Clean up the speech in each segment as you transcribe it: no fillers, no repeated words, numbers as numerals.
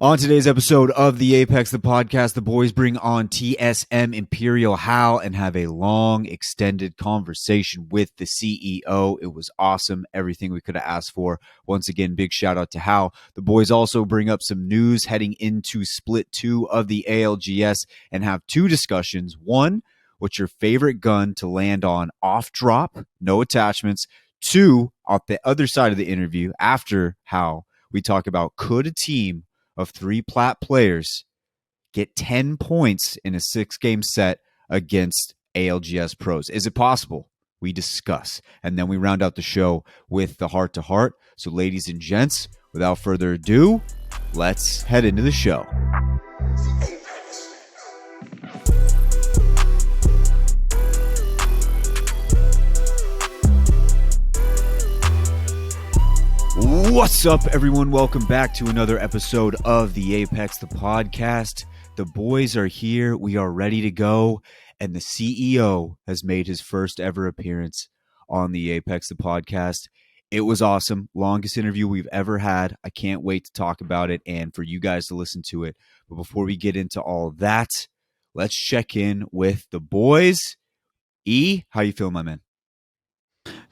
On today's episode of the Apex, the podcast, the boys bring on TSM ImperialHal and have a long, extended conversation with the CEO. It was awesome. Everything we could have asked for. Once again, big shout out to Hal. The boys also bring up some news heading into Split 2 of the ALGS and have two discussions. One, what's your favorite gun to land on off drop, no attachments? Two, off the other side of the interview, after Hal, we talk about could a team of 3 Plat players get 10 points in a 6-game set against ALGS pros. Is it possible? We discuss. And then we round out the show with the heart-to-heart. So ladies and gents, without further ado, let's head into the show. What's up, everyone? Welcome back to another episode of the Apex, the podcast. The boys are here. We are ready to go. And the CEO has made his first ever appearance on the Apex, the podcast. It was awesome. Longest interview we've ever had. I can't wait to talk about it and for you guys to listen to it. But before we get into all that, let's check in with the boys. E, how you feeling, my man?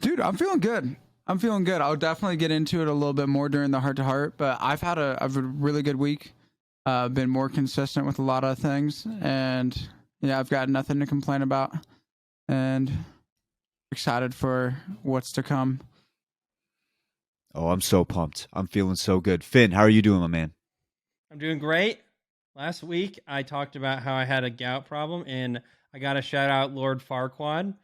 Dude, I'm feeling good. I'll definitely get into it a little bit more during the heart-to-heart, but I've had a really good week. Been more consistent with a lot of things, and yeah, I've got nothing to complain about, and excited for what's to come. Oh, I'm so pumped. I'm feeling so good. Finn, how are you doing, my man? I'm doing great. Last week, I talked about how I had a gout problem, and I got to shout out Lord Farquaad.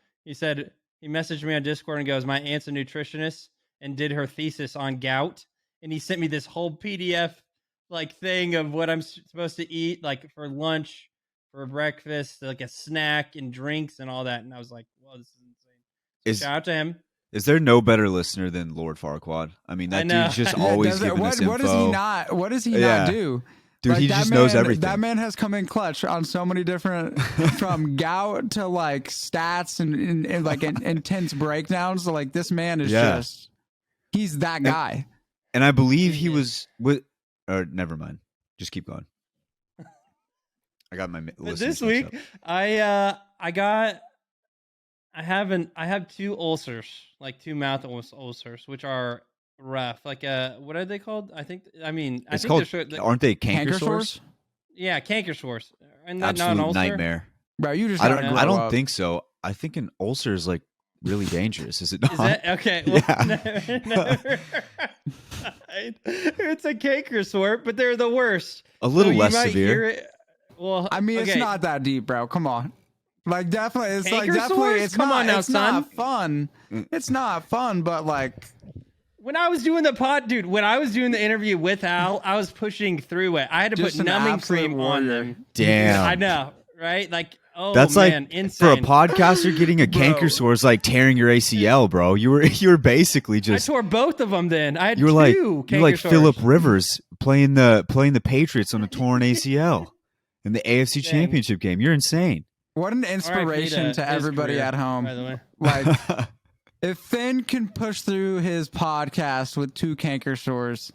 He messaged me on Discord and goes, my aunt's a nutritionist and did her thesis on gout. And he sent me this whole PDF thing of what I'm supposed to eat, like for lunch, for breakfast, like a snack and drinks and all that. And I was like, well, this is insane. So shout out to him. Is there no better listener than Lord Farquaad? I mean, that dude's just always giving us info. What does he not do? Dude, he just knows everything. That man has come in clutch on so many different, from gout to stats and intense breakdowns. So this man is he's that guy. And I believe he was with, or never mind. Just keep going. I got my list. This week, I have 2 ulcers, 2 mouth ulcers, which are rough. What are they called? Aren't they canker sores? Yeah, canker sores. And absolute not an ulcer? Nightmare. Bro, you just I don't think so. I think an ulcer is really dangerous. Is it not? Is that, okay. Well, yeah. It's a canker sore, but they're the worst. A little less severe. Well, I mean, it's not that deep, bro. Come on. Definitely, it's canker definitely. Sores? It's Come not, on now, it's son. not fun. It's not fun, but when I was doing when I was doing the interview with Al, I was pushing through it. I had to put numbing cream on them. Damn. I know, right? That's man, insane. For a podcaster, getting a canker sore is like tearing your ACL, bro. You were basically just. I tore both of them. Then I had you were two canker you're like sores. Phillip Rivers playing the Patriots on a torn ACL in the AFC Championship game. You're insane. What an inspiration to everybody career, at home. By the way. If Finn can push through his podcast with 2 canker sores,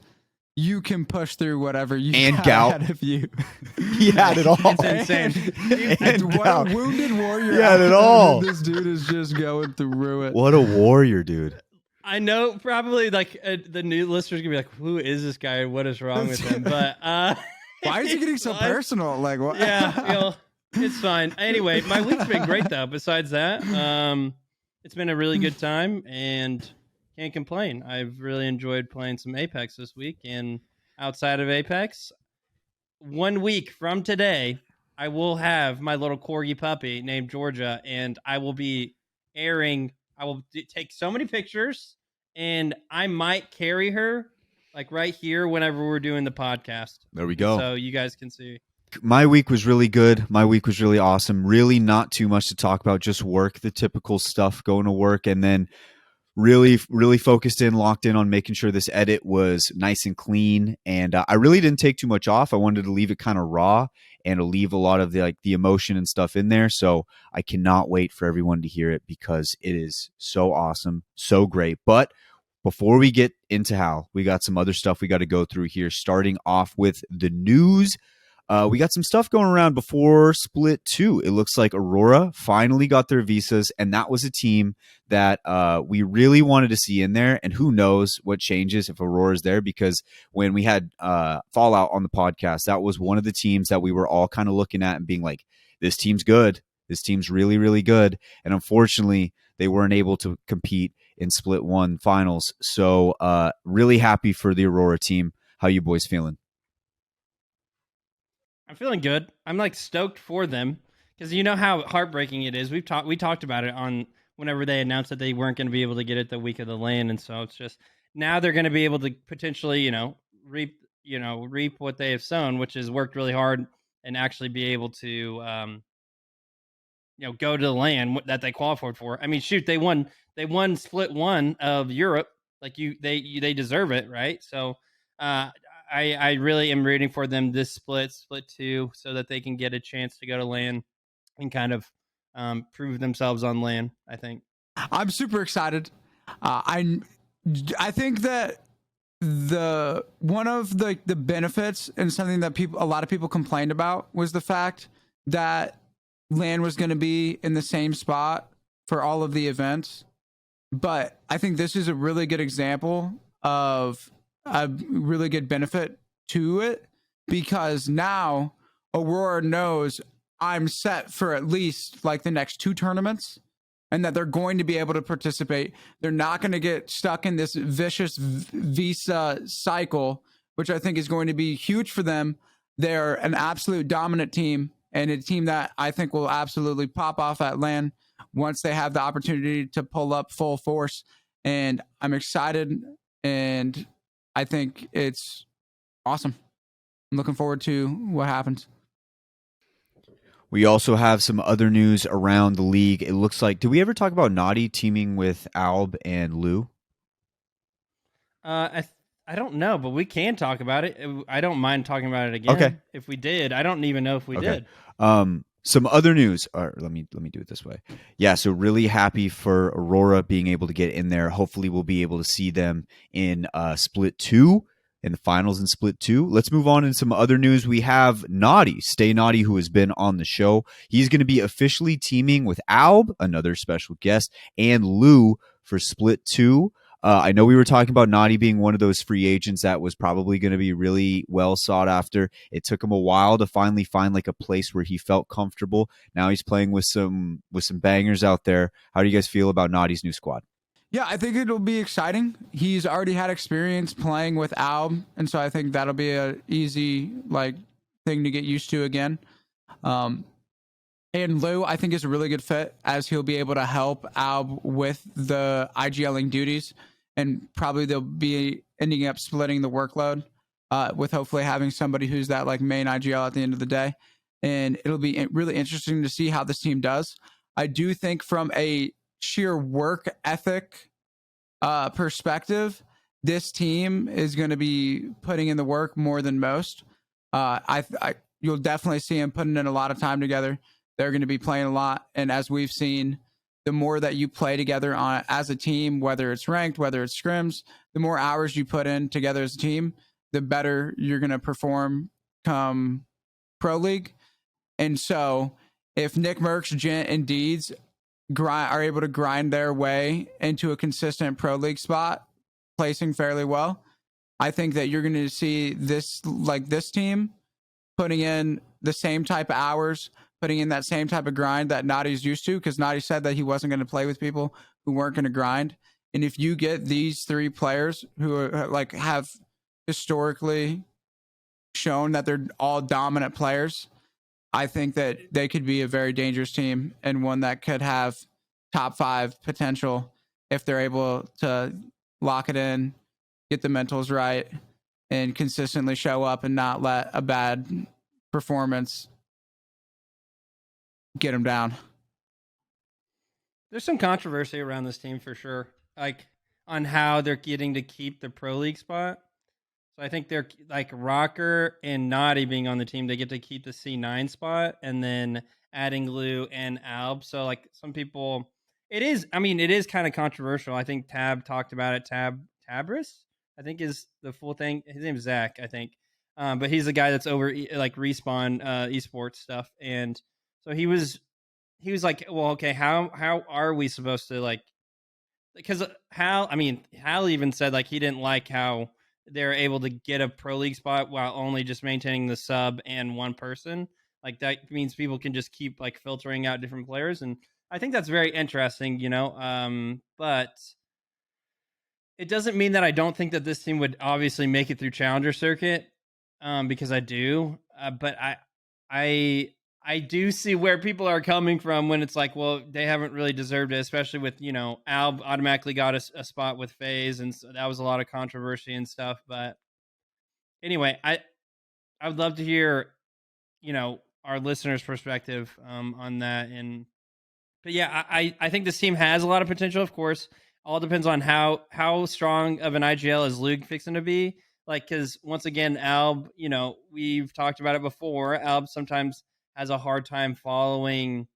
you can push through whatever you and got gout. ahead of you. He had it all. It's insane. What a wounded warrior. He had it all. This dude is just going through it. What a warrior, dude. I know probably the new listeners gonna be like, who is this guy? What is wrong with him? But why is he getting so personal? What? Yeah, it's fine. Anyway, my week's been great though. Besides that, it's been a really good time and can't complain. I've really enjoyed playing some Apex this week. And outside of Apex, 1 week from today, I will have my little corgi puppy named Georgia, and I will be airing. I will take so many pictures, and I might carry her right here whenever we're doing the podcast. There we go. So you guys can see. My week was really good. My week was really awesome. Really not too much to talk about, just work, the typical stuff, going to work, and then really focused in, locked in on making sure this edit was nice and clean. And I really didn't take too much off. I wanted to leave it kind of raw and to leave a lot of the emotion and stuff in there. So I cannot wait for everyone to hear it because it is so awesome, so great. But before we get into Hal, we got some other stuff we got to go through here, starting off with the news. We got some stuff going around before Split 2. It looks like Aurora finally got their visas, and that was a team that we really wanted to see in there. And who knows what changes if Aurora's there, because when we had Fallout on the podcast, that was one of the teams that we were all kind of looking at and being like, this team's good. This team's really, really good. And unfortunately, they weren't able to compete in Split 1 finals. So really happy for the Aurora team. How you boys feeling? I'm feeling good. I'm like stoked for them because you know how heartbreaking it is. We talked about it on whenever they announced that they weren't going to be able to get it the week of the LAN, and so it's just now they're going to be able to potentially reap what they have sown, which is worked really hard and actually be able to go to the LAN that they qualified for. I mean, shoot, they won Split 1 of Europe. Like they deserve it, right? So I really am rooting for them this split 2, so that they can get a chance to go to LAN and kind of prove themselves on LAN. I think I'm super excited. I think that one of the benefits and something that a lot of people complained about was the fact that LAN was going to be in the same spot for all of the events. But I think this is a really good example of a really good benefit to it, because now Aurora knows I'm set for at least like the next 2 tournaments, and that they're going to be able to participate. They're not going to get stuck in this vicious visa cycle, which I think is going to be huge for them. They're an absolute dominant team, and a team that I think will absolutely pop off at LAN once they have the opportunity to pull up full force. And I'm excited, and I think it's awesome. I'm looking forward to what happens. We also have some other news around the league. It looks like, did we ever talk about Naughty teaming with Alb and Lou? I don't know, but we can talk about it. I don't mind talking about it again. Okay. If we did, I don't even know if we did. Some other news. Let me do it this way. Yeah, so really happy for Aurora being able to get in there. Hopefully, we'll be able to see them in Split 2, in the finals in Split 2. Let's move on in some other news. We have Naughty, Stay Naughty, who has been on the show. He's going to be officially teaming with Alb, another special guest, and Lou for Split 2. I know we were talking about Naughty being one of those free agents that was probably going to be really well sought after. It took him a while to finally find like a place where he felt comfortable. Now he's playing with some bangers out there. How do you guys feel about Naughty's new squad? Yeah, I think it'll be exciting. He's already had experience playing with Alb, and so I think that'll be a easy thing to get used to again. And Lou, I think, is a really good fit, as he'll be able to help Alb with the IGLing duties, and probably they'll be ending up splitting the workload with hopefully having somebody who's that main IGL at the end of the day. And it'll be really interesting to see how this team does. I do think from a sheer work ethic perspective, this team is going to be putting in the work more than most. You'll definitely see them putting in a lot of time together. They're going to be playing a lot. And as we've seen, the more that you play together as a team, whether it's ranked, whether it's scrims, the more hours you put in together as a team, the better you're going to perform come Pro League. And so if Nick Merckx, Gent, and Deeds are able to grind their way into a consistent Pro League spot, placing fairly well, I think that you're going to see this team putting in the same type of hours, putting in that same type of grind that Naughty's used to, because Naughty said that he wasn't going to play with people who weren't going to grind. And if you get these 3 players who are, have historically shown that they're all dominant players, I think that they could be a very dangerous team, and one that could have top 5 potential if they're able to lock it in, get the mentals right, and consistently show up and not let a bad performance get them down. There's some controversy around this team for sure, on how they're getting to keep the Pro League spot. So I think they're Rocker and Naughty being on the team, they get to keep the C9 spot, and then adding Lou and Alb. So some people, it is kind of controversial. I think Tab talked about it. Tab Tabris, I think is the full thing. His name's Zach, I think. But he's the guy that's over like Respawn esports stuff. And so he was like, well, okay, how are we supposed to like, because Hal even said like he didn't like how they're able to get a pro league spot while only just maintaining the sub and one person. Like that means people can just keep like filtering out different players, and I think that's very interesting, but it doesn't mean that I don't think that this team would obviously make it through Challenger Circuit, because I do. But I do see where people are coming from when it's like, well, they haven't really deserved it, especially with Alb automatically got a spot with FaZe, and so that was a lot of controversy and stuff. But anyway, I would love to hear our listeners' perspective on that. But yeah, I think this team has a lot of potential. Of course, all depends on how strong of an IGL is Luke fixing to be. Like, because once again, Alb, we've talked about it before. Alb sometimes has a hard time following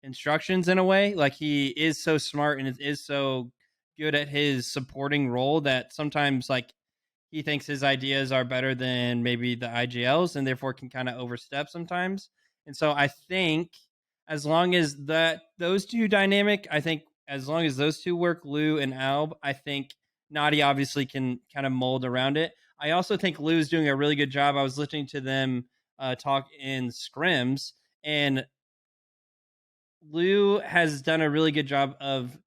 instructions in a way. Like, he is so smart and is so good at his supporting role that sometimes like he thinks his ideas are better than maybe the IGLs, and therefore can kind of overstep sometimes. And so I think as long as those two dynamic, I think as long as those two work, Lou and Alb, I think Naughty obviously can kind of mold around it. I also think Lou's doing a really good job. I was listening to them talk in scrims, and Lou has done a really good job of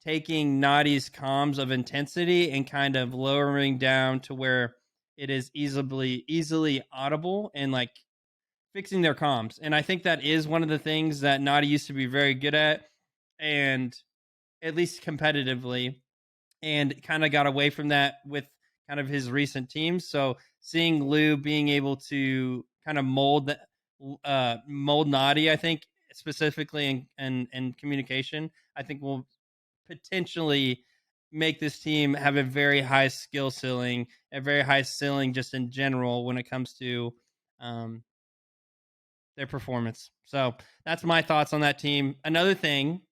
taking Naughty's comms of intensity and kind of lowering down to where it is easily audible, and like fixing their comms. And I think that is one of the things that Naughty used to be very good at, and at least competitively, and kind of got away from that with kind of his recent teams. So seeing Lou being able to kind of mold Naughty, I think specifically in communication, I think will potentially make this team have a very high skill ceiling, a very high ceiling just in general when it comes to their performance. So that's my thoughts on that team. Another thing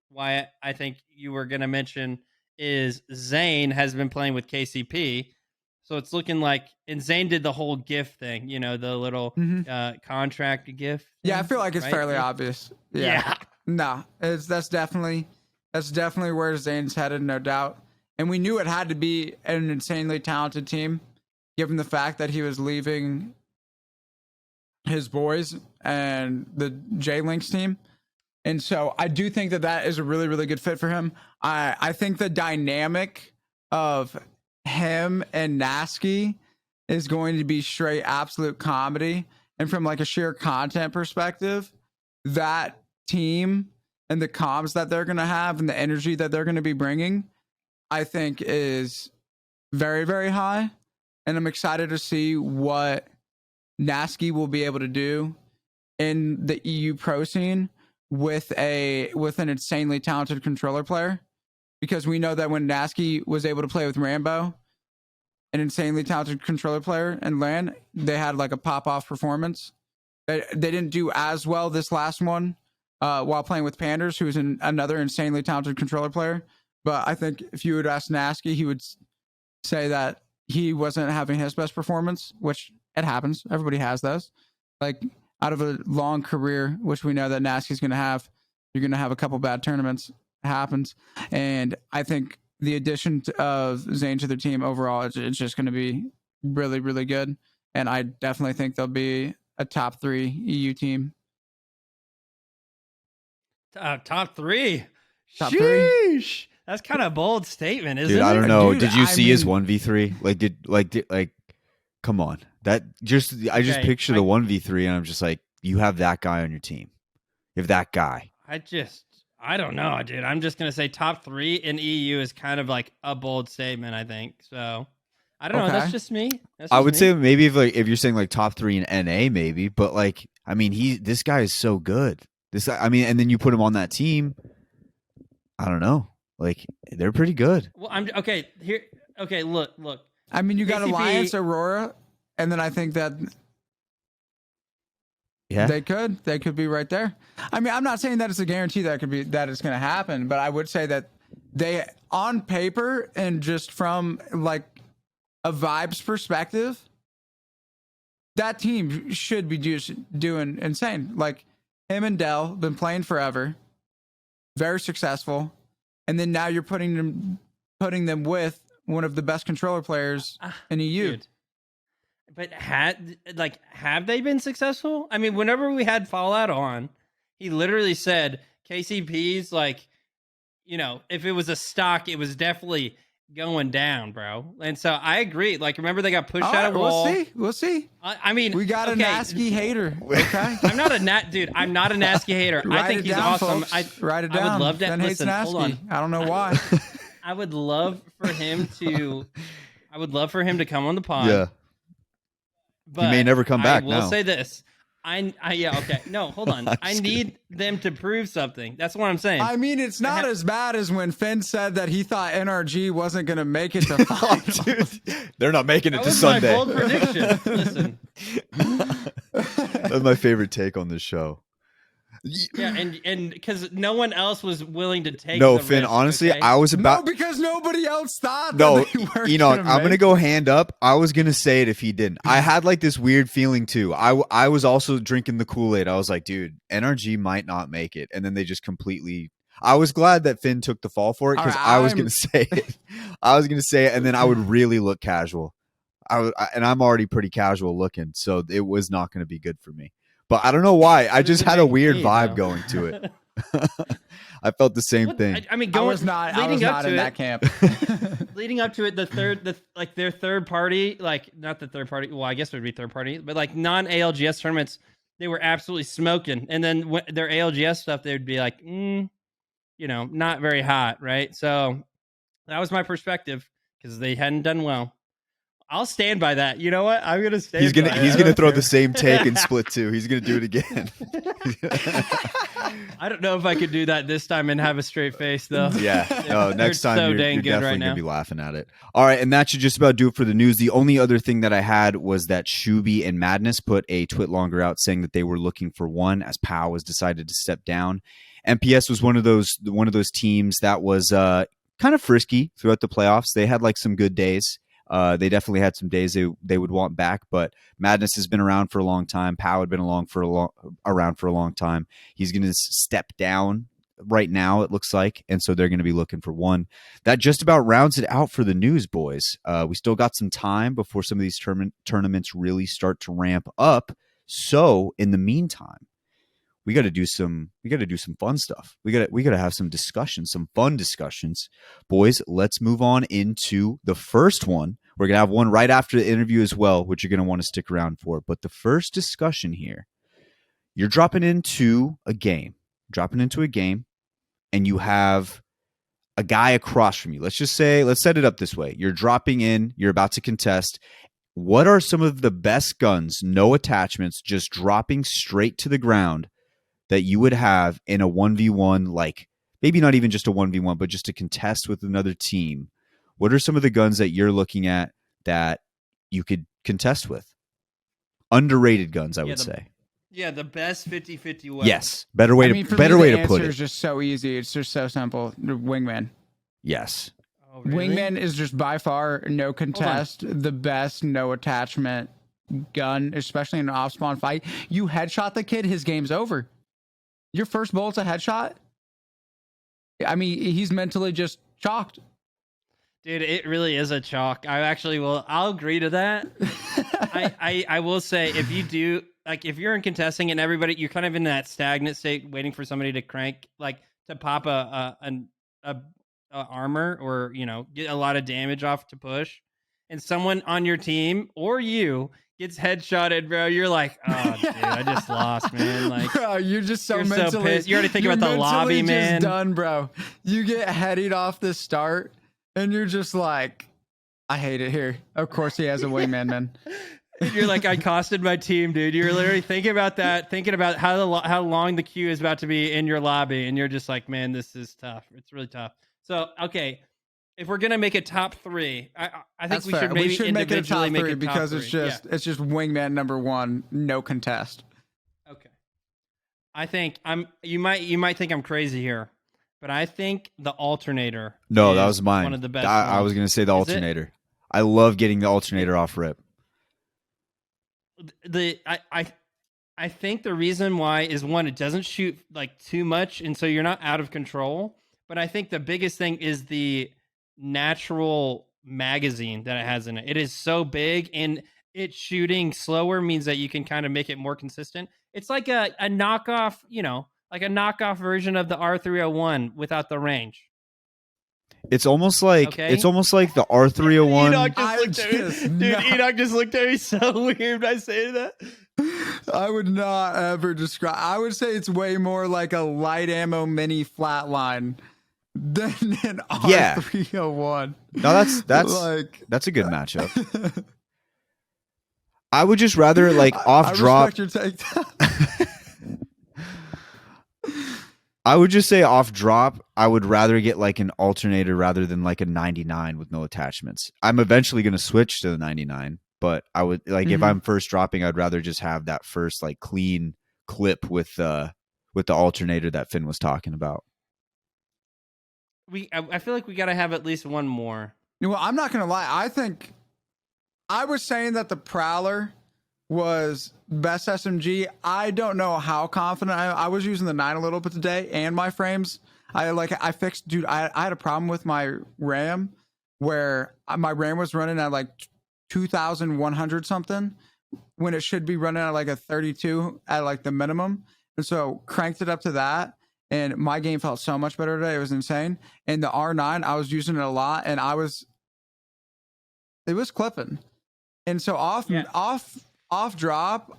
why I think you were going to mention is Zane has been playing with KCP. So it's looking like, and Zane did the whole GIF thing, the little contract GIF thing, Yeah, I feel like it's right? fairly obvious. Yeah. No, that's definitely where Zane's headed, no doubt. And we knew it had to be an insanely talented team, given the fact that he was leaving his boys and the J-Lynx team. And so I do think that is a really, really good fit for him. I think the dynamic of him and Nasky is going to be straight absolute comedy. And from like a sheer content perspective, that team and the comms that they're going to have and the energy that they're going to be bringing, I think is very, very high. And I'm excited to see what Nasky will be able to do in the EU pro scene with an insanely talented controller player, because we know that when Nasky was able to play with Rambo, an insanely talented controller player in LAN, they had like a pop-off performance. They didn't do as well this last one while playing with Panders, who is another insanely talented controller player. But I think if you would ask Nasky, he would say that he wasn't having his best performance, which it happens. Everybody has those. Like, out of a long career, which we know that Nasky's going to have, you're going to have a couple bad tournaments. It happens. And I think the addition of Zane to the team overall, it's just going to be really, really good. And I definitely think they'll be a top 3 EU team. Top 3? Top Sheesh. 3? That's kind of a bold statement, isn't it? Dude, I don't know. Dude, did you see his 1v3? Like, come on. I just picture the 1v3 and I'm just like, you have that guy on your team. You have that guy. I don't know, dude. I'm just going to say top 3 in EU is kind of like a bold statement, I think. So, I don't know. That's just me. I would say maybe if you're saying like top 3 in NA, maybe. But like, I mean, this guy is so good. And then you put him on that team. I don't know. Like, they're pretty good. Well, okay. Here. Okay, look. I mean, you got KCP, Alliance, Aurora, and then I think that they could be right there. I mean, I'm not saying that it's a guarantee that it's going to happen, but I would say that they on paper and just from like a vibes perspective, that team should be just doing insane. Like him and Dell been playing forever, very successful, and then now you're putting them with one of the best controller players in EU. Dude. But have they been successful? I mean, whenever we had Fallout on, he literally said KCP's like, you know, if it was a stock, it was definitely going down, bro. And so I agree. Like, remember they got pushed out of wall. We'll see. I mean, we got a nasty hater. Okay, I'm not a dude. I'm not a nasty hater. I think he's down, awesome. Write it down. I would love to. Ben Listen, hold on. I don't know why. I would love for him to. I would love for him to come on the pod. Yeah. But he may never come back. I will now. say this. Yeah, okay. No, hold on. I need them to prove something. That's what I'm saying. I mean, it's not as bad as when Finn said that he thought NRG wasn't going to make it to finals. Dude, they're not making it that to was Sunday. My bold prediction. Listen. That's my favorite take on this show. Yeah, and because no one else was willing to take. No, the Finn. risk, Honestly, okay? I was about. No, because nobody else thought. No, that they weren't Enoch, gonna I'm gonna make go it. hand up. I was gonna say it if he didn't. I had like this weird feeling too. I was also drinking the Kool-Aid. I was like, dude, NRG might not make it, and then they just completely. I was glad that Finn took the fall for it because I was gonna say it. I was gonna say it, and then I would really look casual. And I'm already pretty casual looking, so it was not gonna be good for me. But I don't know why. I just had a weird vibe going to it. I felt the same thing. I mean, I was not in that camp. Leading up to it, their third party, like not the third party. Well, I guess it would be third party, but like non-ALGS tournaments, they were absolutely smoking. And then their ALGS stuff, they would be like, you know, not very hot, right? So that was my perspective because they hadn't done well. I'll stand by that. You know what? I'm gonna stand. He's gonna throw the same take and split two. He's gonna do it again. I don't know if I could do that this time and have a straight face though. Yeah. No, next time so you're dang good definitely right gonna now. be laughing at it. All right, and that should just about do it for the news. The only other thing that I had was that Shuby and Madness put a twit longer out saying that they were looking for one as Powell was decided to step down. MPS was one of those teams that was kind of frisky throughout the playoffs. They had like some good days. They definitely had some days they would want back, but Madness has been around for a long time. Pow had been around for a long time. He's going to step down right now, it looks like, and so they're going to be looking for one. That just about rounds it out for the news, boys. We still got some time before some of these tournaments really start to ramp up. So in the meantime, we got to do some fun stuff. We got to have some discussions, some fun discussions. Boys, let's move on into the first one. We're going to have one right after the interview as well, which you're going to want to stick around for. But the first discussion here, you're dropping into a game, and you have a guy across from you. Let's set it up this way. You're dropping in, you're about to contest. What are some of the best guns, no attachments, just dropping straight to the ground that you would have in a 1v1, like maybe not even just a 1v1, but just to contest with another team? What are some of the guns that you're looking at that you could contest with? Underrated guns, I would say. Yeah, the best 50-50 weapon. Yes. Better way to put The it. answer is just so easy. It's just so simple. Wingman. Yes. Oh, really? Wingman is just by far, no contest, the best no attachment gun, especially in an off-spawn fight. You headshot the kid, his game's over. Your first bullet's a headshot. I mean, he's mentally just chalked. Dude, it really is a chalk. I'll agree to that. I will say, if you do, like, if you're in contesting and everybody, you're kind of in that stagnant state, waiting for somebody to crank, like, to pop a armor or, you know, get a lot of damage off to push, and someone on your team or you gets headshotted, bro, you're like, oh, dude, I just lost, man. Like, bro, you're just so mentally so pissed. You're already thinking about the lobby, man. Done, bro. You get headied off the start, and you're just like, I hate it here. Of course, he has a wingman, man. You're like, I costed my team, dude. You're literally thinking about that, thinking about how long the queue is about to be in your lobby, and you're just like, man, this is tough. It's really tough. So, okay. If we're gonna make a top three, I think we should maybe individually make it top because three. it's just wingman number one, no contest. Okay. I think you might think I'm crazy here, but I think the alternator. No, that is was mine. One of the best. I was going to say the Is it? alternator. I love getting the alternator off rip. I think the reason why is one, it doesn't shoot like too much, and so you're not out of control. But I think the biggest thing is the natural magazine that it has in it. It is so big, and it shooting slower means that you can kind of make it more consistent. It's like a knockoff, like a knockoff version of the R301 without the range. It's almost like Okay. it's almost like the R301. Enoch just looked at me so weird by saying that. I would not ever describe. I would say it's way more like a light ammo mini flatline than an R301. No, that's a good matchup. I would just rather like off drop. I respect your take. I would just say off drop, I would rather get like an alternator rather than like a 99 with no attachments. I'm eventually going to switch to the 99, but I would like if I'm first dropping, I'd rather just have that first like clean clip with the alternator that Finn was talking about. I feel like we got to have at least one more. Well, I'm not going to lie. I think I was saying that the Prowler was best SMG. I don't know how confident I was using the 9 a little bit today and my frames. I fixed, dude, I had a problem with my RAM where my RAM was running at like 2,100 something when it should be running at like a 32 at like the minimum. And so cranked it up to that. And my game felt so much better today. It was insane. And the R9, I was using it a lot and it was clipping. And so off drop,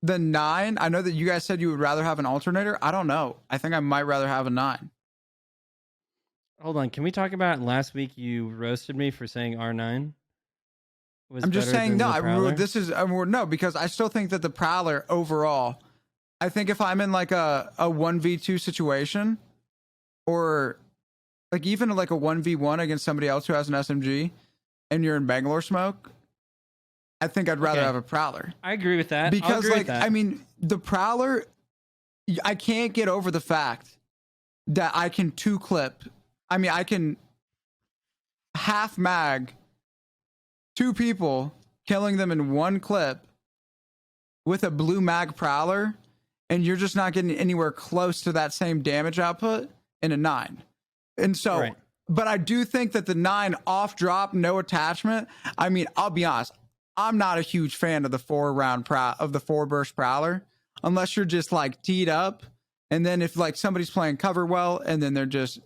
the 9, I know that you guys said you would rather have an alternator. I don't know. I think I might rather have a 9. Hold on. Can we talk about last week you roasted me for saying R9? I'm just saying, no, because I still think that the Prowler overall, I think if I'm in like a 1v2 situation or like even like a 1v1 against somebody else who has an SMG and you're in Bangalore smoke, I think I'd rather have a Prowler. I agree with that. Because I mean, the Prowler, I can't get over the fact that I can 2-clip. I mean, I can half mag 2 people, killing them in 1 clip with a blue mag Prowler, and you're just not getting anywhere close to that same damage output in a 9. And so, but I do think that the 9 off drop, no attachment. I mean, I'll be honest. I'm not a huge fan of the 4-burst Prowler unless you're just like teed up. And then if like somebody's playing cover well and then they're just,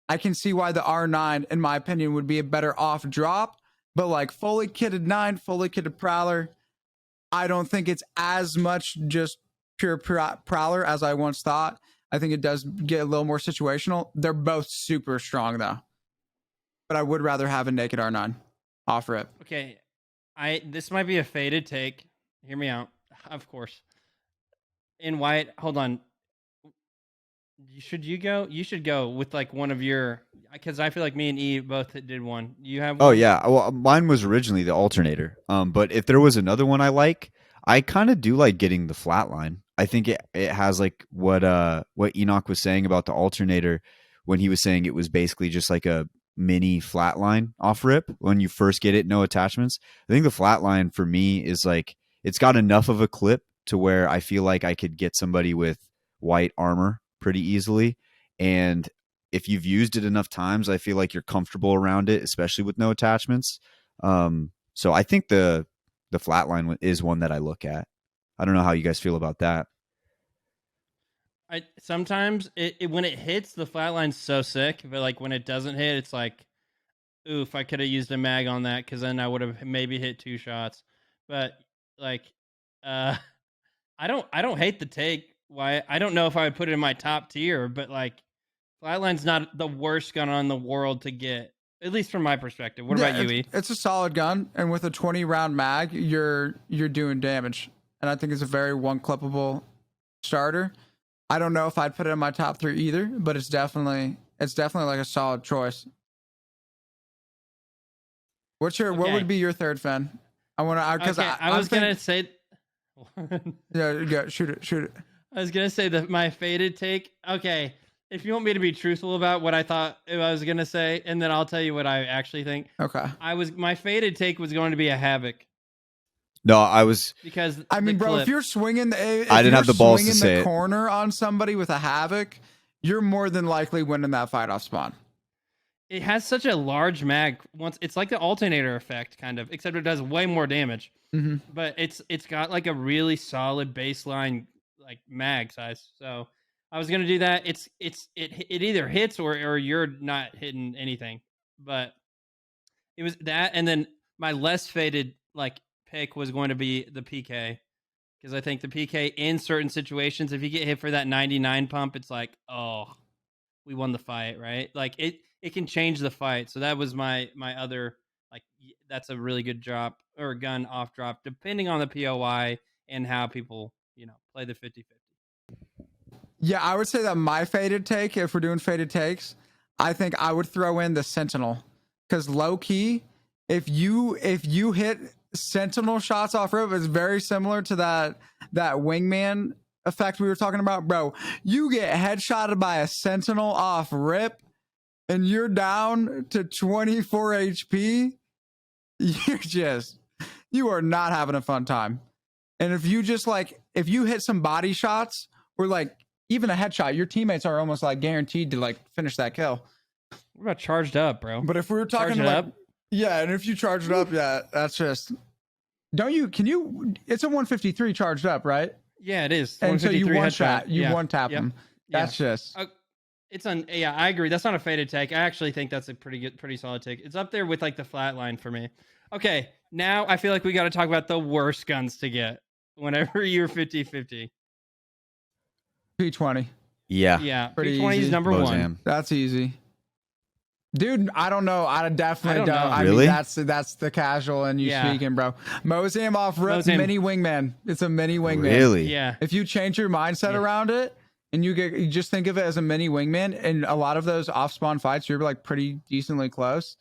I can see why the R9, in my opinion, would be a better off drop. But like fully kitted 9, fully kitted Prowler, I don't think it's as much just pure Prowler as I once thought. I think it does get a little more situational. They're both super strong though. But I would rather have a naked R9 off rip. Okay. This might be a faded take. Hear me out. Of course. In white, hold on. You should go with like one of your, because I feel like me and E both did one. You have one? Oh yeah. Well, mine was originally the alternator. But if there was another one I kind of do like getting the flatline. I think it has like what Enoch was saying about the alternator when he was saying it was basically just like a mini flatline off rip when you first get it, no attachments. I think the flatline for me is like it's got enough of a clip to where I feel like I could get somebody with white armor pretty easily. And if you've used it enough times, I feel like you're comfortable around it, especially with no attachments. So I think the flatline is one that I look at. I don't know how you guys feel about that. Sometimes when it hits, the flatline's so sick, but like when it doesn't hit, it's like, oof, I could have used a mag on that because then I would have maybe hit 2 shots. But like, I don't hate the take. Why? I don't know if I would put it in my top tier, but like, flatline's not the worst gun in the world to get, at least from my perspective. What about you, E? It's a solid gun, and with a 20-round mag, you're doing damage, and I think it's a very one-clippable starter. I don't know if I'd put it in my top 3 either, but it's definitely like a solid choice. What would be your third, Fen? I want to because I was gonna say. Yeah, shoot it. I was gonna say that my faded take. Okay, if you want me to be truthful about what I thought I was gonna say, and then I'll tell you what I actually think. Okay. My faded take was going to be a Havoc No, I was. because I mean, the bro, clip, if you're swinging, if I didn't you're have the balls to swinging say the it. corner on somebody with a Havoc, you're more than likely winning that fight off spawn. it has such a large mag. Once it's like the alternator effect, kind of, except it does way more damage. Mm-hmm. But it's got like a really solid baseline like mag size. So I was gonna do that. It either hits or you're not hitting anything. But it was that, and then my less faded like pick was going to be the PK because I think the PK in certain situations, if you get hit for that 99 pump, it's like, oh, we won the fight, right? Like it can change the fight. So that was my other like that's a really good drop or gun off drop depending on the POI and how people, play the 50-50. Yeah, I would say that my faded take, if we're doing faded takes, I think I would throw in the Sentinel. Because low key, if you hit Sentinel shots off rip, it's very similar to that wingman effect we were talking about. Bro, you get headshotted by a Sentinel off rip and you're down to 24 HP, you are not having a fun time. And if you if you hit some body shots or like even a headshot, your teammates are almost like guaranteed to like finish that kill. What about charged up, bro? But if we were talking up? Yeah, and if you charge it up, yeah, that's just it's a 153 charged up, right? Yeah, it is. And so you one headshot. shot, you one tap them. That's just yeah, I agree. That's not a faded take. I actually think that's a pretty solid take. It's up there with like the flatline for me. Okay, now I feel like we got to talk about the worst guns to get whenever you're 50-50. P20. Yeah. Yeah, Pretty P20 is easy. number Mozam. one. That's easy. Dude, I don't know. I definitely don't. know. I Really? mean, that's the casual and you speaking, bro. Mozam off rip, Mozam. mini wingman. It's a mini wingman. Really? Yeah. If you change your mindset around it and you just think of it as a mini wingman, and a lot of those off spawn fights, you're like pretty decently close.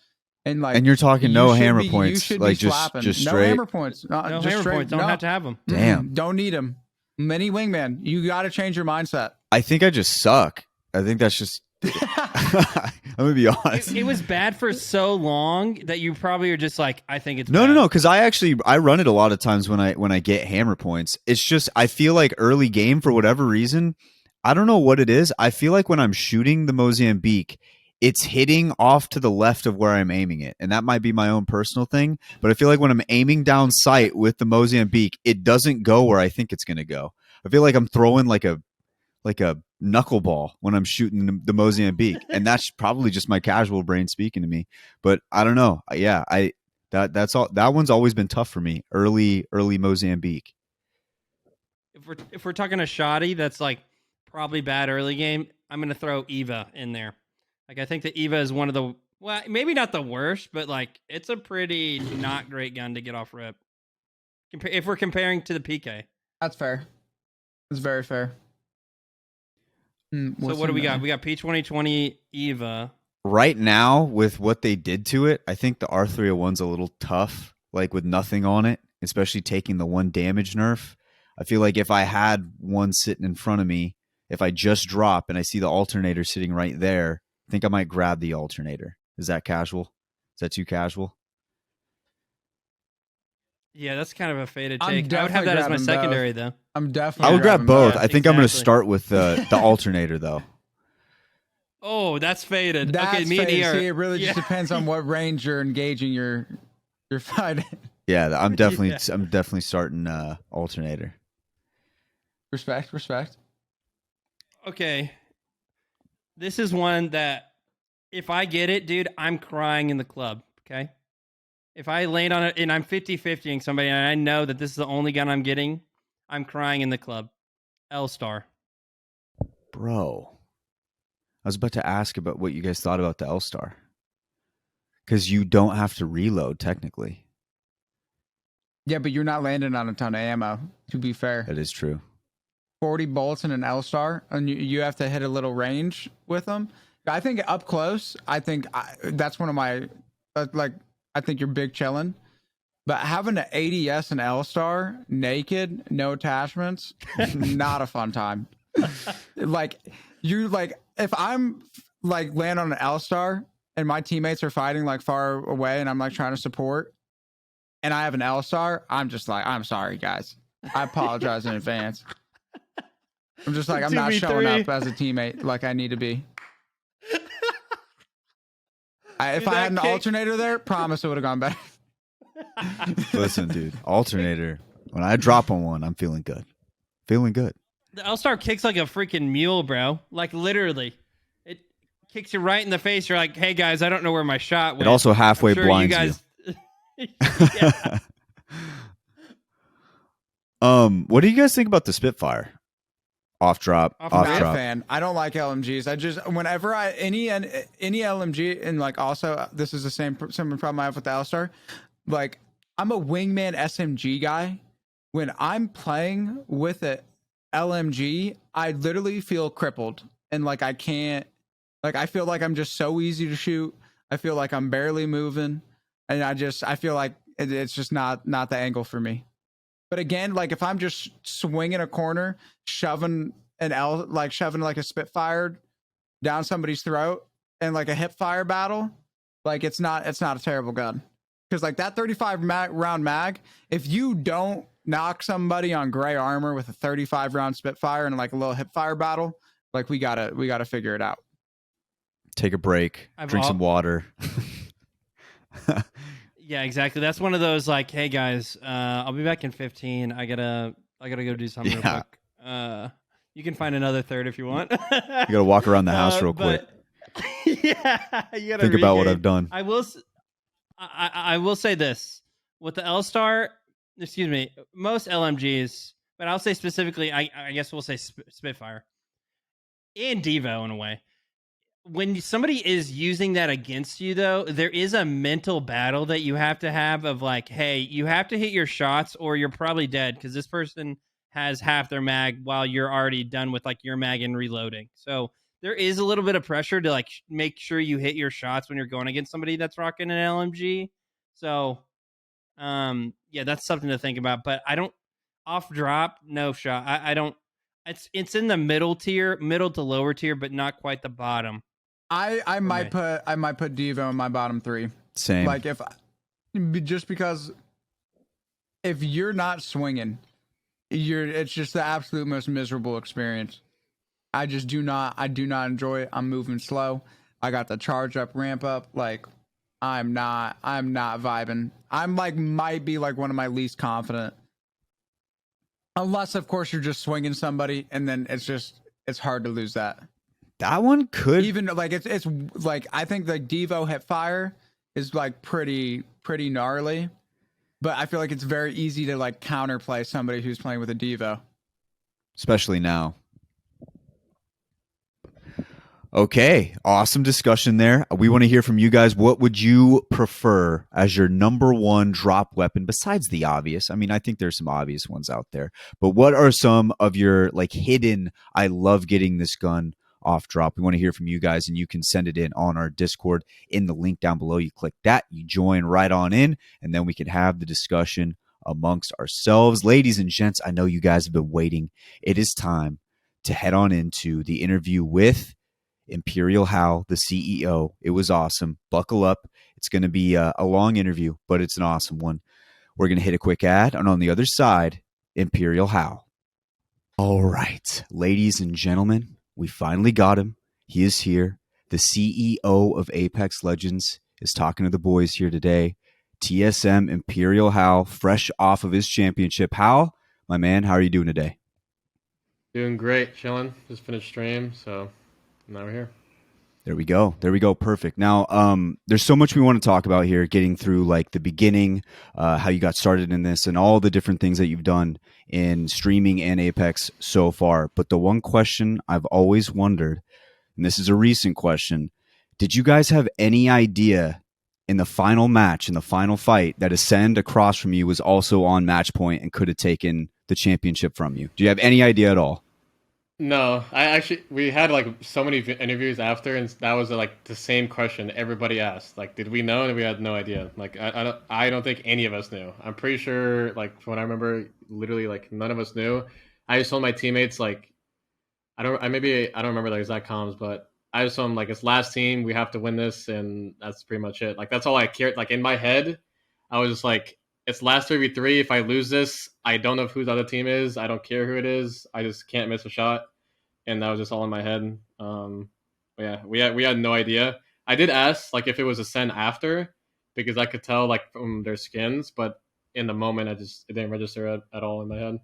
And like, And you're talking no hammer points, You should like be slapping. just no straight. hammer points. No just hammer straight, points. Don't no. have to have them. Damn. Don't need them. Mini wingman. You got to change your mindset. I think I just suck. I think that's just. I'm gonna be honest. It was bad for so long that you probably are just like, I think it's No, bad. no, because I run it a lot of times when I get hammer points. It's just I feel like early game for whatever reason. I don't know what it is. I feel like when I'm shooting the Mozambique, it's hitting off to the left of where I'm aiming it, and that might be my own personal thing. But I feel like when I'm aiming down sight with the Mozambique, it doesn't go where I think it's gonna go. I feel like I'm throwing like a knuckleball when I'm shooting the Mozambique, and that's probably just my casual brain speaking to me. But I don't know. Yeah, that's all. That one's always been tough for me. Early Mozambique. If we're talking a shoddy, that's like probably bad early game. I'm gonna throw Eva in there. Like I think the Eva is one of the maybe not the worst, but like it's a pretty not great gun to get off rip. If we're comparing to the PK. That's fair. That's very fair. So what do we got? We got P2020 Eva. Right now, with what they did to it, I think the R301's a little tough, like with nothing on it, especially taking the one damage nerf. I feel like if I had one sitting in front of me, if I just drop and I see the alternator sitting right there, I think I might grab the alternator. Is that casual? Is that too casual? Yeah, that's kind of a faded I'm take. I would have definitely that as my grabbing secondary, though. I'm definitely. I would grab grabbing both. both. I think I'm going to Exactly. start with the alternator, though. Oh, that's faded. That's okay, me fair. and See, it really just depends on what range you're engaging your fight. Yeah, I'm definitely starting alternator. Respect. Okay. This is one that if I get it, dude, I'm crying in the club, okay? If I land on it and I'm 50-50ing somebody and I know that this is the only gun I'm getting, I'm crying in the club. L-Star. Bro, I was about to ask about what you guys thought about the L-Star. Because you don't have to reload, technically. Yeah, but you're not landing on a ton of ammo, to be fair. That is true. 40 bullets in an L-Star, and you have to hit a little range with them. I think up close, that's one of my, I think you're big chilling. But having an ADS and L-Star naked, no attachments, not a fun time. if I'm like land on an L star and my teammates are fighting like far away and I'm like trying to support and I have an L star, I'm just like, I'm sorry guys. I apologize in advance. I'm just like, I'm not showing up as a teammate like I need to be. If I had an alternator there, promise it would have gone better. Listen, dude, alternator. When I drop on one, I'm feeling good. Feeling good. The L-Star kicks like a freaking mule, bro. Like literally. It kicks you right in the face. You're like, hey guys, I don't know where my shot went. It also halfway blinds you. Guys... you. What do you guys think about the Spitfire? Off drop. I'm not a fan. I don't like LMGs. I just whenever any LMG and like also this is the same problem I have with the L-Star. Like I'm a wingman SMG guy. When I'm playing with a LMG, I literally feel crippled and like I can't. Like I feel like I'm just so easy to shoot. I feel like I'm barely moving, and I feel like it's just not the angle for me. But again, like if I'm just swinging a corner, shoving like a Spitfire down somebody's throat and like a hip fire battle, like it's not a terrible gun. Because like that 35 round mag, if you don't knock somebody on gray armor with a 35 round Spitfire and like a little hip fire battle, like we gotta figure it out. Take a break, drink some water. Yeah, exactly. That's one of those like, hey guys, I'll be back in 15. I gotta go do something real quick. You can find another third if you want. You gotta walk around the house real quick. Yeah, you gotta think about what I've done. I will say this with the L-Star. Excuse me, most LMGs, but I'll say specifically, I guess we'll say Spitfire and Devo in a way. When somebody is using that against you, though, there is a mental battle that you have to have of like, hey, you have to hit your shots or you're probably dead because this person has half their mag while you're already done with like your mag and reloading. So there is a little bit of pressure to like make sure you hit your shots when you're going against somebody that's rocking an LMG. So, yeah, that's something to think about. But I don't off drop, no shot. I don't. It's in the middle to lower tier, but not quite the bottom. I might put Devo in my bottom 3. Same. Like just because if you're not swinging, it's just the absolute most miserable experience. I do not enjoy it. I'm moving slow. I got the charge up, ramp up. Like I'm not vibing. I'm like might be like one of my least confident. Unless of course you're just swinging somebody and then it's hard to lose that. That one could even like it's like I think the Devo hip fire is like pretty gnarly, but I feel like it's very easy to like counterplay somebody who's playing with a Devo, especially now. Okay, awesome discussion there. We want to hear from you guys. What would you prefer as your number one drop weapon besides the obvious? I mean, I think there's some obvious ones out there, but what are some of your like hidden, I love getting this gun off drop? We want to hear from you guys, and you can send it in on our Discord in the link down below. You click that, you join right on in, and then we can have the discussion amongst ourselves. Ladies and gents, I know you guys have been waiting. It is time to head on into the interview with ImperialHal, the CEO. It was awesome. Buckle up. It's going to be a long interview, but it's an awesome one. We're going to hit a quick ad, and on the other side, ImperialHal. All right, ladies and gentlemen, we finally got him. He is here. The CEO of Apex Legends is talking to the boys here today. TSM ImperialHal, fresh off of his championship. Hal, my man, how are you doing today? Doing great, chilling. Just finished stream, so now we're here. There we go. There we go. Perfect. Now, there's so much we want to talk about here, getting through like the beginning, how you got started in this and all the different things that you've done in streaming and Apex so far. But the one question I've always wondered, and this is a recent question, did you guys have any idea in the final match, in the final fight, that Ascend across from you was also on match point and could have taken the championship from you? Do you have any idea at all? No, we had like so many interviews after, and that was like the same question everybody asked. Like, did we know? And we had no idea. Like, I don't think any of us knew. I'm pretty sure, like, when I remember, literally, like, none of us knew. I just told my teammates, like, I don't remember the exact comms, but I just told him like it's last team, we have to win this, and that's pretty much it. Like that's all I cared. Like in my head, I was just like, it's last 3v3. If I lose this, I don't know who the other team is. I don't care who it is. I just can't miss a shot, and that was just all in my head. Yeah, we had no idea. I did ask like if it was a send after, because I could tell like from their skins, but in the moment, it didn't register at all in my head.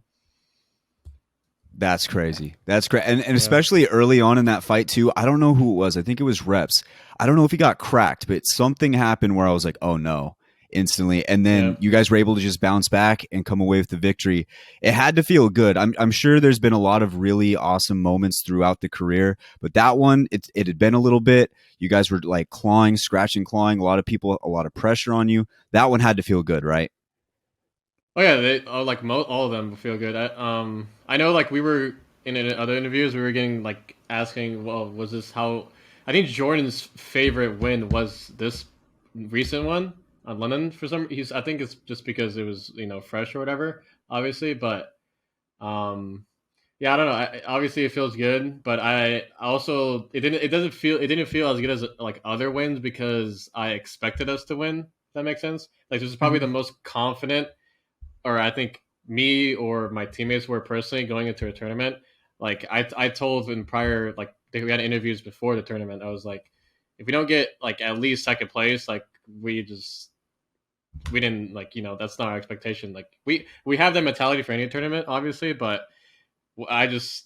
That's crazy. That's great. And especially early on in that fight too. I don't know who it was. I think it was Reps. I don't know if he got cracked, but something happened where I was like, oh no, instantly. And then you guys were able to just bounce back and come away with the victory. It had to feel good. I'm sure there's been a lot of really awesome moments throughout the career, but that one, it had been a little bit. You guys were like scratching, clawing. A lot of people, a lot of pressure on you. That one had to feel good, right? Oh yeah, they like all of them feel good. I know like we were in other interviews, we were getting like asking, well, was this how? I think Jordan's favorite win was this recent one on London for some. I think it's just because it was fresh or whatever, obviously. But yeah, I don't know. Obviously, it feels good, but I also it didn't feel as good as like other wins because I expected us to win. If that makes sense. Like this is probably the most confident, or I think me or my teammates were personally going into a tournament. Like I told in prior, like we had interviews before the tournament. I was like, if we don't get like at least second place, like we didn't like that's not our expectation. Like we have that mentality for any tournament, obviously, but I just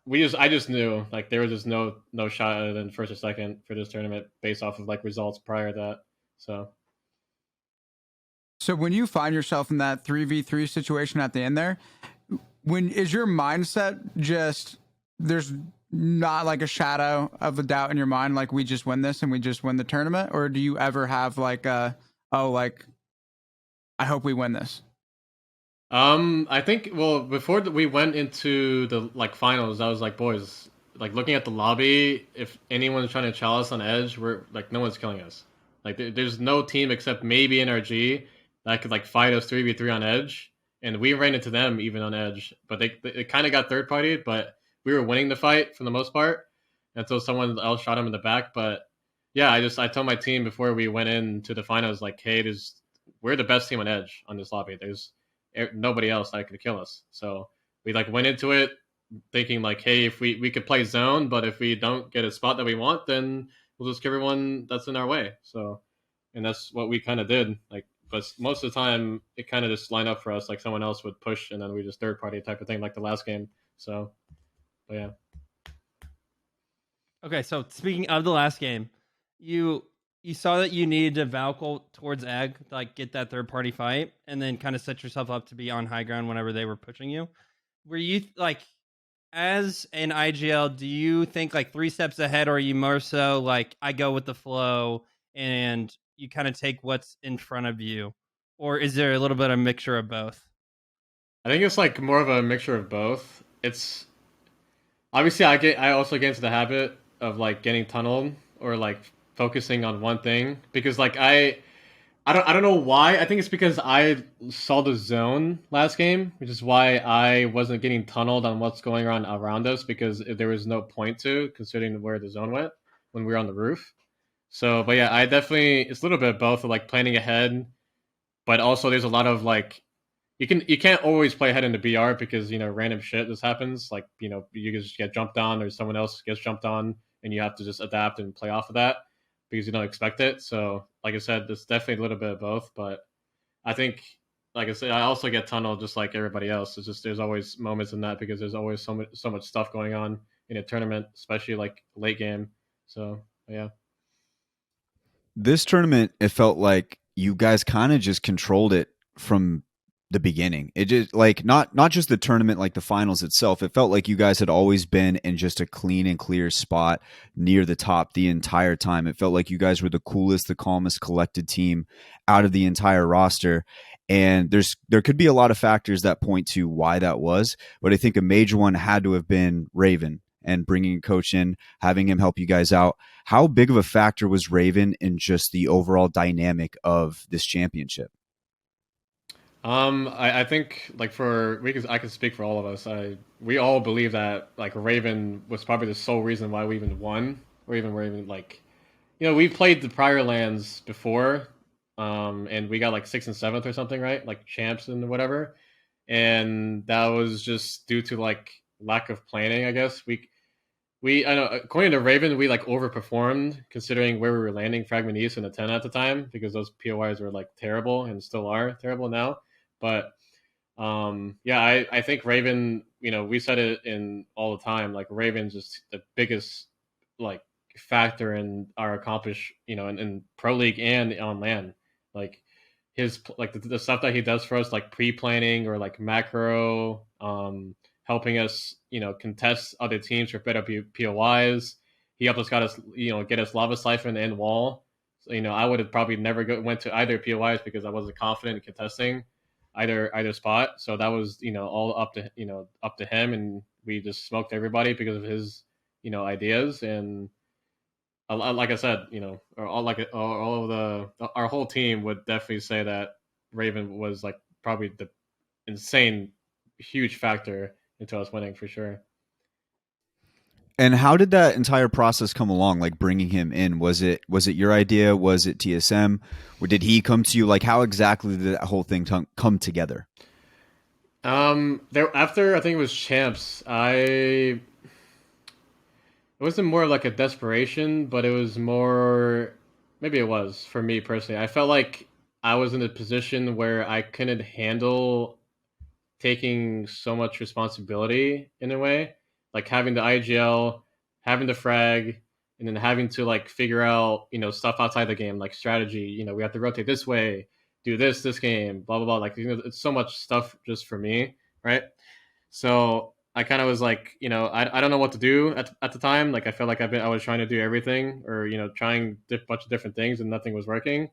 I just knew like there was just no shot other than first or second for this tournament based off of like results prior to that. So when you find yourself in that 3v3 situation at the end there, when is your mindset just there's not like a shadow of a doubt in your mind like we just win this and we just win the tournament, or do you ever have like I hope we win this? I think before we went into the like finals, I was like, boys, like looking at the lobby, if anyone's trying to challenge us on Edge, we're like no one's killing us. Like there's no team except maybe NRG that could like fight us 3v3 on Edge, and we ran into them even on Edge, but they kind of got third partied, but we were winning the fight for the most part until someone else shot him in the back. But yeah, I told my team before we went into the finals like, hey, we're the best team on Edge on this lobby. There's nobody else that could kill us. So we like went into it thinking like, hey, if we could play zone, but if we don't get a spot that we want, then we'll just kill everyone that's in our way. So, and that's what we kind of did. Like, but most of the time it kind of just lined up for us. Like someone else would push, and then we just third party type of thing, like the last game. So, but yeah. Okay, so speaking of the last game, you saw that you needed to Valkyrie towards Egg to like get that third party fight, and then kind of set yourself up to be on high ground whenever they were pushing you. Were you like, as an IGL, do you think like 3 steps ahead, or are you more so like I go with the flow and you kind of take what's in front of you, or is there a little bit of mixture of both? I think it's like more of a mixture of both. It's obviously I also get into the habit of like getting tunneled or like focusing on one thing because like I don't know why. I think it's because I saw the zone last game, which is why I wasn't getting tunneled on what's going on around us because there was no point to considering where the zone went when we were on the roof. So, but yeah, I definitely it's a little bit of both of like planning ahead, but also there's a lot of like you can't always play ahead in the BR because random shit just happens. Like you just get jumped on or someone else gets jumped on, and you have to just adapt and play off of that because you don't expect it. So, like I said, there's definitely a little bit of both. But I think, like I said, I also get tunneled just like everybody else. It's just there's always moments in that because there's always so much stuff going on in a tournament, especially like late game. So yeah. This tournament, it felt like you guys kind of just controlled it from the beginning. It just like not just the tournament, like the finals itself. It felt like you guys had always been in just a clean and clear spot near the top the entire time. It felt like you guys were the coolest, the calmest, collected team out of the entire roster. And there could be a lot of factors that point to why that was, but I think a major one had to have been Raven and bringing a coach in, having him help you guys out. How big of a factor was Raven in just the overall dynamic of this championship? I think like I can speak for all of us. We all believe that like Raven was probably the sole reason why we even won, or even we're even like, we played the prior lands before, and we got like sixth and seventh or something, right? Like champs and whatever, and that was just due to like lack of planning, I guess. I know according to Raven, we like overperformed considering where we were landing Fragment East in the 10 at the time because those POIs were like terrible and still are terrible now. But yeah, I think Raven, we said it in all the time, like Raven's just the biggest like factor in our accomplish, in Pro League and on LAN. Like his like the stuff that he does for us, like pre-planning or like macro, helping us, contest other teams for better POIs. He helped us get us Lava Siphon and Wall. So, I would have probably never went to either POIs because I wasn't confident in contesting either spot. So that was all up to him, and we just smoked everybody because of his ideas. And like I said, all of our whole team would definitely say that Raven was like probably the insane huge factor into us winning for sure. And how did that entire process come along? Like bringing him in, was it your idea? Was it TSM, or did he come to you? Like how exactly did that whole thing come together? There after I think it was champs. It wasn't more like a desperation, but it was more. Maybe it was for me personally. I felt like I was in a position where I couldn't handle taking so much responsibility in a way, like having the IGL, having the frag, and then having to like figure out stuff outside the game, like strategy. We have to rotate this way, do this game, blah blah blah. Like it's so much stuff just for me, right? So I kind of was like, I don't know what to do at the time. Like I felt like I was trying to do everything, or trying a bunch of different things, and nothing was working.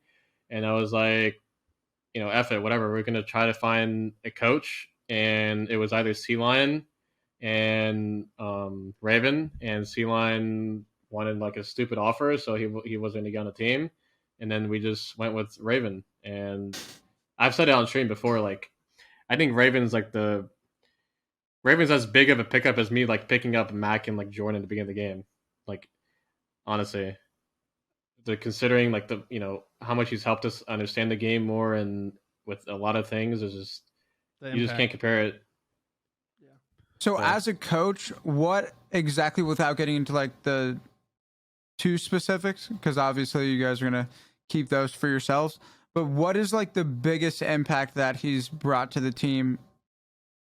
And I was like, F it, whatever. We're gonna try to find a coach, and it was either Sea Lion and Raven, and Sea Lion wanted like a stupid offer, so he wasn't gonna get on the team, and then we just went with Raven. And I've said it on stream before, like I think Raven's as big of a pickup as me, like picking up Mac and like Jordan at the beginning of the game. Like honestly, considering like how much he's helped us understand the game more, and with a lot of things, is just you just can't compare it. So Yeah. as a coach, what exactly, without getting into like the too specifics, because obviously you guys are gonna keep those for yourselves, but what is like the biggest impact that he's brought to the team?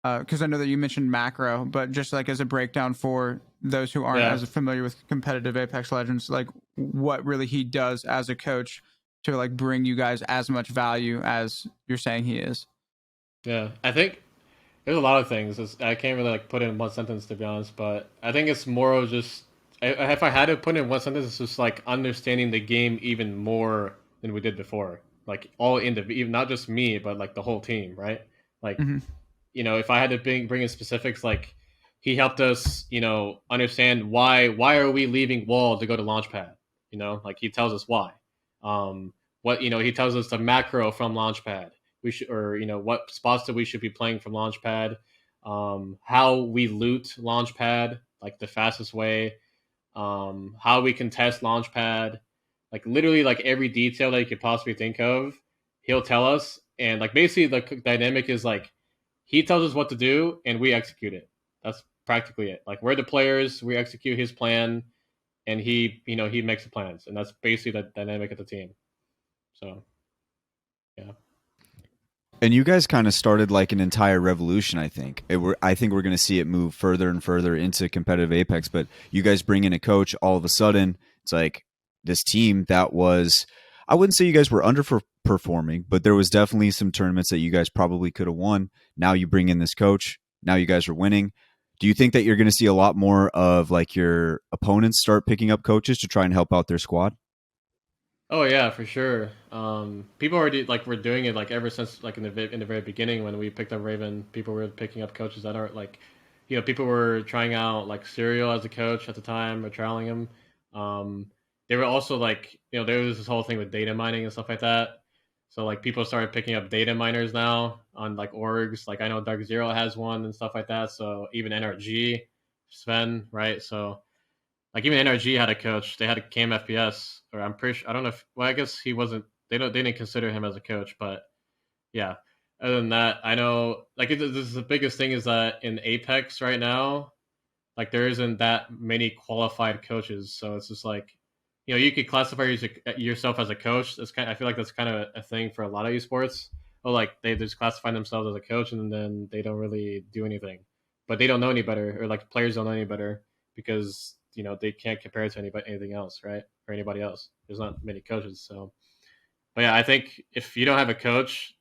Because I know that you mentioned macro, but just like as a breakdown for those who aren't as familiar with competitive Apex Legends, like what really he does as a coach to like bring you guys as much value as you're saying he is. Yeah, I think there's a lot of things. I can't really like put it in one sentence, to be honest, but I think it's more of just if I had to put it in one sentence, it's just like understanding the game even more than we did before. Like even not just me, but like the whole team, right? Like if I had to bring in specifics, like he helped us, understand why are we leaving Wall to go to Launchpad? Like he tells us why. What he tells us the macro from Launchpad. We should, or what spots that we should be playing from Launchpad. How we loot Launchpad, like the fastest way. How we can test Launchpad, like literally like every detail that you could possibly think of, he'll tell us. And like basically the dynamic is like he tells us what to do and we execute it. That's practically it. Like we're the players, we execute his plan, and he makes the plans, and that's basically the dynamic of the team. So yeah. And you guys kind of started like an entire revolution, I think. I think we're going to see it move further and further into competitive Apex, but you guys bring in a coach, all of a sudden, it's like this team that was, I wouldn't say you guys were underperforming, but there was definitely some tournaments that you guys probably could have won. Now you bring in this coach, now you guys are winning. Do you think that you're going to see a lot more of like your opponents start picking up coaches to try and help out their squad? Oh yeah, for sure. People already like were doing it like ever since like in the very beginning when we picked up Raven. People were picking up coaches that aren't like, people were trying out like Serial as a coach at the time or trialing him. They were also like, there was this whole thing with data mining and stuff like that. So like people started picking up data miners now on like orgs. Like I know Dark Zero has one and stuff like that. So even NRG, Sven, right? So like even NRG had a coach. They had a Cam FPS, or I'm pretty sure. I don't know if. Well, I guess he wasn't. They didn't consider him as a coach, but yeah. Other than that, I know like this is the biggest thing is that in Apex right now, like there isn't that many qualified coaches. So it's just like, you could classify yourself as a coach. That's I feel like that's kind of a thing for a lot of esports. Or like they just classify themselves as a coach and then they don't really do anything, but they don't know any better, or like players don't know any better because they can't compare it to anything else, right? Or anybody else. There's not many coaches, so. But yeah, I think if you don't have a coach,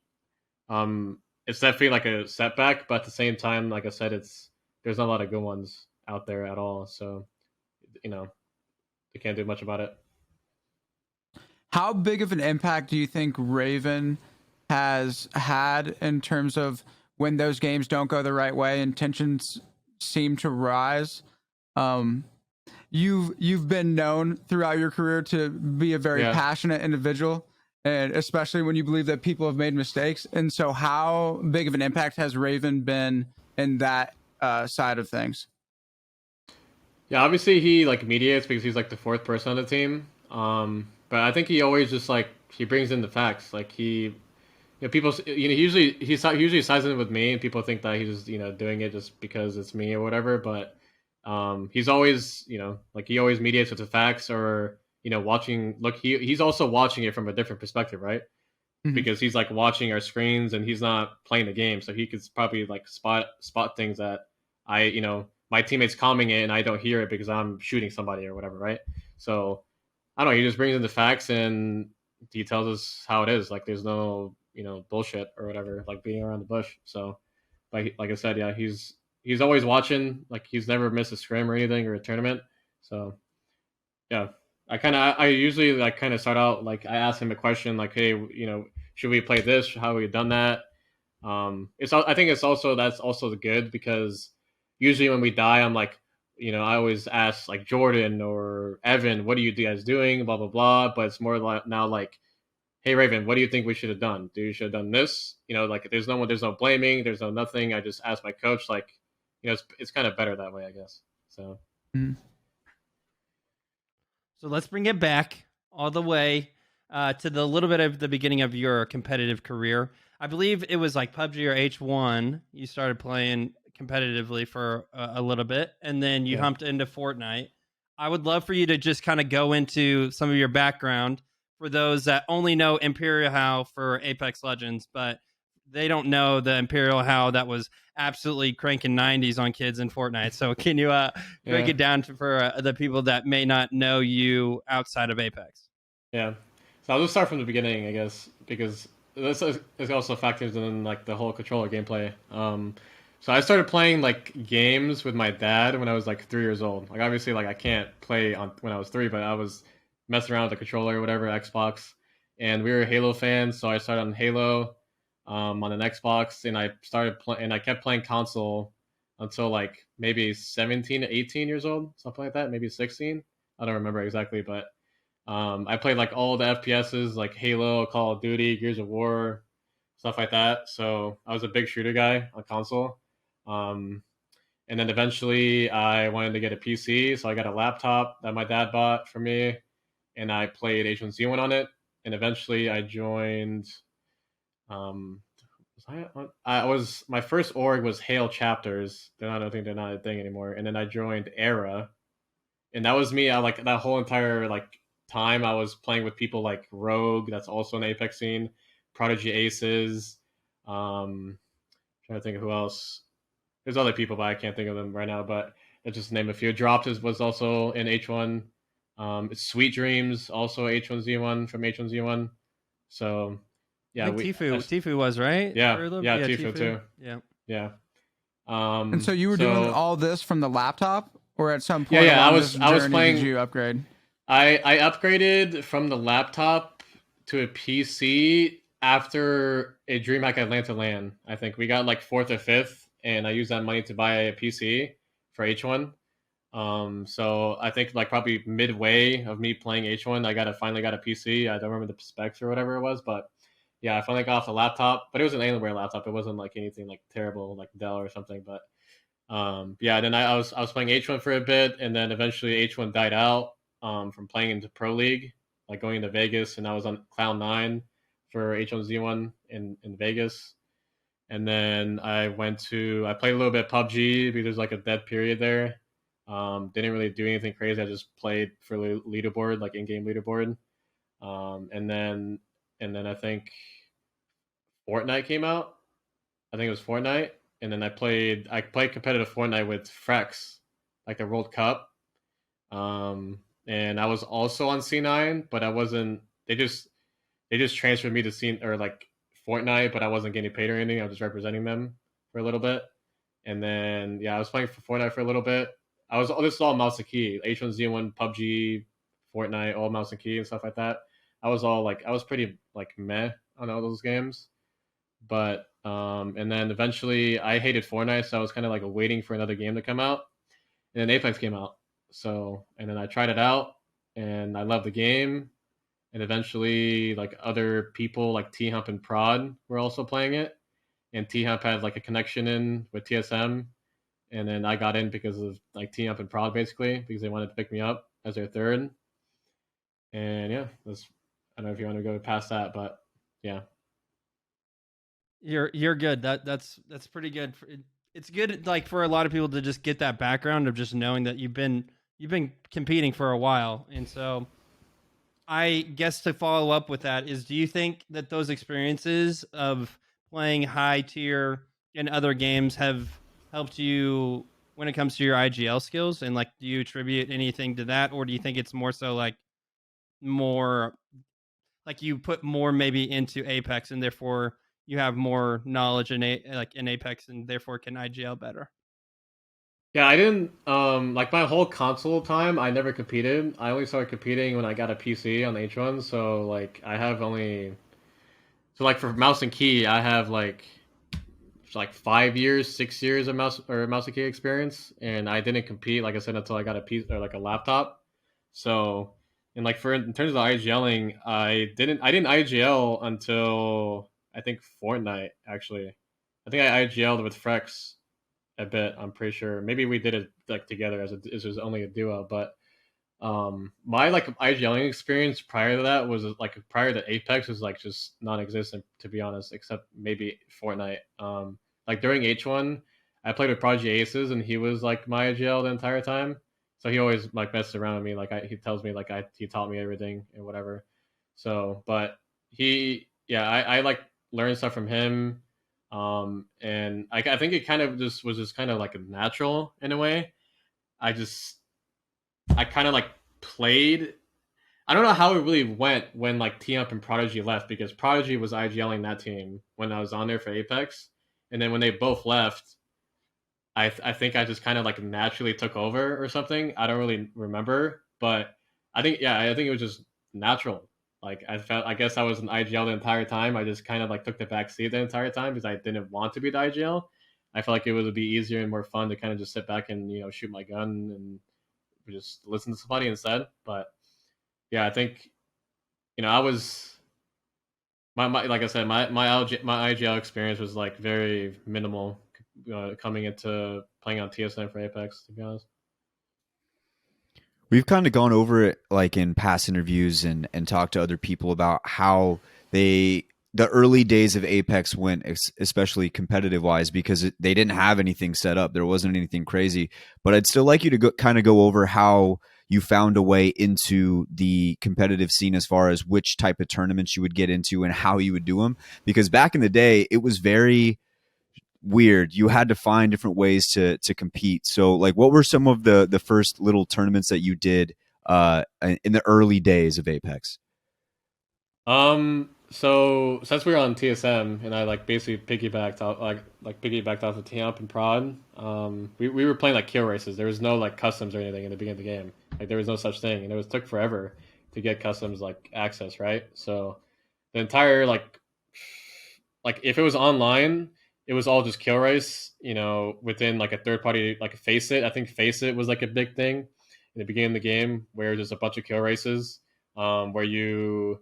it's definitely like a setback. But at the same time, like I said, there's not a lot of good ones out there at all. So, they can't do much about it. How big of an impact do you think Raven has had in terms of when those games don't go the right way and tensions seem to rise? You've been known throughout your career to be a very passionate individual, and especially when you believe that people have made mistakes. And so how big of an impact has Raven been in that side of things? Yeah, obviously he like mediates because he's like the fourth person on the team. But I think he always just like he brings in the facts. Like people, he usually sides in with me, and people think that he's doing it just because it's me or whatever. But he's always like he always mediates with the facts, or watching. Look, he's also watching it from a different perspective, right? Mm-hmm. Because he's like watching our screens and he's not playing the game, so he could probably like spot things that my teammates calming it and I don't hear it because I'm shooting somebody or whatever, right? So I don't know. He just brings in the facts and he tells us how it is. Like there's no bullshit or whatever, like beating around the bush. So like I said, yeah, he's always watching. Like he's never missed a scrim or anything or a tournament. So yeah, I usually like kind of start out like I ask him a question like, hey, should we play this? How have we done that? I think that's also good because usually when we die, I'm like, I always ask like Jordan or Evan, what are you guys doing? Blah blah blah. But it's more like now like, hey Raven, what do you think we should have done? Do you should have done this? Like there's no blaming, there's no nothing. I just ask my coach, like, it's kind of better that way, I guess. So. Mm-hmm. So let's bring it back all the way to the little bit of the beginning of your competitive career. I believe it was like PUBG or H1. You started playing competitively for a little bit, and then you humped into Fortnite. I would love for you to just kind of go into some of your background for those that only know ImperialHal for Apex Legends, but they don't know the ImperialHal that was absolutely cranking 90s on kids in Fortnite. So can you break it down for the people that may not know you outside of Apex? Yeah. So I'll just start from the beginning, I guess, because this also factors in like the whole controller gameplay. So I started playing like games with my dad when I was like 3 years old. Like obviously, like I can't play when I was 3, but I was messing around with the controller or whatever, Xbox, and we were Halo fans, so I started on Halo on an Xbox, and I started playing, and I kept playing console until like maybe 17, 18 years old, something like that, maybe 16. I don't remember exactly, but I played like all the FPSs, like Halo, Call of Duty, Gears of War, stuff like that. So I was a big shooter guy on console. And then eventually I wanted to get a PC, so I got a laptop that my dad bought for me, and I played H1Z1 on it. And eventually I joined. I was my first org was Hale Chapters. I don't think they're not a thing anymore. And then I joined Era, and that was me. I like that whole entire like time I was playing with people like Rogue, that's also an Apex scene, Prodigy Aces. Trying to think of who else. There's other people, but I can't think of them right now. But let's just name a few. Drops was also in H1. Sweet Dreams also H1Z1 from H1Z1. So yeah, Tifu was right. Yeah, Tifu too. Yeah. And so you were doing all this from the laptop, or at some point? I was playing. Did you upgrade? I upgraded from the laptop to a PC after a DreamHack Atlanta LAN. I think we got like 4th or 5th, and I used that money to buy a PC for H1. So I think like probably midway of me playing H1, I finally got a PC. I don't remember the specs or whatever it was, but yeah, I finally got off the laptop, but it was an Alienware laptop. It wasn't like anything like terrible like Dell or something. But yeah, then I was playing H1 for a bit, and then eventually H1 died out from playing into Pro League, like going to Vegas, and I was on Cloud9 for H1Z1 in Vegas. And then I played a little bit of PUBG because there's like a dead period there. Didn't really do anything crazy. I just played for leaderboard, like in-game leaderboard. Um, and then and then I think Fortnite came out. I think it was Fortnite, and then I played competitive Fortnite with Frex, like the World Cup. And I was also on C9, but I wasn't. They just transferred me to C or like Fortnite, but I wasn't getting paid or anything. I was just representing them for a little bit, and then yeah, I was playing for Fortnite for a little bit. This is all mouse and key, H1Z1, PUBG, Fortnite, all mouse and key and stuff like that. I was pretty like meh on all those games, but and then eventually I hated Fortnite, so I was kind of like waiting for another game to come out, and then Apex came out. So and then I tried it out, and I loved the game, and eventually like other people like T Hump and Prod were also playing it, and T Hump had like a connection in with TSM, and then I got in because of like T Hump and Prod basically because they wanted to pick me up as their third, and yeah, that's I don't know if you want to go past that, but yeah. You're good. That's pretty good. It's good like for a lot of people to just get that background of just knowing that you've been competing for a while, and so I guess to follow up with that is, do you think that those experiences of playing high tier in other games have helped you when it comes to your IGL skills? And like, do you attribute anything to that, or do you think it's more so like more like you put more maybe into Apex and therefore you have more knowledge like in Apex and therefore can IGL better? Yeah, I didn't like my whole console time. I never competed. I only started competing when I got a PC on H1. So like I have only so like for mouse and key, I have like 5 years, 6 years of mouse and key experience, and I didn't compete like I said until I got a piece or like a laptop. So and like for in terms of IGLing, I didn't IGL until I think Fortnite actually. I think I IGL'd with Frex a bit. I'm pretty sure. Maybe we did it like together as it was only a duo. But my like IGLing experience prior to that was like prior to Apex was like just non-existent to be honest, except maybe Fortnite. Like during H1, I played with Prodigy Aces, and he was like my IGL the entire time. So he always like messed around with me. Like he tells me like he taught me everything and whatever. So, but yeah, I like learned stuff from him. And I think it kind of just kind of like a natural in a way. I just I kind of like played. I don't know how it really went when like T Up and Prodigy left because Prodigy was IGLing that team when I was on there for Apex, and then when they both left, I think I just kind of like naturally took over or something. I don't really remember, but I think it was just natural. Like I guess I was an IGL the entire time. I just kind of like took the back seat the entire time because I didn't want to be the IGL. I felt like it would be easier and more fun to kind of just sit back and shoot my gun and just listen to somebody instead. But yeah, I think I was my like I said my IGL experience was like very minimal coming into playing on TSM for Apex. To be honest, We've kind of gone over it like in past interviews and talked to other people about how the early days of Apex went, especially competitive wise, because they didn't have anything set up. There wasn't anything crazy. But I'd still like you to kind of go over how you found a way into the competitive scene as far as which type of tournaments you would get into and how you would do them. Because back in the day, it was very weird. You had to find different ways to compete. So like what were some of the first little tournaments that you did in the early days of Apex? So since we were on TSM and I like basically piggybacked off of Tamp and Prod, we were playing like kill races. There was no like customs or anything in the beginning of the game. Like there was no such thing, and took forever to get customs like access, right? So the entire like if it was online, it was all just kill race. Within like a third party like Face It. I think Face It was like a big thing in the beginning of the game where there's a bunch of kill races, where you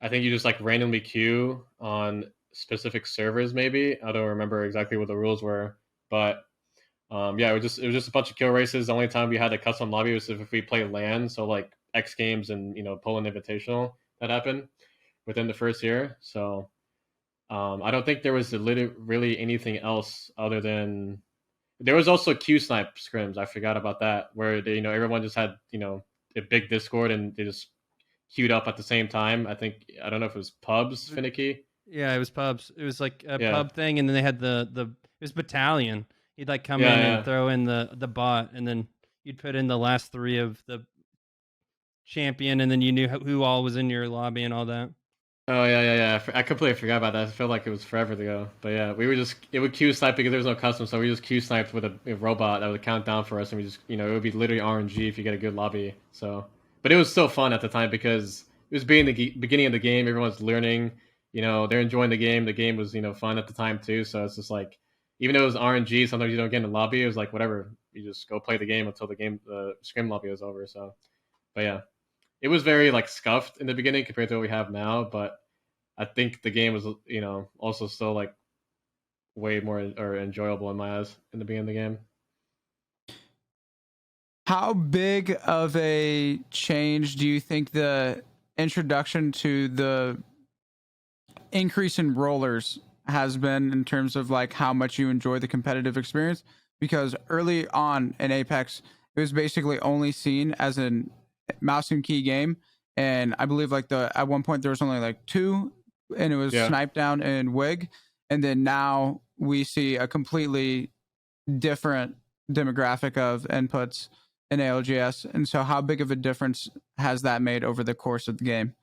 I think you just like randomly queue on specific servers. Maybe I don't remember exactly what the rules were, but yeah, it was just a bunch of kill races. The only time we had a custom lobby was if we play LAN, so like X Games and Poland Invitational that happened within the first year. So I don't think there was really anything else other than there was also Q snipe scrims. I forgot about that, where everyone just had a big Discord and they just queued up at the same time. I don't know if it was pubs finicky. Yeah, it was pubs. It was like a Yeah, pub thing, and then they had the it was battalion. He'd like come yeah, in and yeah. throw in the bot, and then you'd put in the last three of the champion, and then you knew who all was in your lobby and all that. Oh yeah, yeah, yeah. I completely forgot about that. I felt like it was forever ago. But yeah, we were just it would queue snipe because there was no custom, so we just queue sniped with a robot that would count down for us, and we just it would be literally RNG if you get a good lobby. So, but it was still fun at the time because it was being the beginning of the game. Everyone's learning. They're enjoying the game. The game was fun at the time too. So it's just like even though it was RNG, sometimes you don't get in the lobby. It was like whatever. You just go play the game until the scrim lobby was over. So, but yeah, it was very like scuffed in the beginning compared to what we have now, but I think the game was, also still like way more or enjoyable in my eyes in the beginning of the game. How big of a change do you think the introduction to the increase in rollers has been in terms of like how much you enjoy the competitive experience? Because early on in Apex, it was basically only seen as a mouse and key game, and I believe like at one point there was only like two, and it was Yeah. Snipe Down and Wig, and then now we see a completely different demographic of inputs in ALGS. And so, how big of a difference has that made over the course of the game?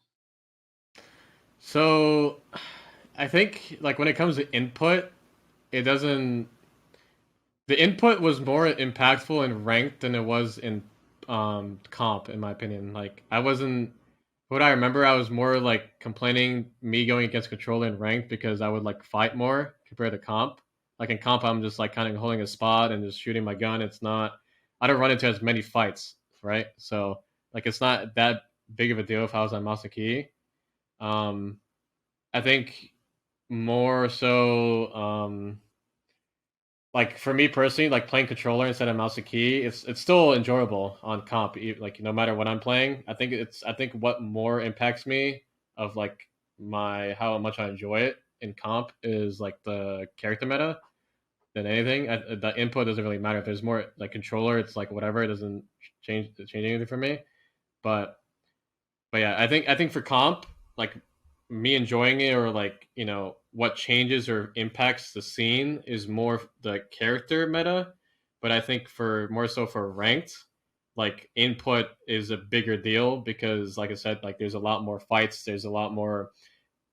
So I think like when it comes to input, it doesn't. The input was more impactful in ranked than it was in comp, in my opinion. Like I wasn't. What I remember, I was more like complaining me going against controller in ranked because I would like fight more compared to comp. Like in comp, I'm just like kind of holding a spot and just shooting my gun. It's not. I don't run into as many fights, right? So like it's not that big of a deal if I was on mouse and key. Um, I think more so. Like for me personally, like playing controller instead of mouse and key, it's still enjoyable on comp. Like no matter what I'm playing, I think what more impacts me of like my how much I enjoy it in comp is like the character meta than anything. The input doesn't really matter. If there's more like controller, it's like whatever. It doesn't change anything for me. But but yeah, I think for comp, like me enjoying it or like what changes or impacts the scene is more the character meta. But I think for more so for ranked, like input is a bigger deal because like I said, like there's a lot more fights, there's a lot more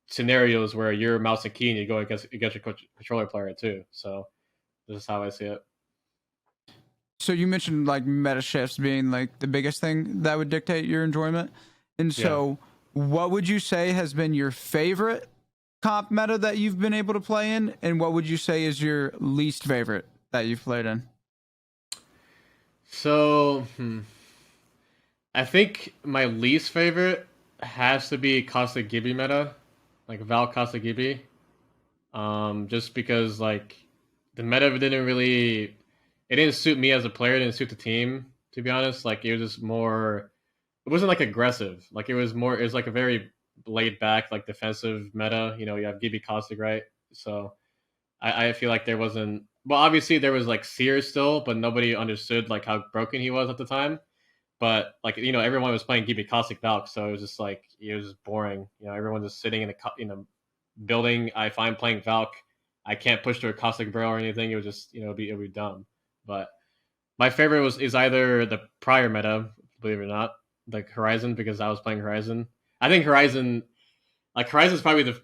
scenarios where you're mouse and key and you go against your controller player too. So this is how I see it. So you mentioned like meta shifts being like the biggest thing that would dictate your enjoyment. And Yeah. so what would you say has been your favorite comp meta that you've been able to play in? And what would you say is your least favorite that you've played in? So I think my least favorite has to be Costa Gibby meta, like Val Costa Gibby. Just because like the meta it didn't suit me as a player, it didn't suit the team, to be honest. Like it was just more it wasn't like aggressive. Like it was like a very laid back, like defensive meta. You have Gibby Caustic, right? So I feel like there wasn't well obviously there was like Sears still, but nobody understood like how broken he was at the time. But like everyone was playing Gibby Caustic Valk, so it was just like it was just boring. Everyone just sitting in the building. If I'm playing Valk, I can't push to a Caustic Barrel or anything. It would just it'd be dumb. But my favorite is either the prior meta, believe it or not, like Horizon because I was playing Horizon. I think Horizon's probably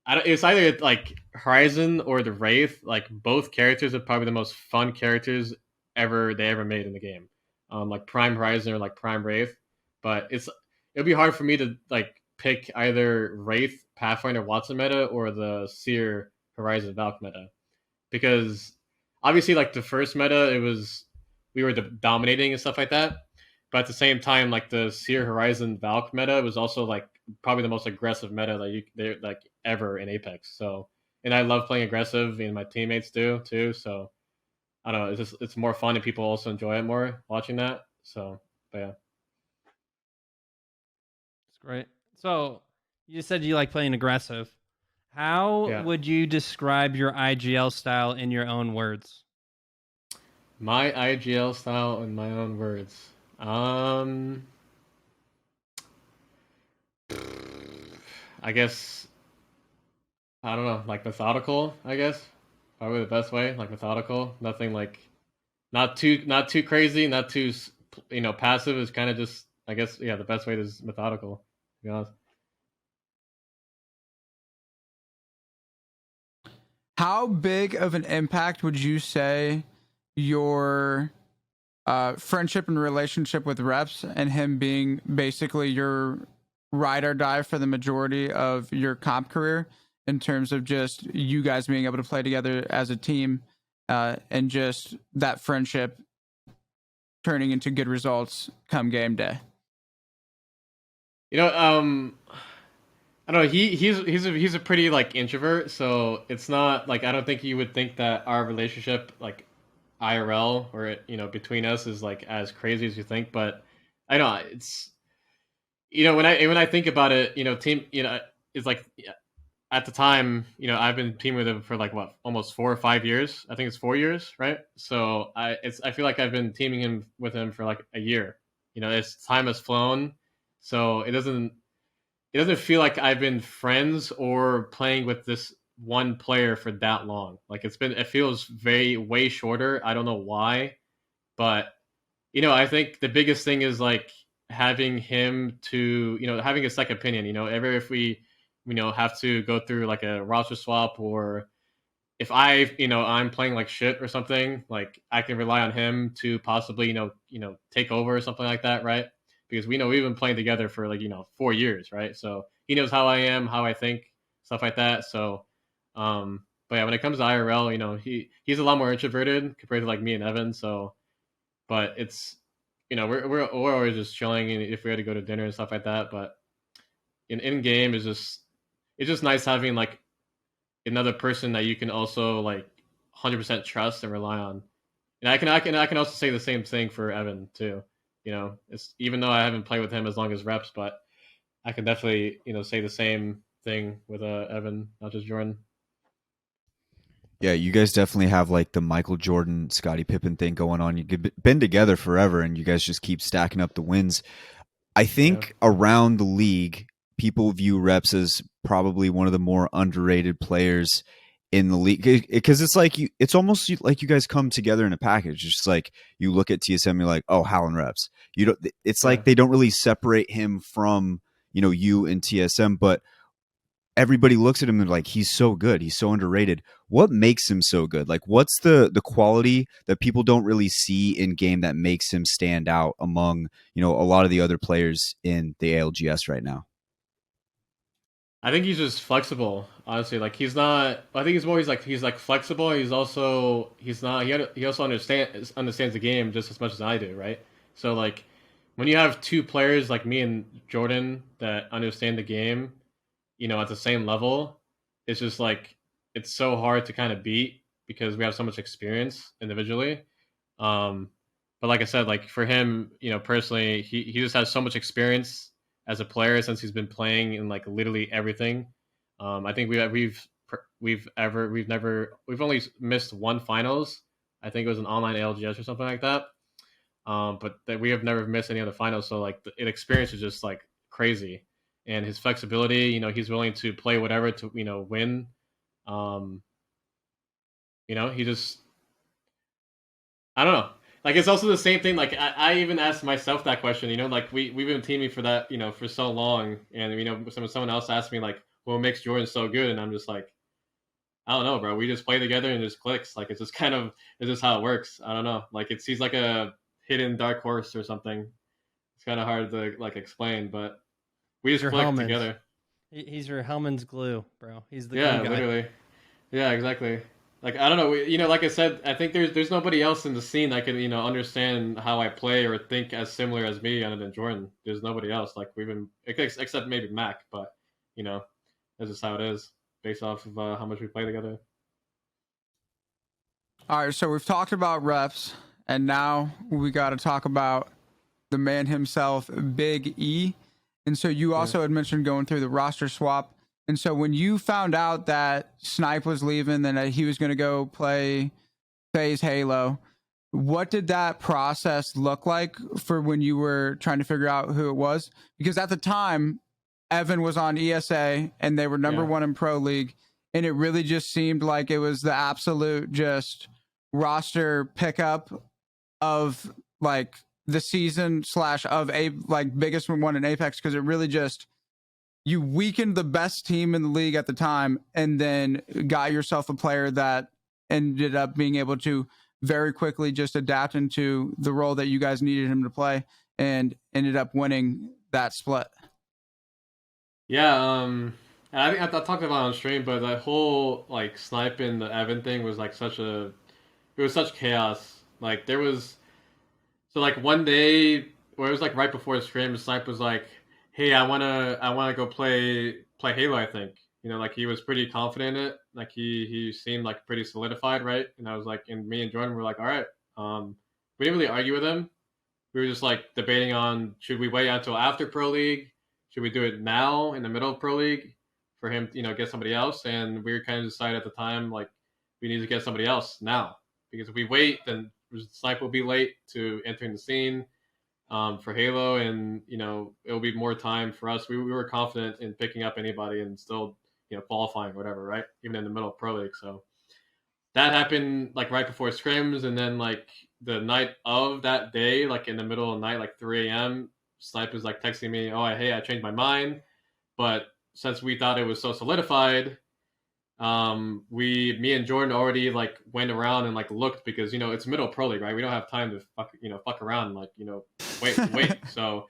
it's either like Horizon or the Wraith. Like both characters are probably the most fun characters they ever made in the game. Like Prime Horizon or like Prime Wraith. But it'll be hard for me to like pick either Wraith, Pathfinder, Watson meta or the Seer Horizon Valk meta because obviously like the first meta we were dominating and stuff like that. But at the same time, like the Seer Horizon Valk meta was also like probably the most aggressive meta that they're like ever in Apex. So, and I love playing aggressive, and my teammates do too. So I don't know. It's more fun, and people also enjoy it more watching that. So, but yeah. It's great. So you said you like playing aggressive. How Yeah. would you describe your IGL style in your own words? My IGL style in my own words. I guess I don't know, like methodical. I guess probably the best way, like methodical. Nothing like not too crazy, not too passive. Is kind of just I guess yeah, the best way is methodical. To be honest. How big of an impact would you say your friendship and relationship with Reps and him being basically your ride or die for the majority of your comp career in terms of just you guys being able to play together as a team and just that friendship turning into good results come game day? You know, I don't know. He's a pretty like introvert, so it's not like I don't think you would think that our relationship like IRL or between us is like as crazy as you think. But I know it's when I think about it, team it's like at the time I've been teaming with him for like what almost 4 or 5 years. I think it's 4 years, right? So I feel like I've been teaming with him for like a year. As time has flown, so it doesn't feel like I've been friends or playing with this one player for that long. Like it feels way shorter. I don't know why, but I think the biggest thing is like having him to, having a second opinion. Ever if we, have to go through like a roster swap, or if I'm playing like shit or something, like I can rely on him to possibly, take over or something like that, right? Because we've been playing together for like 4 years, right? So he knows how I am, how I think, stuff like that. So, but yeah, when it comes to IRL, he's a lot more introverted compared to like me and Evan. So, but it's we're always just chilling, and if we had to go to dinner and stuff like that. But in game is just it's just nice having like another person that you can also like 100% trust and rely on. And I can also say the same thing for Evan too. It's even though I haven't played with him as long as Reps, but I can definitely say the same thing with Evan, not just Jordan. Yeah, you guys definitely have like the Michael Jordan, Scottie Pippen thing going on. You've been together forever, and you guys just keep stacking up the wins. I Yeah. think around the league, people view Reps as probably one of the more underrated players in the league because it's like it's almost like you guys come together in a package. It's just like you look at TSM, you're like, oh, Hal and Reps. You don't. It's Yeah. like they don't really separate him from you and TSM, but everybody looks at him and like he's so good, he's so underrated. What makes him so good? Like what's the quality that people don't really see in game that makes him stand out among a lot of the other players in the ALGS right now? I think he's just flexible. Honestly, like he's not. I think he's like flexible. He's not. He also understands the game just as much as I do, right? So like when you have two players like me and Jordan that understand the game, at the same level, it's just like it's so hard to kind of beat because we have so much experience individually. Um, but like I said, like for him, personally, he just has so much experience as a player since he's been playing in like literally everything. I think we've only missed one finals. I think it was an online ALGS or something like that. But that we have never missed any other finals. So like the experience is just like crazy, and his flexibility. He's willing to play whatever to win. Um, he just I don't know. Like it's also the same thing. Like I even asked myself that question. Like we've been teaming for that. For so long, and someone else asked me like, "What makes Jordan so good?" And I'm just like, I don't know, bro. We just play together and it just clicks. Like it's just how it works. I don't know. Like he's like a hidden dark horse or something. It's kind of hard to like explain, but we He's just your click Hellman's. together. He's your Hellman's glue, bro. He's the glue Yeah, guy. literally. Yeah, exactly. Like I don't know, like I said, I think there's nobody else in the scene that can understand how I play or think as similar as me other than Jordan. There's nobody else. Like we've been except maybe Mac, but that's just how it is based off of how much we play together. All right, so we've talked about reps, and now we got to talk about the man himself, Big E. And so you also had mentioned going through the roster swap. And so when you found out that Snipe was leaving and that he was going to go play FaZe Halo, what did that process look like for when you were trying to figure out who it was? Because at the time, Evan was on ESA and they were number one in Pro League. And it really just seemed like it was the absolute just roster pickup of like the season / of a like biggest one in Apex, because it really just you weakened the best team in the league at the time and then got yourself a player that ended up being able to very quickly just adapt into the role that you guys needed him to play and ended up winning that split. Yeah, and I think I talked about it on stream, but that whole like sniping the Evan thing was like it was such chaos. Like there was like one day where it was like right before the stream, the snipe was like, "Hey, I wanna go play Halo." I think like he was pretty confident in it. Like he seemed like pretty solidified, right? And I was like, and me and Jordan were like, "All right." We didn't really argue with him. We were just like debating on should we wait until after Pro League? Should we do it now in the middle of Pro League for him, get somebody else? And we were kind of decided at the time like we need to get somebody else now because if we wait, then Snipe will be late to entering the scene for Halo, and it'll be more time for us. We were confident in picking up anybody and still qualifying or whatever, right? Even in the middle of Pro League, so that happened like right before scrims, and then like the night of that day, like in the middle of the night, like 3 a.m. Snipe is like texting me, "Oh, hey, I changed my mind," but since we thought it was so solidified, me and Jordan already like went around and like looked because it's middle pro league, right? We don't have time to fuck around, like wait. So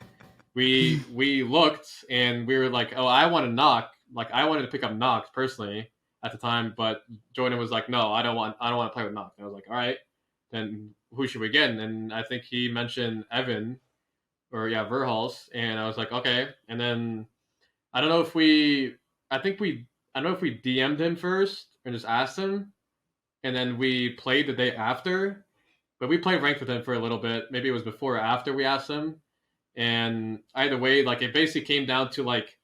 we looked and we were like, oh, I want to knock. Like I wanted to pick up Nox personally at the time, but Jordan was like, no, I don't want to play with Nox. And I was like, all right, then who should we get? And I think he mentioned Evan or Verhals, and I was like, okay. And then I don't know if we, I think we, I don't know if we DM'd him first and just asked him, and then we played the day after. But we played ranked with him for a little bit. Maybe it was before or after we asked him. And either way, like it basically came down to like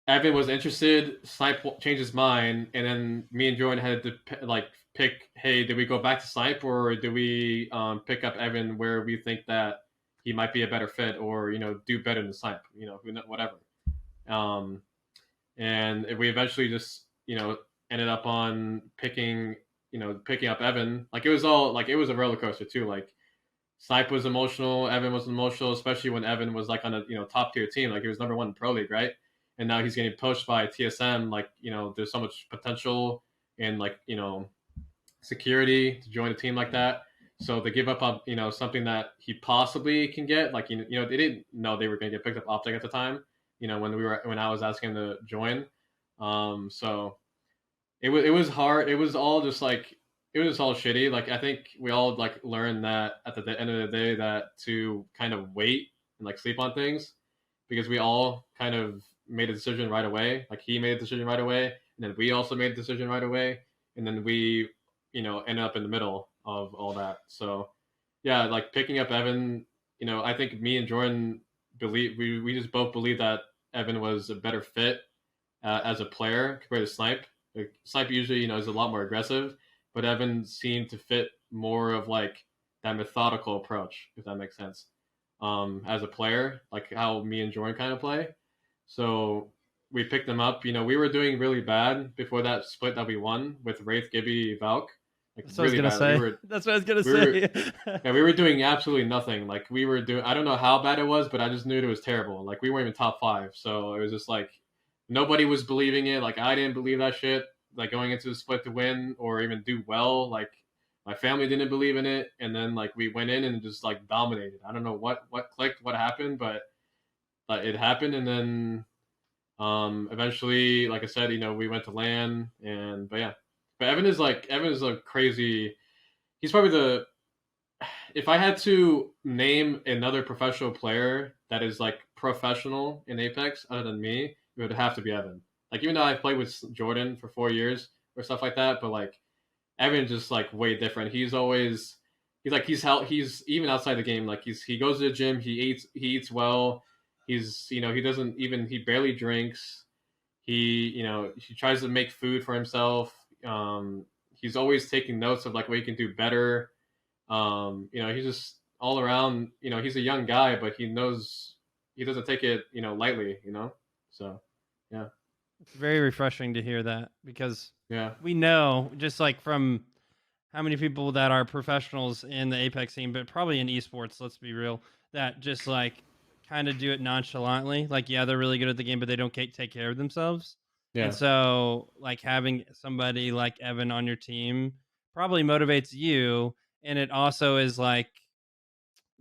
Evan was interested, Snipe changed his mind, and then me and Jordan had to like pick. Hey, did we go back to Snipe or do we pick up Evan where we think that he might be a better fit or do better than Snipe? Whatever. Um, and we eventually just ended up on picking up Evan. Like it was a roller coaster too. Like Snipe was emotional, Evan was emotional, especially when Evan was like on a top tier team. Like he was number one in Pro League, right? And now he's getting poached by TSM. Like there's so much potential and like security to join a team like that. So to give up on something that he possibly can get, like they didn't know they were going to get picked up Optic at the time. When I was asking him to join. So it was hard. It was all just like it was all shitty. Like I think we all like learned that at the end of the day that to kind of wait and like sleep on things because we all kind of made a decision right away. Like he made a decision right away, and then we also made a decision right away, and then we ended up in the middle of all that. So yeah, like picking up Evan, I think me and Jordan we just both believe that Evan was a better fit as a player compared to Snipe. Like, Snipe usually, is a lot more aggressive, but Evan seemed to fit more of like that methodical approach, if that makes sense. As a player, like how me and Jordan kind of play. So we picked them up. We were doing really bad before that split that we won with Wraith, Gibby, Valk. Like That's really what I was gonna bad. say. That's what I was gonna say. Yeah, we were doing absolutely nothing. Like we were doing, I don't know how bad it was, but I just knew it was terrible. Like we weren't even top 5, so it was just like nobody was believing it. Like I didn't believe that shit. Like going into the split to win or even do well. Like my family didn't believe in it, and then like we went in and just like dominated. I don't know what clicked, what happened, but it happened, and then eventually, like I said, we went to LAN, but yeah, But Evan is a crazy. He's probably the. If I had to name another professional player that is like professional in Apex other than me, it would have to be Evan. Like even though I've played with Jordan for 4 years or stuff like that, but like Evan's just like way different. He's even outside the game. Like he goes to the gym. He eats well. He barely drinks. He tries to make food for himself. He's always taking notes of like what he can do better. He's just all around. He's a young guy, but he knows he doesn't take it lightly. So yeah. It's very refreshing to hear that because Yeah. we know just like from how many people that are professionals in the Apex scene, but probably in esports, let's be real, that just like kind of do it nonchalantly. Like, yeah, they're really good at the game, but they don't take care of themselves. Yeah. And so like having somebody like Evan on your team probably motivates you. And it also is like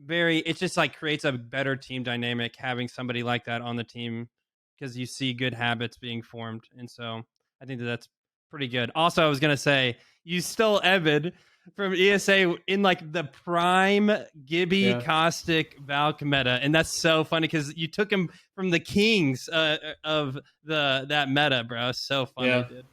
it just like creates a better team dynamic having somebody like that on the team because you see good habits being formed. And so I think that's pretty good. Also, I was going to say, you stole Evan from ESA in like the prime Gibby caustic Valk meta. And that's so funny because you took him from the kings of that meta, bro. So funny, dude.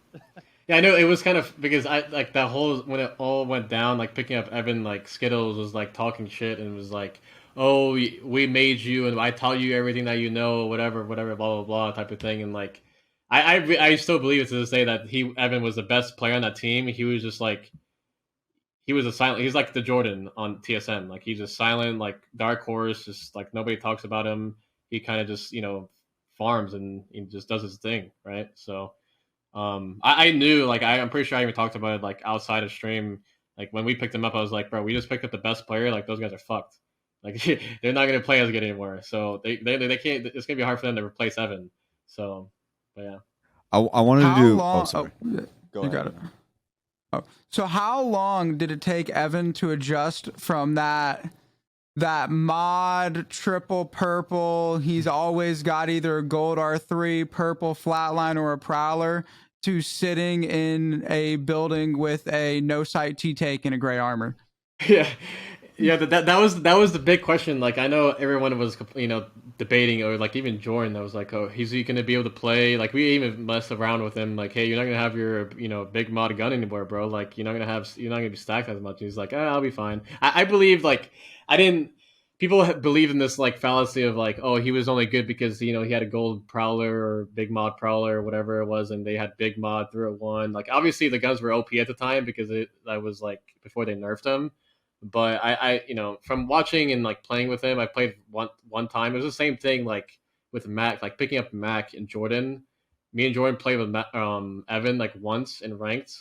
Yeah, I know it was kind of because I like that whole when it all went down, like picking up Evan, like Skittles was like talking shit and was like, "Oh, we made you, and I taught you everything that you know, whatever, blah blah blah," type of thing. And like, I still believe it to this day that Evan was the best player on that team. He was just like, he's like the Jordan on TSM. Like he's just silent, like dark horse, just like nobody talks about him. He kind of just farms and he just does his thing, right? So. I knew, like, I'm pretty sure I even talked about it, like, outside of stream. Like, when we picked him up, I was like, bro, we just picked up the best player. Like, those guys are fucked. Like, they're not going to play as good anymore. So, they can't, it's going to be hard for them to replace Evan. So, but yeah. I wanted to do. Long, oh, sorry. Go ahead. Got it. Oh, so how long did it take Evan to adjust from that mod triple purple? He's always got either a gold R3, purple flatline, or a prowler to sitting in a building with a no sight T-take and a gray armor. Yeah, that was the big question. Like I know everyone was debating, or like even Jordan, that was like, oh, is he going to be able to play? Like we even messed around with him, like, hey, you're not going to have your big mod gun anymore, bro. Like you're not going to be stacked as much. And he's like, I'll be fine. I believe like I didn't. People believe in this like fallacy of like, oh, he was only good because he had a gold prowler or big mod prowler or whatever it was, and they had big mod 301. Like obviously the guns were OP at the time because that was like before they nerfed them. But I from watching and like playing with him, I played one time. It was the same thing like with Mac, like picking up Mac and Jordan. Me and Jordan played with Evan like once in ranked.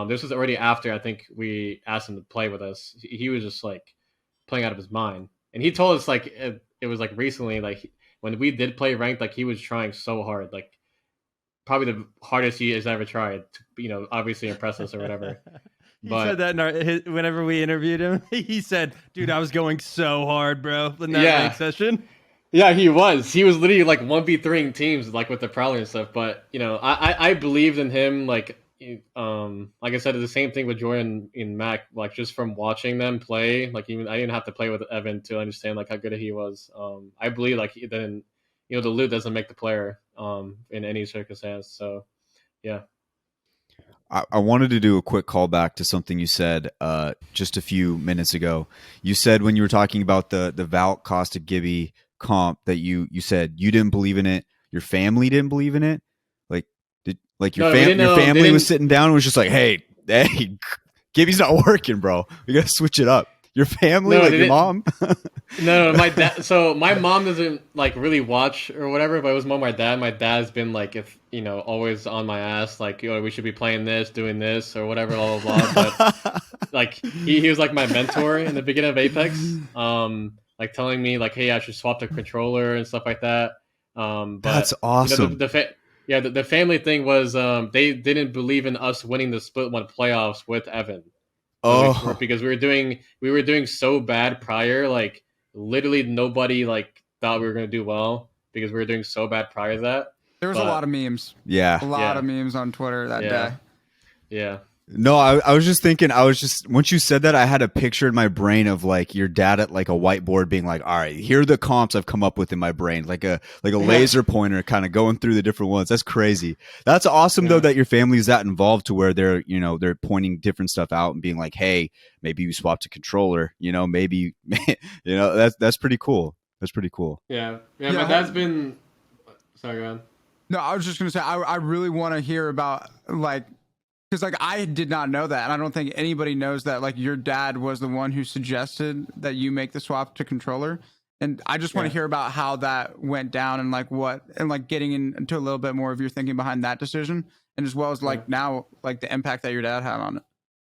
This was already after I think we asked him to play with us. He was just like playing out of his mind, and he told us like it was like recently, like when we did play ranked, like he was trying so hard, like probably the hardest he has ever tried to obviously impress us or whatever. He said that whenever we interviewed him. He said, dude, I was going so hard, bro, in that ranked session. Yeah, he was literally like 1v3ing teams like with the prowler and stuff. But I believed in him. Like I said, the same thing with Jordan in Mac. Like just from watching them play, like even I didn't have to play with Evan to understand like how good he was. I believe like then the loot doesn't make the player in any circumstance. So yeah. I wanted to do a quick callback to something you said just a few minutes ago. You said when you were talking about the Valk Caustic Gibby comp that you said you didn't believe in it, your family didn't believe in it. Like your family was sitting down and was just like, hey, Gibby's not working, bro. We gotta switch it up. Your family, your mom. No, my dad. So my mom doesn't like really watch or whatever, but it was more my dad. My dad's been like, always on my ass, like, we should be playing this, doing this, or whatever, blah blah blah. But like he was like my mentor in the beginning of Apex, like telling me like, hey, I should swap the controller and stuff like that. But that's awesome. The family thing was they didn't believe in us winning the split one playoffs with Evan. Because we were doing so bad prior, like literally nobody like thought we were gonna do well because we were doing so bad prior to that. There was a lot of memes. Yeah. A lot of memes on Twitter that day. Yeah. No, I was just thinking, once you said that, I had a picture in my brain of like your dad at like a whiteboard being like, all right, here are the comps I've come up with in my brain, like a laser pointer kind of going through the different ones. That's crazy. That's awesome though, Yeah. that your family is that involved to where they're, they're pointing different stuff out and being like, hey, maybe you swapped a controller, maybe, that's pretty cool. That's pretty cool. Yeah. Yeah. My dad's been. Sorry, go ahead. No, I was just gonna say I really want to hear about like. Because like I did not know that, and I don't think anybody knows that. Like your dad was the one who suggested that you make the swap to controller, and I just want to hear about how that went down and like what and like getting into a little bit more of your thinking behind that decision, and as well as like now like the impact that your dad had on it.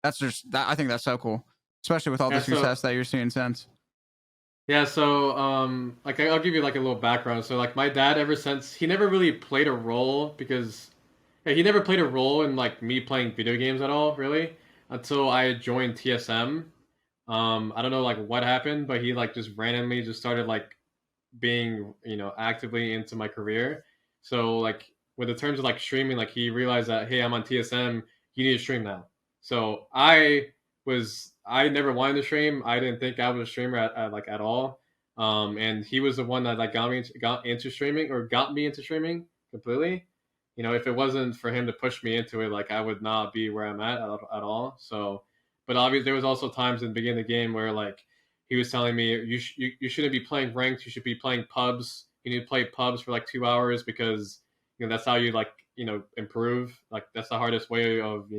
That's just that I think that's so cool, especially with all the success that you're seeing since. Yeah, so like I'll give you like a little background. So like my dad, ever since he never really played a role because he never played a role in like me playing video games at all, really, until I joined TSM. I don't know like what happened, but he like just randomly just started like being actively into my career. So like with the terms of like streaming, like he realized that hey, I'm on TSM, you need to stream now. So I never wanted to stream. I didn't think I was a streamer at all. And he was the one that like got into streaming or got me into streaming completely. If it wasn't for him to push me into it, like I would not be where I'm at all. So, but obviously there was also times in the beginning of the game where like he was telling me you shouldn't be playing ranked. You should be playing pubs. You need to play pubs for like 2 hours because that's how you like improve. Like that's the hardest way of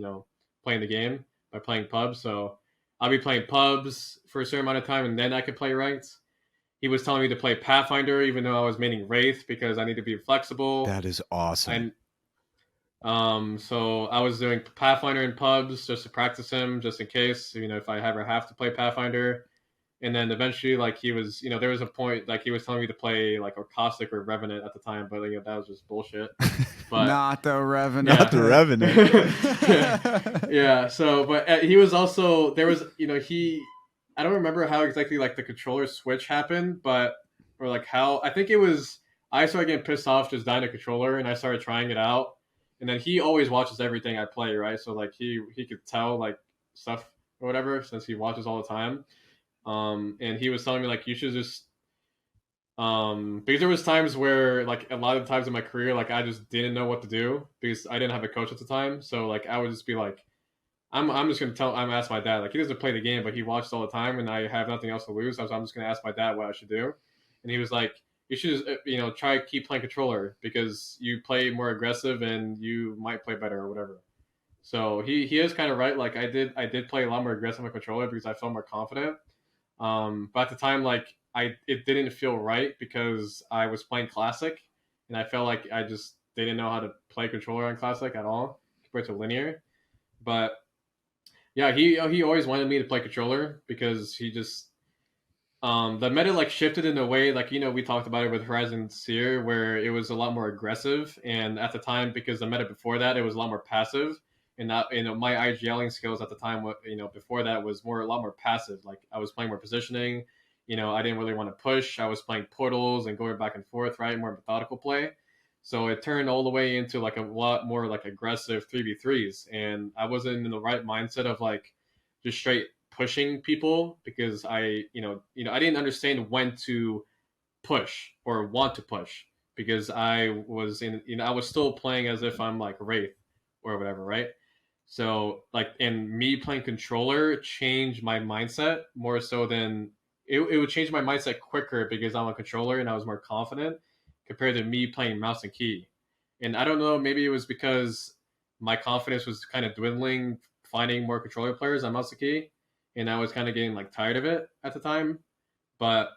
playing the game by playing pubs. So I'll be playing pubs for a certain amount of time and then I could play ranked. He was telling me to play Pathfinder even though I was maining Wraith because I need to be flexible. That is awesome. So I was doing Pathfinder in pubs just to practice him, just in case, if I ever have to play Pathfinder. And then eventually, like he was, there was a point like he was telling me to play like or Caustic or Revenant at the time, but that was just bullshit. But not the Revenant. Not the Revenant. Yeah. So, but he was also there was I don't remember how exactly like the controller switch happened, but or like how I think it was I started getting pissed off just dying a controller and I started trying it out. And then he always watches everything I play, right? So like he could tell like stuff or whatever since he watches all the time. And he was telling me like you should just because there was times where like a lot of times in my career like I just didn't know what to do because I didn't have a coach at the time. So like I would just be like I'm just gonna ask my dad like he doesn't play the game but he watches all the time and I have nothing else to lose. So I'm just gonna ask my dad what I should do. And he was like you should just try to keep playing controller because you play more aggressive and you might play better or whatever. So he is kind of right. Like I did play a lot more aggressive on my controller because I felt more confident. But at the time, like it didn't feel right because I was playing classic, and I felt like I just didn't know how to play controller on classic at all compared to linear. But yeah, he always wanted me to play controller because he just the meta like shifted in a way like we talked about it with Horizon Seer where it was a lot more aggressive, and at the time because the meta before that it was a lot more passive. And that my IGLing skills at the time, before that was a lot more passive. Like I was playing more positioning, I didn't really want to push. I was playing portals and going back and forth, right? More methodical play. So it turned all the way into like a lot more like aggressive 3v3s, and I wasn't in the right mindset of like just straight pushing people because I didn't understand when to push or want to push because I was I was still playing as if I'm like Wraith or whatever, right? So like, and me playing controller changed my mindset more so than it would change my mindset quicker because I'm a controller and I was more confident compared to me playing mouse and key. And I don't know, maybe it was because my confidence was kind of dwindling, finding more controller players on mouse and key, and I was kind of getting like tired of it at the time. But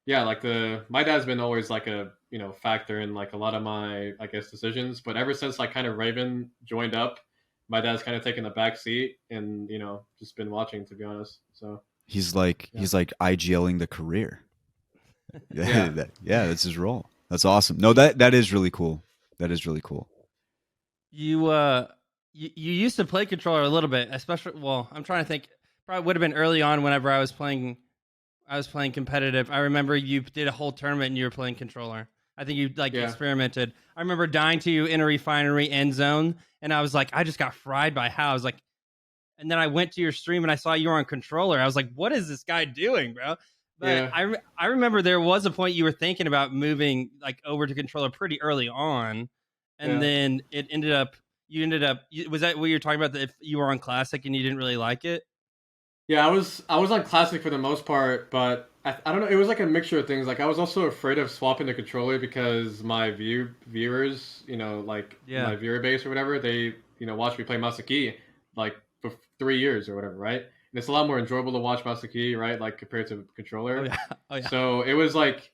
yeah, like my dad's been always like a factor in like a lot of my I guess decisions. But ever since like kind of Raven joined up, my dad's kind of taken the back seat and just been watching to be honest. So he's like IGLing the career. Yeah. That's his role. That's awesome. No, that is really cool. That is really cool. You you used to play controller a little bit, especially. Well, I'm trying to think. Probably would have been early on whenever I was playing competitive. I remember you did a whole tournament and you were playing controller. I think you like Yeah. experimented. I remember dying to you in a refinery end zone, and I was like, I just got fried by Hal. I was like, and then I went to your stream and I saw you were on controller. I was like, what is this guy doing, bro? But Yeah. I remember there was a point you were thinking about moving like over to controller pretty early on, and Yeah. then you ended up was that what you were talking about? That if you were on classic and you didn't really like it? Yeah, I was on classic for the most part, but I don't know. It was like a mixture of things. Like I was also afraid of swapping the controller because my viewers, like Yeah. my viewer base or whatever, they watch me play Masaki like for 3 years or whatever, right? And it's a lot more enjoyable to watch Masaki, right? Like compared to Oh controller. yeah. Oh yeah. So it was like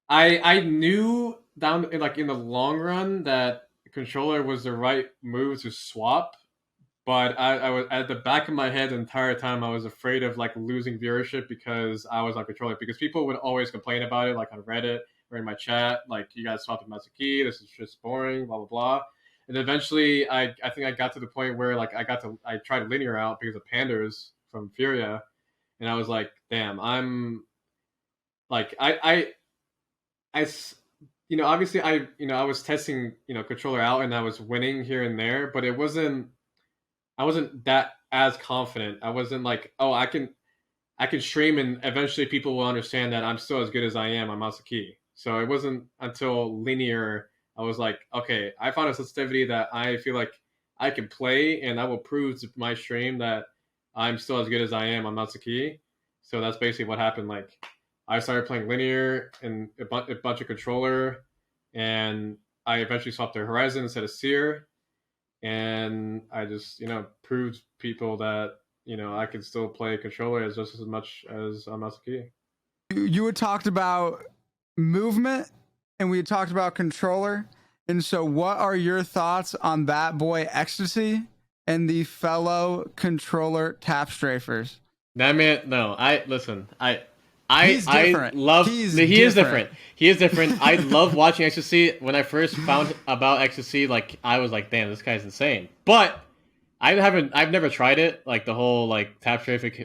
I knew down like in the long run that controller was the right move to swap, but I was at the back of my head the entire time. I was afraid of like losing viewership because I was on controller. Because people would always complain about it, like on Reddit or in my chat, like you guys swapped Matsuki. This is just boring, blah blah blah. And eventually, I think I got to the point where like I tried linear out because of Panders from Furia, and I was like, damn, I'm like I obviously I was testing controller out and I was winning here and there, but I wasn't that as confident. I wasn't like, oh, I can stream and eventually people will understand that I'm still as good as I am on Masaki. So it wasn't until linear I was like, okay, I found a sensitivity that I feel like I can play and I will prove to my stream that I'm still as good as I am on Masaki. So that's basically what happened. Like I started playing linear and a bunch of controller, and I eventually swapped to Horizon instead of Seer, and I just proved people that I could still play controller as just as much as on Masaki. You had talked about movement, and we had talked about controller. And so, what are your thoughts on that boy Ecstasy and the fellow controller tap strafers? That man, no, I listen. He's different. Love. He's He is different. different. He is different. I love watching Ecstasy. When I first found about Ecstasy, like I was like, damn, this guy's insane. But I've never tried it, like the whole like tap traffic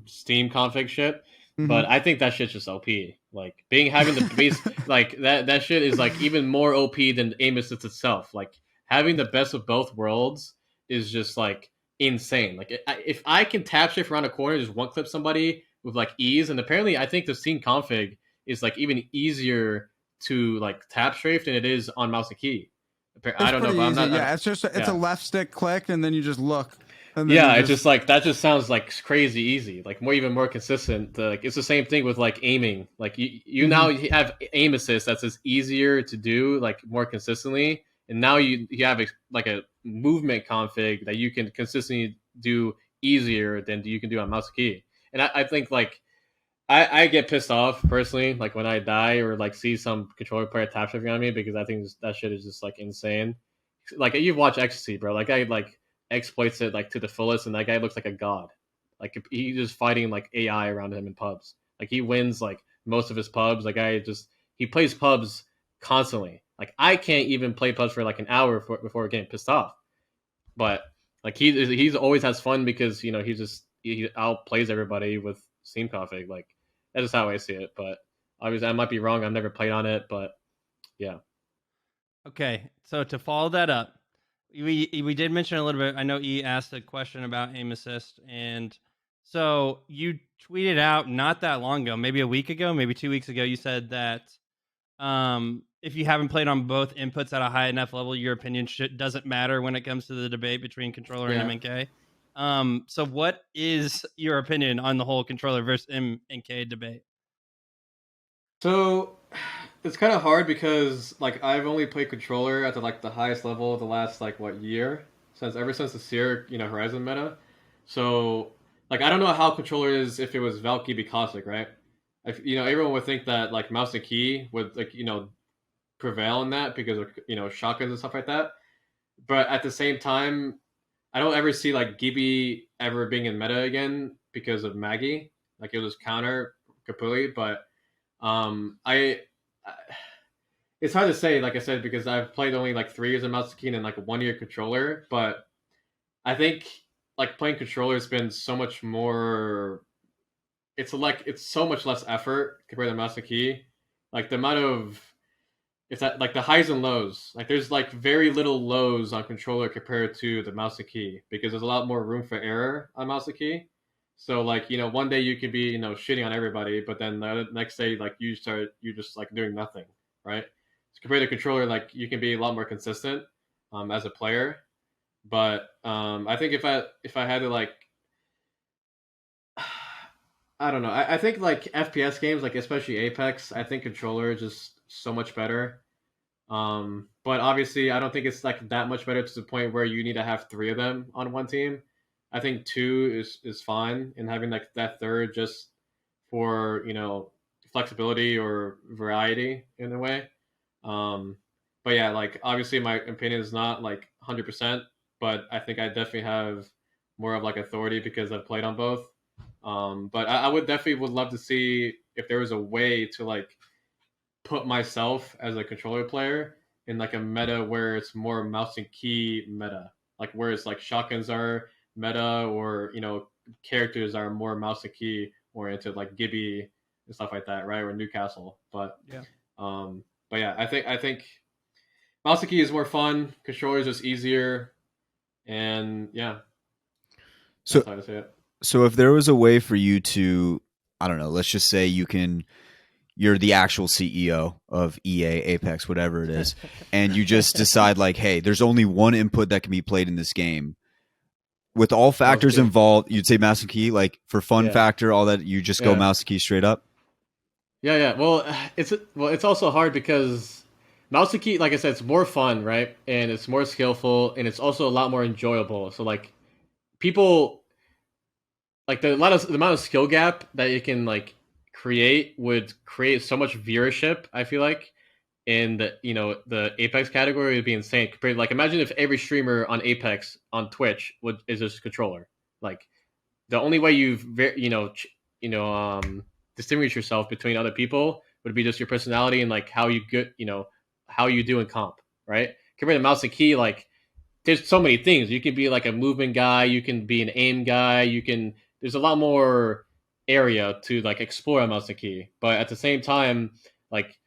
Steam config shit. But Mhm. I think that shit's just OP. Like having the base like that shit is like even more OP than aim assist itself. Like having the best of both worlds is just like insane. Like if I can tap shift around a corner, just one clip somebody with like ease, and apparently I think the Steam config is like even easier to like tap strafe than it is on mouse and key. I It's don't know, pretty but I'm easy. not. Yeah, it's a left stick click, and then you just look. And then Yeah, you it's just like that. Just sounds like crazy easy, like even more consistent. Like it's the same thing with like aiming. Like you now you have aim assist that's just easier to do, like more consistently, and now you have like a movement config that you can consistently do easier than you can do on mouse key. And I think like I get pissed off personally, like when I die or like see some controller player tap shifting on me because I think that shit is just like insane. Like you've watched Ecstasy, bro. Like I like exploits it like to the fullest, and that guy looks like a god. Like he's just fighting like AI around him in pubs. Like he wins like most of his pubs. Like he plays pubs constantly. Like I can't even play pubs for like an hour before getting pissed off. But like he's always has fun because he outplays everybody with Steam config. Like that's just how I see it. But obviously I might be wrong. I've never played on it, but yeah. Okay, so to follow that up, we did mention a little bit. I know E asked a question about aim assist, and so you tweeted out not that long ago, maybe a week ago, maybe 2 weeks ago. You said that if you haven't played on both inputs at a high enough level, your opinion doesn't matter when it comes to the debate between controller and MNK. So what is your opinion on the whole controller versus MNK debate? So it's kind of hard because like I've only played controller at the highest level the last like what year ever since the Seer Horizon meta. So like I don't know how controller is if it was Valky be Cossack, right? If, everyone would think that like mouse and key would like prevail in that because of shotguns and stuff like that. But at the same time, I don't ever see like Gibby ever being in meta again because of Maggie. Like it'll just counter completely. But I it's hard to say, like I said, because I've played only like 3 years of mouse key and like a 1 year controller. But I think like playing controller has been so much more. It's so much less effort compared to mouse and key. Like the amount of it's at like the highs and lows. Like there's like very little lows on controller compared to the mouse and key because there's a lot more room for error on mouse and key. So like one day you could be shitting on everybody, but then the next day like you just like doing nothing, right? So compared to controller, like you can be a lot more consistent as a player. But I think if I had to like I don't know. I think like FPS games, like especially Apex, I think controller is just so much better. But obviously, I don't think it's like that much better to the point where you need to have three of them on one team. I think two is fine, and having like that third just for flexibility or variety in a way. Um, but yeah, like obviously, my opinion is not like 100%, but I think I definitely have more of like authority because I've played on both. But I would definitely would love to see if there was a way to like put myself as a controller player in like a meta where it's more mouse and key meta, like where it's like shotguns are meta, or characters are more mouse and key oriented, like Gibby and stuff like that, right? Or Newcastle. Yeah. But yeah, I think mouse and key is more fun. Controller is just easier, and yeah, So that's how to say it. so if there was a way for you to, I don't know, let's just say you're the actual CEO of EA, Apex, whatever it is, and you just decide like, hey, there's only one input that can be played in this game. With all factors key. involved, you'd say mouse and key, like for fun Yeah. factor, all that, you just go Yeah. mouse and key straight up. Yeah. It's also hard because mouse and key, like I said, it's more fun, right? And it's more skillful, and it's also a lot more enjoyable. So like people like the amount of skill gap that you can like create would create so much viewership. I feel like in the Apex category would be insane. Compared, like imagine if every streamer on Apex on Twitch is just a controller. Like the only way distinguish yourself between other people would be just your personality and like how you do in comp, right? Compared to mouse and key, like there's so many things. You can be like a movement guy, you can be an aim guy, there's a lot more area to like explore on mouse and key. But at the same time, like,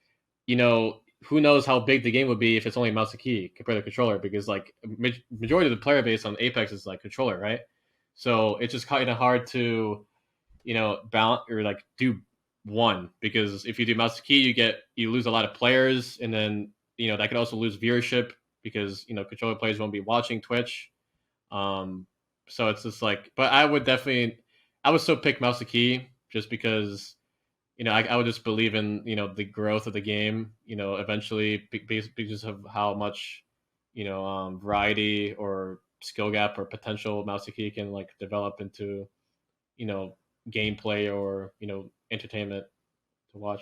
who knows how big the game would be if it's only mouse and key compared to controller, because like majority of the player base on Apex is like controller, right? So it's just kind of hard to, balance or like do one, because if you do mouse and key, you lose a lot of players, and then that could also lose viewership because controller players won't be watching Twitch. Um, so it's just like, but I would still pick mouse and key just because I would just believe in the growth of the game. Eventually because of how much variety or skill gap or potential mouse and key can like develop into you know gameplay or entertainment to watch.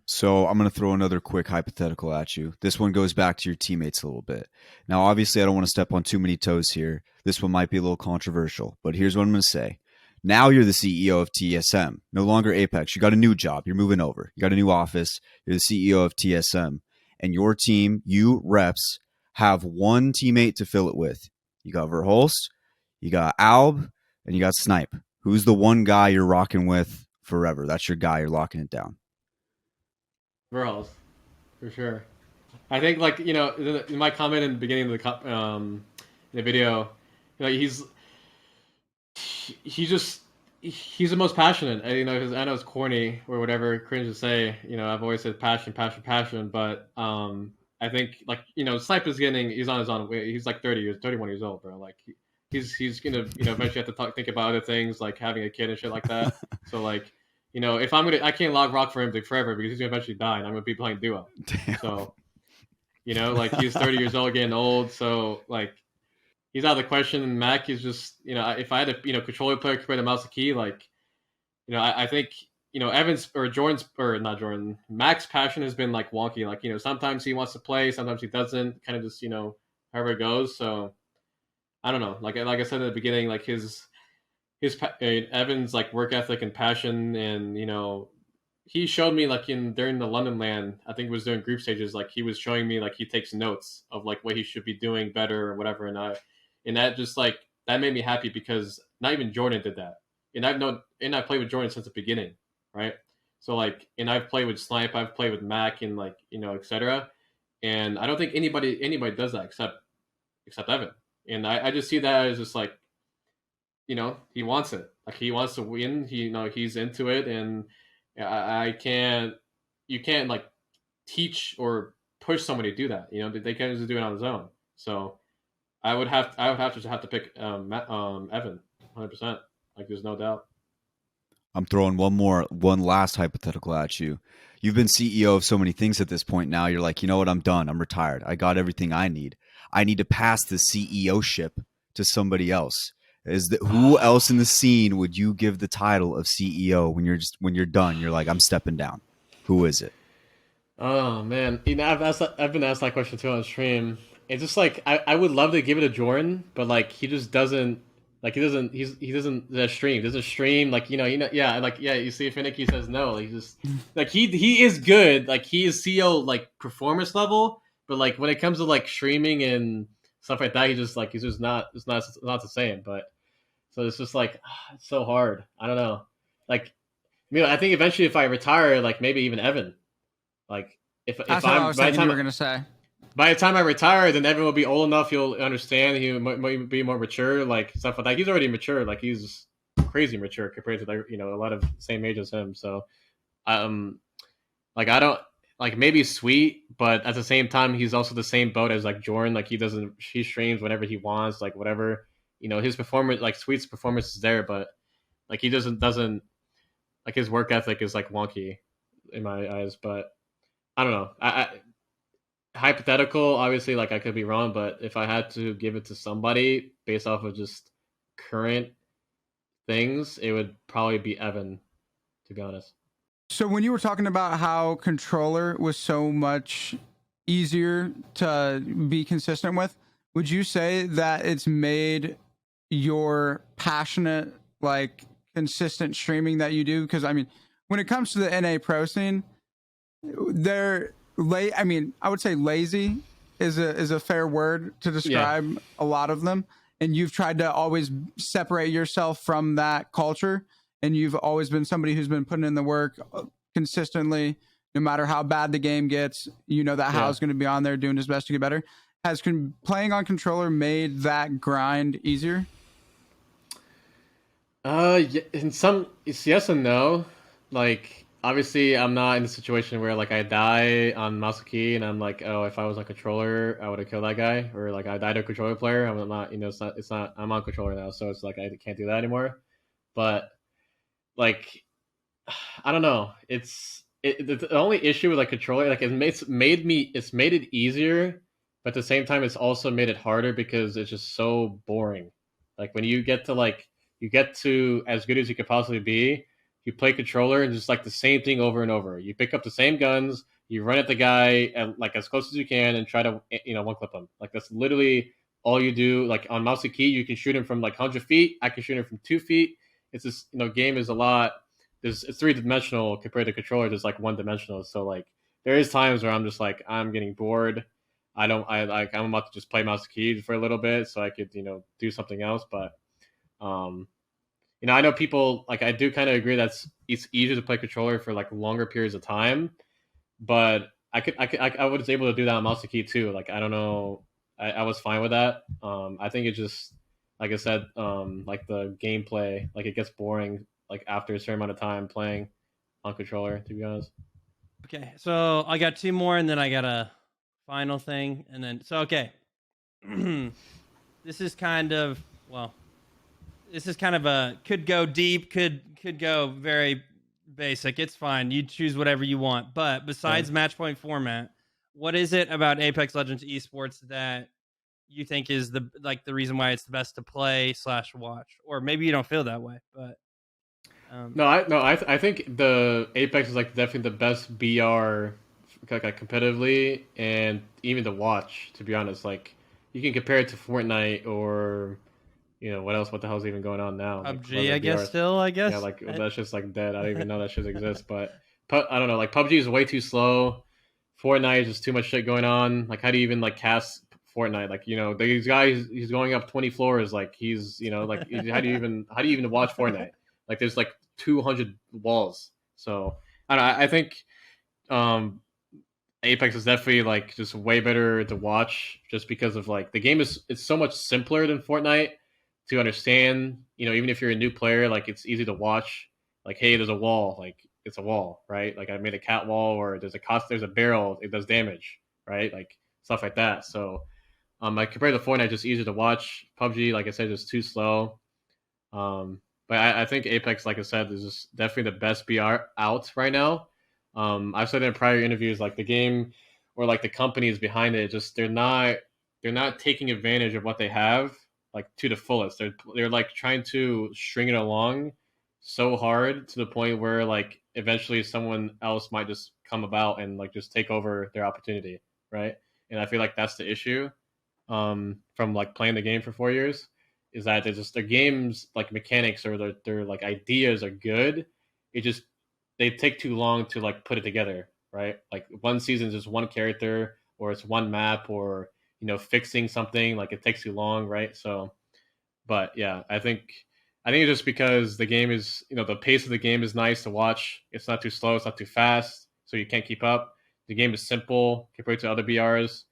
So I'm going to throw another quick hypothetical at you. This one goes back to your teammates a little bit. Now, obviously, I don't want to step on too many toes here. This one might be a little controversial, but here's what I'm going to say. Now you're the CEO of TSM, no longer Apex. You got a new job. You're moving over. You got a new office. You're the CEO of TSM. And your team, you reps, have one teammate to fill it with. You got Verholst, you got Alb, and you got Snipe. Who's the one guy you're rocking with forever? That's your guy. You're locking it down. Verhals, for sure. I think like in my comment in the beginning of the video, he's the most passionate. Cause I know it's corny or whatever, cringe to say. I've always said passion, passion, passion, but I think like Snipe is he's on his own way. He's like 31 years old, bro. Like he's gonna eventually have to think about other things like having a kid and shit like that. So like if I can't log rock for him forever because he's gonna eventually die and I'm gonna be playing duo. Damn. So like he's 30 years old, getting old, so like he's out of the question. And Mac is just, if I had a controller player compared to mouse and key, like I think Evans or Jordan's or not Jordan, Mac's passion has been like wonky. Like sometimes he wants to play, sometimes he doesn't. Kind of just however it goes. So I don't know. Like I said in the beginning, like his Evans like work ethic and passion, and he showed me like during the London LAN, I think it was during group stages, like he was showing me like he takes notes of like what he should be doing better or whatever, and that just like that made me happy because not even Jordan did that, and I played with Jordan since the beginning, right? So like, and I've played with Snipe, I've played with Mac, and like etc. And I don't think anybody does that except Evan. And I just see that as just like he wants it. Like he wants to win. He's into it, and I can't. You can't like teach or push somebody to do that. They can't just do it on his own. So I would have to pick Evan 100%. Like there's no doubt. I'm throwing one last hypothetical at you. You've been CEO of so many things at this point now. You're like, you know what? I'm done. I'm retired. I got everything I need. I need to pass the CEO ship to somebody else. Who else in the scene would you give the title of CEO when you're done? You're like, I'm stepping down. Who is it? Oh man, I've been asked that question too on stream. It's just like I would love to give it to Jordan, but like he just doesn't like he doesn't stream like yeah, like yeah, you see if Finicky says no, he just like he is good, like he is CEO like performance level, but like when it comes to like streaming and stuff like that, he's just not it's not the same. But so it's just like it's so hard. I don't know. Like I think eventually if I retire, like maybe even Evan. Like if That's what I I'm was thinking you were gonna say. by the time I retire, then Evan will be old enough. He'll understand. He might be more mature, like stuff like that. He's already mature. Like he's crazy mature compared to a lot of same age as him. So, like I don't like maybe Sweet, but at the same time, he's also the same boat as like Jordan. Like he streams whenever he wants, like whatever. His performance, like Sweet's performance is there, but like he doesn't like his work ethic is like wonky in my eyes. But I don't know. I hypothetical, obviously, like I could be wrong, but if I had to give it to somebody based off of just current things, it would probably be Evan, to be honest. So when you were talking about how controller was so much easier to be consistent with, would you say that it's made your passionate, like consistent streaming that you do? Because I mean, when it comes to the NA pro scene, they're I mean, I would say lazy is a fair word to describe a lot of them. And you've tried to always separate yourself from that culture. And you've always been somebody who's been putting in the work consistently, no matter how bad the game gets. That Hal's going to be on there doing his best to get better. Has playing on controller made that grind easier? It's yes and no. Like obviously, I'm not in a situation where like I die on mouse and key, and I'm like, oh, if I was on controller, I would have killed that guy, or like I died to a controller player. I'm not, it's not. I'm on controller now, so it's like I can't do that anymore. But like, I don't know. The only issue with like controller, like it's made it easier, but at the same time, it's also made it harder because it's just so boring. Like when you get to as good as you could possibly be, you play controller and just like the same thing over and over. You pick up the same guns, you run at the guy and like as close as you can and try to one clip him. Like that's literally all you do. Like on mouse and key, you can shoot him from like 100 feet. I can shoot him from 2 feet. It's just game is a lot. It's 3-dimensional compared to controller. There's like 1-dimensional. So like there is times where I'm just like I'm getting bored. I'm about to just play mouse and key for a little bit so I could do something else. But I know people like I do kind of agree that it's easier to play controller for like longer periods of time, but I was able to do that on mouse and key too. Like I don't know, I was fine with that. I think it just like I said, like the gameplay, like it gets boring like after a certain amount of time playing on controller. To be honest. Okay, so I got 2 more, and then I got a final thing, and then okay. This is kind of a could go deep, could go very basic. It's fine. You choose whatever you want. But besides match point format, what is it about Apex Legends esports that you think is the reason why it's the best to play / watch? Or maybe you don't feel that way, but I think the Apex is like definitely the best BR like competitively and even to watch. To be honest, like you can compare it to Fortnite or what else? What the hell's even going on now? PUBG, like, I guess. Still, I guess. Yeah, like that's just like dead. I don't even know that shit exists. But I don't know. Like PUBG is way too slow. Fortnite is just too much shit going on. Like how do you even like cast Fortnite? Like these guys, he's going up 20 floors. Like he's like how do you even watch Fortnite? Like there's like 200 walls. So I don't know, I think Apex is definitely like just way better to watch, just because of like the game is it's so much simpler than Fortnite to understand. You know, even if you're a new player, like it's easy to watch. Like, hey, there's a wall, like it's a wall, right? Like I made a cat wall, or there's a barrel, it does damage, right? Like stuff like that. So like compared to Fortnite, just easier to watch. PUBG, like I said, is too slow. But I think Apex, like I said, is just definitely the best BR out right now. I've said in prior interviews, like the game or like the companies behind it, just they're not taking advantage of what they have like to the fullest. They're like trying to string it along so hard to the point where like eventually someone else might just come about and like just take over their opportunity, right? And I feel like that's the issue from like playing the game for 4 years, is that their games like mechanics or their like ideas are good. It just they take too long to like put it together, right? Like one season is just one character, or it's one map, or fixing something, like it takes too long, right? So, but yeah, I think it's just because the game is the pace of the game is nice to watch. It's not too slow, it's not too fast, so you can't keep up. The game is simple compared to other BRs.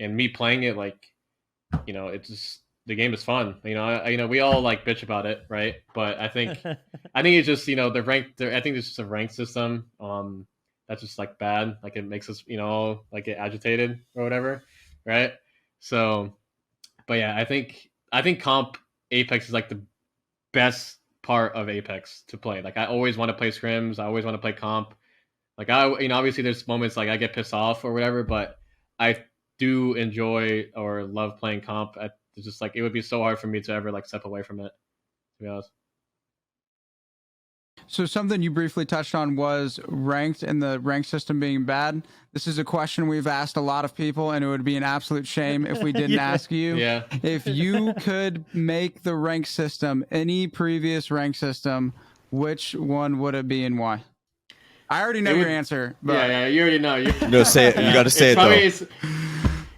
And me playing it, like it's just the game is fun. We all like bitch about it, right? But I think it's just the rank. I think it's just a rank system. That's just like bad. Like it makes us like get agitated or whatever, right? So, but yeah, I think comp Apex is like the best part of Apex to play. Like I always want to play scrims. I always want to play comp. Like obviously there's moments like I get pissed off or whatever, but I do enjoy or love playing comp. It's just like it would be so hard for me to ever like step away from it, to be honest. So something you briefly touched on was ranked and the rank system being bad. This is a question we've asked a lot of people, and it would be an absolute shame if we didn't ask you. Yeah. If you could make the rank system, any previous rank system, which one would it be and why? I already know your answer. But Yeah, you already know. You gotta say it. You gotta say it though.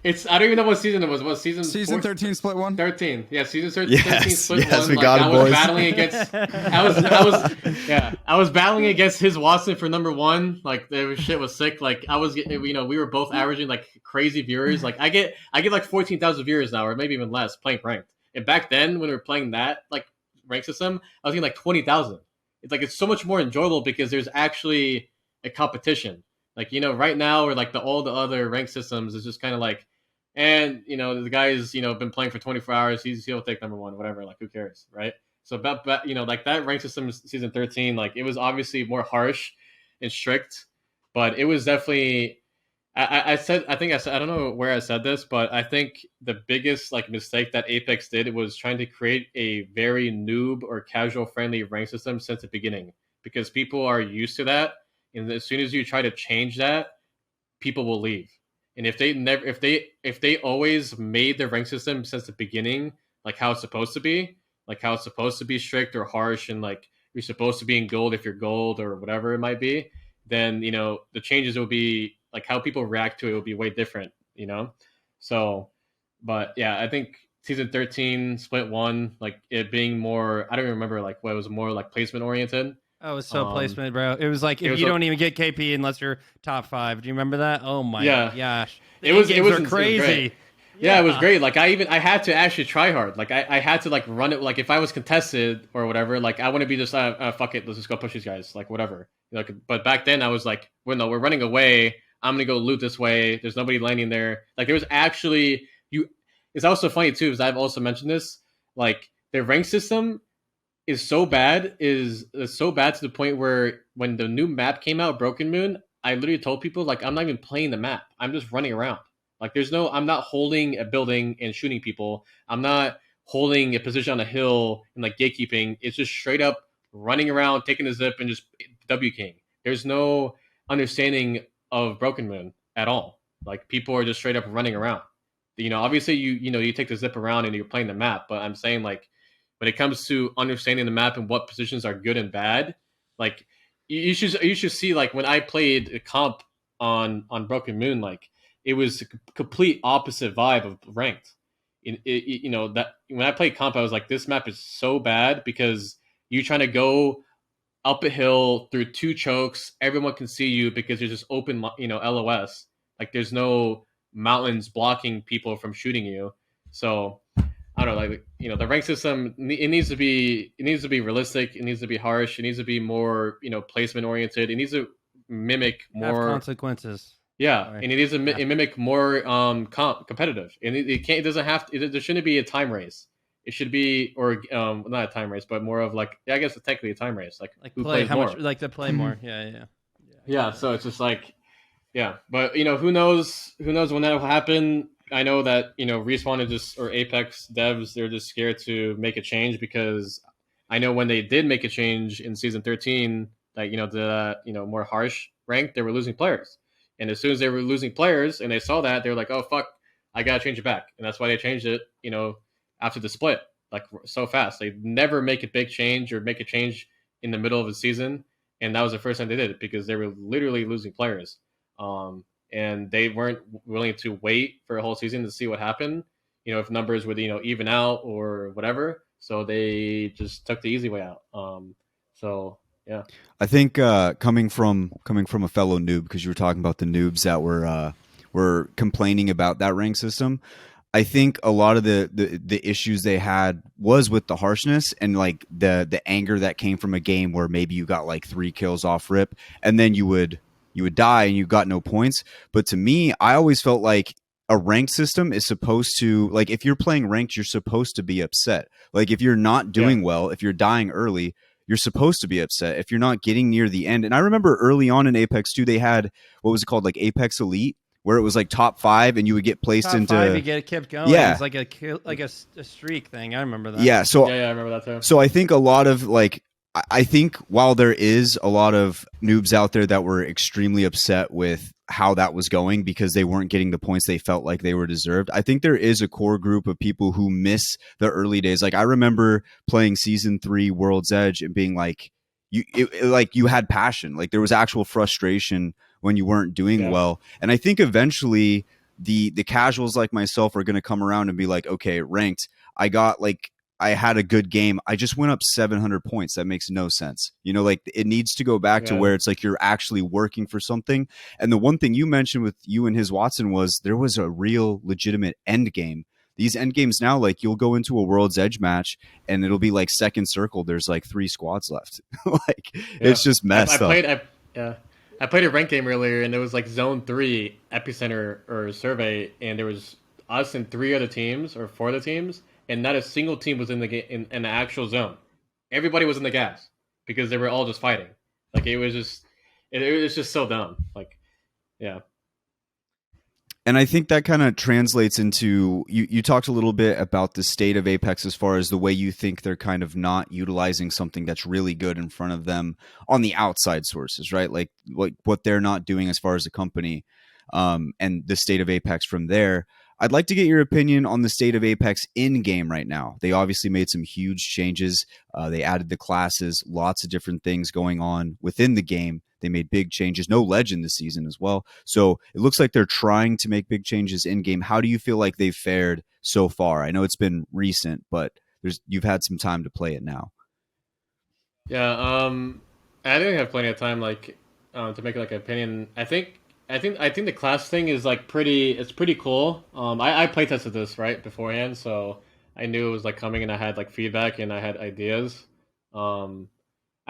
It's I don't even know what season it was. What season? Season 13 split one. 13. Yeah, season 13 Yes, split yes, one. we Like, got it, I was boys. battling against. I was battling against his Watson for number one. Like the shit was sick. Like I was, we were both averaging like crazy viewers. Like I get like 14,000 viewers now, or maybe even less, playing ranked. And back then, when we were playing that like rank system, I was getting like 20,000. It's so much more enjoyable because there's actually a competition. Like right now, or like all the other rank systems is just kind of like. And the guy's been playing for 24 hours. He'll take number one, whatever. Like who cares, right? So but like that rank system season 13, like it was obviously more harsh and strict, but it was definitely. I don't know where I said this, but I think the biggest like mistake that Apex did was trying to create a very noob or casual friendly rank system since the beginning, because people are used to that, and as soon as you try to change that, people will leave. And if they always made their rank system since the beginning, like how it's supposed to be, strict or harsh, and like you're supposed to be in gold if you're gold or whatever it might be, then the changes will be like how people react to it will be way different. So, but yeah, I think season 13 split one, like it being more, I don't even remember like what it was, more like placement oriented. Oh, it was so placement, bro. It was like if you don't even get KP unless you're top 5. Do you remember that? Oh my gosh. It was crazy. Yeah, it was great. Like I had to actually try hard. Like I had to like run it. Like if I was contested or whatever, like I wouldn't be just fuck it, let's just go push these guys. Like whatever. But back then I was like, well, no, we're running away. I'm gonna go loot this way. There's nobody landing there. Like there was actually It's also funny too, because I've also mentioned this. Like the rank system is so bad to the point where when the new map came out, Broken Moon, I literally told people like I'm not even playing the map. I'm just running around. Like I'm not holding a building and shooting people. I'm not holding a position on a hill and like gatekeeping. It's just straight up running around, taking a zip and just W king. There's no understanding of Broken Moon at all. Like people are just straight up running around. Obviously you take the zip around and you're playing the map, but I'm saying like when it comes to understanding the map and what positions are good and bad, like you should see like when I played a comp on Broken Moon, like it was a complete opposite vibe of ranked. That when I played comp, I was like, this map is so bad because you trying to go up a hill through 2 chokes. Everyone can see you because you're just open, LOS. Like there's no mountains blocking people from shooting you. So I don't know, like the rank system, it needs to be realistic. It needs to be harsh. It needs to be more placement oriented. It needs to mimic Have more. consequences. Yeah, Sorry. and it needs to mimic more competitive. And it can't. It doesn't have. There shouldn't be a time race. It should be, or not a time race, but more of like, I guess it's technically a time race. Like who play plays how more? much, like to play more. Yeah. Yeah. So it's just like, yeah, but who knows? Who knows when that will happen? I know that Respawn is just, or Apex devs, they're just scared to make a change, because I know when they did make a change in season 13, like the more harsh rank, they were losing players, and as soon as they were losing players and they saw that, they were like, oh fuck, I gotta change it back, and that's why they changed it. After the split, like so fast, they never make a big change or make a change in the middle of the season, and that was the first time they did it because they were literally losing players. And they weren't willing to wait for a whole season to see what happened, if numbers would, even out or whatever. So they just took the easy way out. So yeah, I think coming from a fellow noob, because you were talking about the noobs that were complaining about that rank system. I think a lot of the issues they had was with the harshness and like the anger that came from a game where maybe you got like 3 kills off rip, and then you would die and you got no points. But to me, I always felt like a ranked system is supposed to, like, if you're playing ranked, you're supposed to be upset. Like if you're not doing well, if you're dying early, you're supposed to be upset if you're not getting near the end. And I remember early on in Apex 2, they had, what was it called, like Apex Elite, where it was like top 5 and you would get placed Top into 5, you get kept going. Yeah. It's like a streak thing. I remember that. Yeah, so yeah, I remember that too. So I think a lot of like, I think while there is a lot of noobs out there that were extremely upset with how that was going because they weren't getting the points they felt like they were deserved, I think there is a core group of people who miss the early days. Like I remember playing season 3 World's Edge and being like, like you had passion, like there was actual frustration when you weren't doing well. And I think eventually the casuals like myself are going to come around and be like, okay, ranked, I had a good game. I just went up 700 points. That makes no sense. Like it needs to go back to where it's like you're actually working for something. And the one thing you mentioned with you and his Watson was there was a real legitimate end game. These end games now, like you'll go into a World's Edge match and it'll be like second circle. There's like 3 squads left. It's just messed up. I played a ranked game earlier, and it was like Zone 3 Epicenter or Survey, and there was us and 3 other teams or 4 other teams, and not a single team was in the game in the actual zone. Everybody was in the gas because they were all just fighting. Like it was just so dumb. Like, yeah. And I think that kind of translates into, you talked a little bit about the state of Apex as far as the way you think they're kind of not utilizing something that's really good in front of them on the outside sources, right? Like what they're not doing as far as a company, and the state of Apex from there. I'd like to get your opinion on the state of Apex in-game right now. They obviously made some huge changes. They added the classes, lots of different things going on within the game. They made big changes. No legend this season as well. So it looks like they're trying to make big changes in-game. How do you feel like they've fared so far? I know it's been recent, but you've had some time to play it now. Yeah, I think I have plenty of time, like, to make like an opinion. I think the class thing is like it's pretty cool. I playtested this right beforehand, so I knew it was like coming, and I had like feedback and I had ideas.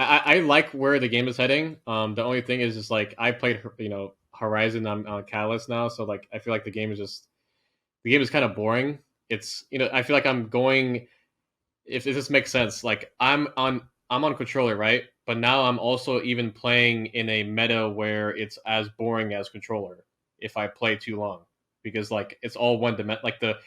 I like where the game is heading. The only thing is just like I played Horizon on Catalyst now, so like I feel like the game is kind of boring. It's I feel like I'm going, if this makes sense, like I'm on controller, right? But now I'm also even playing in a meta where it's as boring as controller if I play too long, because like it's all one dimension. Like the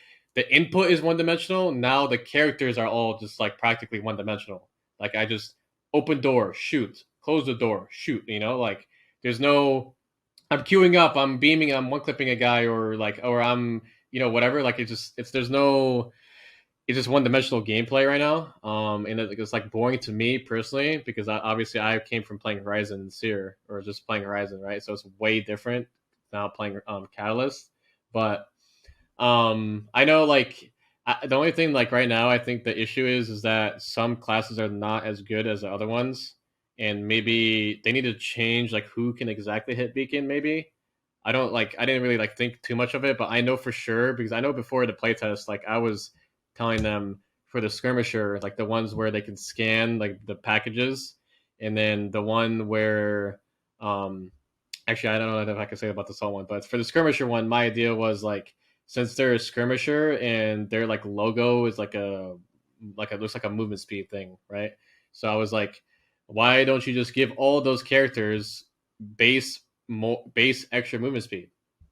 input is one dimensional. Now the characters are all just like practically one dimensional. Like I just open door, shoot, close the door, shoot. Like there's no, I'm queuing up, I'm beaming, I'm one clipping a guy, or I'm whatever. Like there's no. It's just one-dimensional gameplay right now, and it's like boring to me personally, because obviously I came from playing Horizon Seer, or just playing Horizon, right? So it's way different now playing Catalyst. But I know like the only thing like right now I think the issue is that some classes are not as good as the other ones, and maybe they need to change like who can exactly hit beacon. Maybe I didn't really like think too much of it, but I know for sure because I know before the playtest, like I was telling them for the skirmisher, like the ones where they can scan like the packages, and then the one where actually I don't know if I can say about the assault one, but for the skirmisher one, my idea was like since they're a skirmisher and their like logo is like it looks like a movement speed thing, right? So I was like, why don't you just give all those characters base base extra movement speed?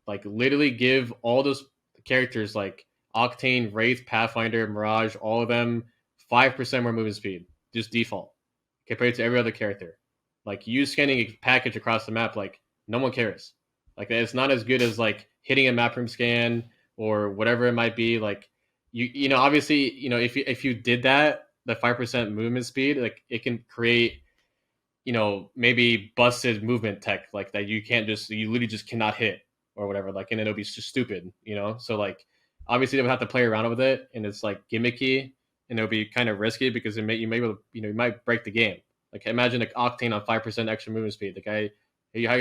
Like literally give all those characters like Octane, Wraith, Pathfinder, Mirage, all of them 5% more movement speed, just default compared to every other character. Like you scanning a package across the map, like no one cares. Like it's not as good as like hitting a map room scan or whatever it might be. Like you know obviously if you did that the 5% movement speed, like it can create maybe busted movement tech like that you literally just cannot hit or whatever, like, and it'll be just stupid, so like obviously they would have to play around with it, and it's like gimmicky, and it'll be kind of risky because you might break the game. Like imagine like Octane on 5% extra movement speed, the guy,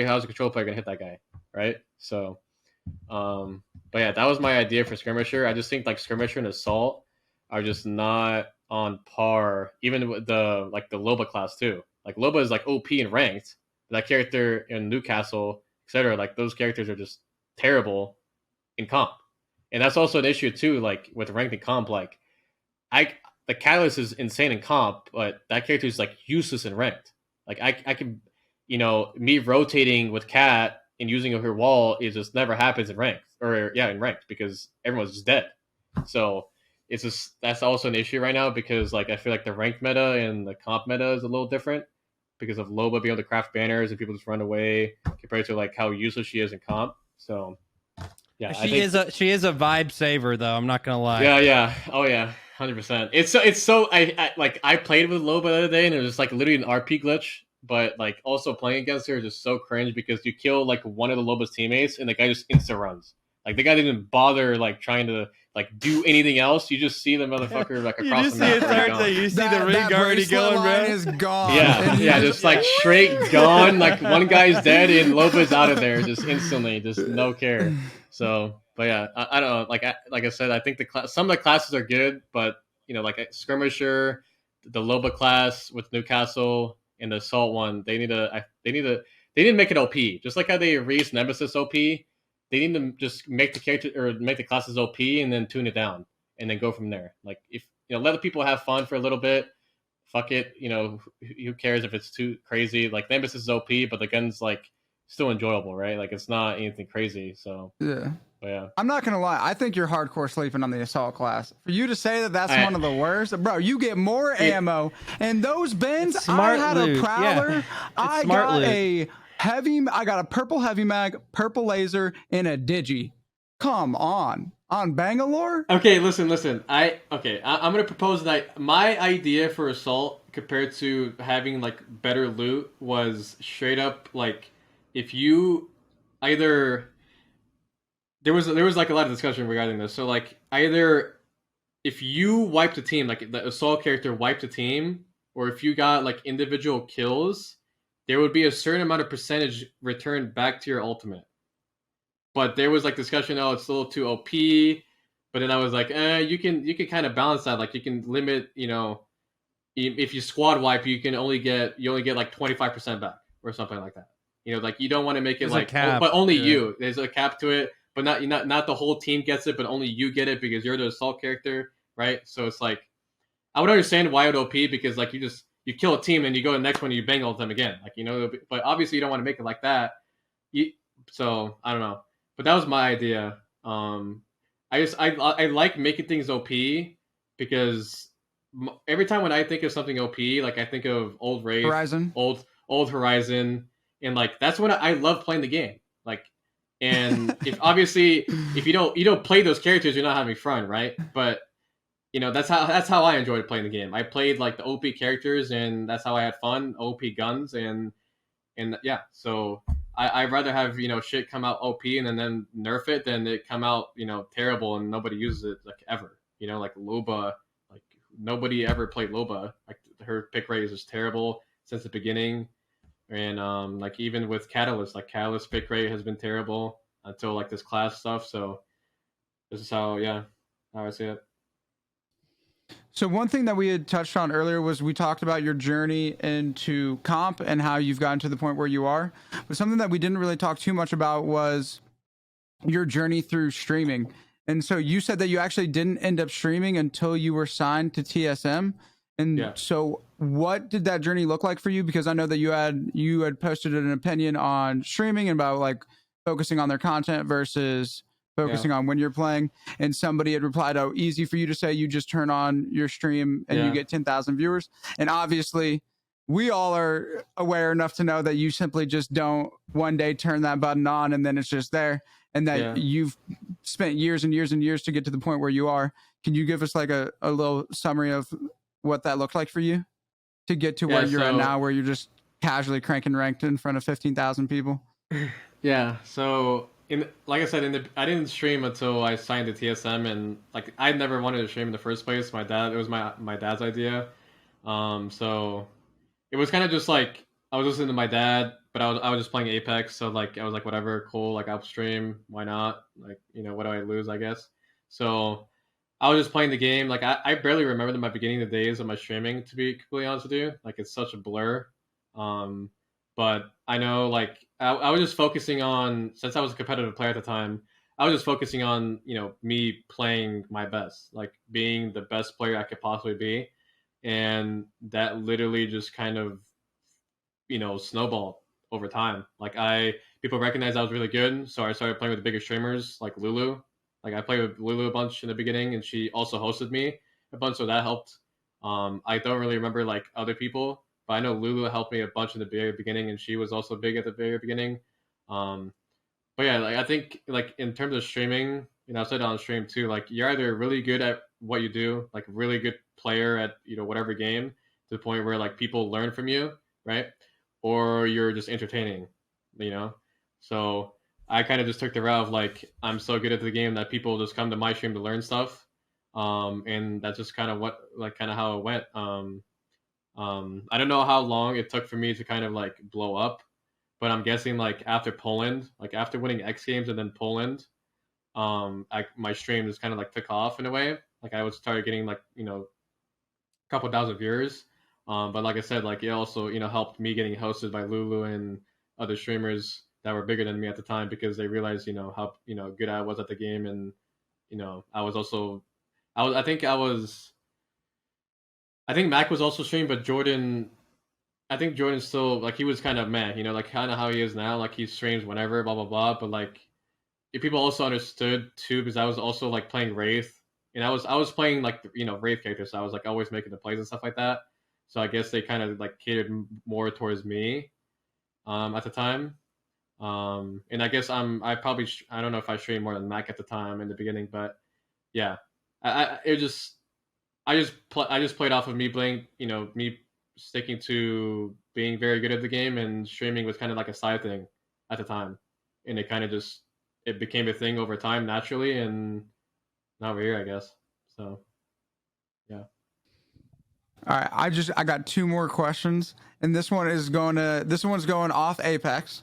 how's a control player gonna hit that guy, right? So but yeah, that was my idea for skirmisher. I just think like skirmisher and assault are just not on par, even with the Loba class too. Like Loba is like OP and ranked. That character in Newcastle, etc. Like those characters are just terrible in comp, and that's also an issue too. Like with ranked and comp, like the Catalyst is insane in comp, but that character is like useless in ranked. Like I can, me rotating with Cat and using her wall, it just never happens in ranked, in ranked because everyone's just dead. So it's just that's also an issue right now because like I feel like the ranked meta and the comp meta is a little different because of Loba being able to craft banners and people just run away compared to like how useless she is in comp. So yeah, she is a vibe saver though. I'm not gonna lie. Yeah. Oh yeah, 100%. It's so I played with Loba the other day and it was like literally an RP glitch. But like also playing against her is just so cringe because you kill like one of the Loba's teammates and the guy just insta runs. Like the guy didn't bother like trying to like do anything else. You just see the motherfucker like across the map. You see the ring already going, bro. Is gone. Yeah, just like straight gone. Like one guy's dead and Loba's out of there just instantly, just no care. So, but yeah, I don't know. Like I said, I think some of the classes are good, but like a skirmisher, the Loba class with Newcastle. And the assault one, they need to make it OP. Just like how they raised Nemesis OP, they need to just make the character or make the classes OP and then tune it down and then go from there. Like if let the people have fun for a little bit. Fuck it, who cares if it's too crazy? Like Nemesis is OP, but the gun's like still enjoyable, right? Like it's not anything crazy. So yeah. But yeah, I'm not gonna lie. I think you're hardcore sleeping on the assault class. For you to say that that's one of the worst, bro. You get more ammo, and those bins. I had loot. A prowler. Yeah. I got a purple heavy mag, purple laser, and a digi. Come on Bangalore. Okay, listen. I'm gonna propose that my idea for assault compared to having like better loot was straight up like if you either. There was like a lot of discussion regarding this. So like either if you wiped a team, like the assault character wiped a team, or if you got like individual kills, there would be a certain amount of percentage returned back to your ultimate. But there was like discussion, it's a little too OP. But then I was like, you can kind of balance that. Like you can limit, if you squad wipe, you only get like 25% back or something like that. Like you don't want to make it There's like, but only you. There's a cap to it. But not the whole team gets it, but only you get it because you're the assault character, right? So it's like I would understand why it OP because like you kill a team and you go to the next one and you bang all of them again, like but obviously you don't want to make it like that. So I don't know, but that was my idea. I like making things OP because every time when I think of something OP, like I think of old Wraith, Horizon, old Horizon, and like that's when I love playing the game, like. And if you don't play those characters, you're not having fun, right? But that's how I enjoyed playing the game. I played like the OP characters, and that's how I had fun. OP guns, and yeah. So I'd rather have shit come out OP and then nerf it than it come out terrible and nobody uses it like ever. Like Loba, like nobody ever played Loba. Like her pick rate is just terrible. since the beginning. And like even with Catalyst, like Catalyst pick rate has been terrible until like this class stuff. So this is how I see it. So one thing that we had touched on earlier was we talked about your journey into comp and how you've gotten to the point where you are. But something that we didn't really talk too much about was your journey through streaming. And so you said that you actually didn't end up streaming until you were signed to TSM. And so what did that journey look like for you? Because I know that you had posted an opinion on streaming and about like focusing on their content versus focusing on when you're playing. And somebody had replied, "Oh, easy for you to say, you just turn on your stream and you get 10,000 viewers." And obviously we all are aware enough to know that you simply just don't one day turn that button on and then it's just there, and that you've spent years and years and years to get to the point where you are. Can you give us like a little summary of what that looked like for you to get to where you're at now, where you're just casually cranking ranked in front of 15,000 people? Yeah. So like I said, I didn't stream until I signed to TSM, and like I never wanted to stream in the first place. It was my dad's idea. So it was kind of just like I was listening to my dad, but I was just playing Apex. So like I was like, whatever, cool. Like I'll stream. Why not? Like, what do I lose? I guess. So I was just playing the game. Like I barely remember my beginning of the days of my streaming, to be completely honest with you. Like it's such a blur. But I know like I was just focusing on, since I was a competitive player at the time, I was just focusing on, me playing my best, like being the best player I could possibly be. And that literally just kind of, snowballed over time. Like people recognized I was really good. So I started playing with the bigger streamers like Lulu. Like I played with Lulu a bunch in the beginning, and she also hosted me a bunch, so that helped. I don't really remember like other people, but I know Lulu helped me a bunch in the very beginning, and she was also big at the very beginning. But yeah, like I think like in terms of streaming, I said on stream too, like you're either really good at what you do, like a really good player at whatever game, to the point where like people learn from you, right? Or you're just entertaining, So I kind of just took the route of like I'm so good at the game that people just come to my stream to learn stuff, and that's just kind of how it went. I don't know how long it took for me to kind of like blow up, but I'm guessing like after Poland, like after winning X Games and then Poland, my stream just kind of like took off in a way. Like I would start getting like a couple thousand viewers. But like I said, like it also helped me getting hosted by Lulu and other streamers that were bigger than me at the time, because they realized how good I was at the game. And I was also I think Mac was also streaming, but I think Jordan's still like, he was kind of meh, like kind of how he is now, like he streams whenever, blah blah blah. But like if people also understood too, because I was also like playing Wraith, and I was playing like Wraith characters, so I was like always making the plays and stuff like that. So I guess they kind of like catered more towards me at the time. And I guess I don't know if I streamed more than Mac at the time in the beginning, but yeah, I just played off of me playing, me sticking to being very good at the game, and streaming was kind of like a side thing at the time, and it kind of just it became a thing over time naturally, and now we're here, I guess. So yeah. All right, I got two more questions, and this one's going off Apex,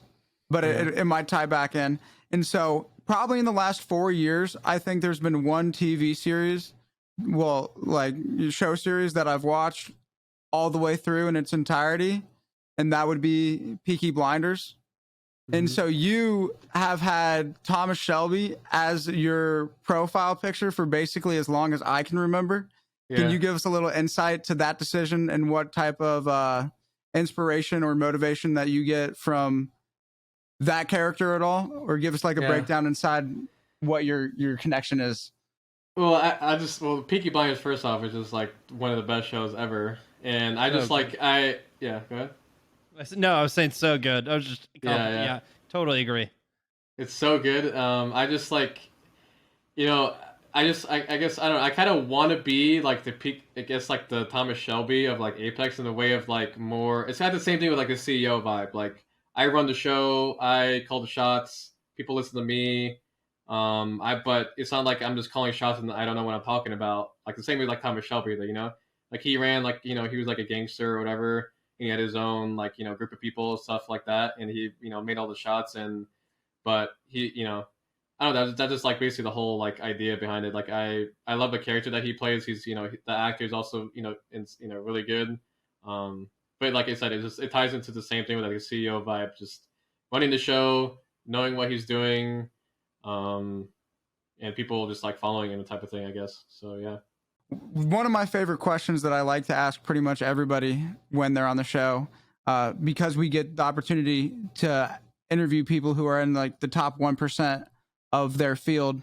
but it might tie back in. And so probably in the last 4 years, I think there's been one TV series, well, like show series, that I've watched all the way through in its entirety, and that would be Peaky Blinders. And so you have had Thomas Shelby as your profile picture for basically as long as I can remember. Yeah. Can you give us a little insight to that decision and what type of inspiration or motivation that you get from that character at all? Or give us like a breakdown inside what your connection is. Well, Peaky Blinders, first off, is just like one of the best shows ever. And I just go ahead. No, I was saying so good. I was just totally agree. It's so good. I just like, I guess I don't know. I kind of want to be like the peak. I guess like the Thomas Shelby of like Apex, in the way of like more. It's had the same thing with like the CEO vibe. Like I run the show, I call the shots. People listen to me. But it's not like I'm just calling shots and I don't know what I'm talking about. Like the same way like Thomas Shelby, like he ran like he was like a gangster or whatever, and he had his own like group of people, stuff like that, and he made all the shots. But he I don't know, that's just like basically the whole like idea behind it. Like I love the character that he plays. He's the actor is also really good. But like I said, it ties into the same thing with like a CEO vibe, just running the show, knowing what he's doing, and people just like following him, type of thing, I guess. So yeah. One of my favorite questions that I like to ask pretty much everybody when they're on the show, because we get the opportunity to interview people who are in like the top 1% of their field.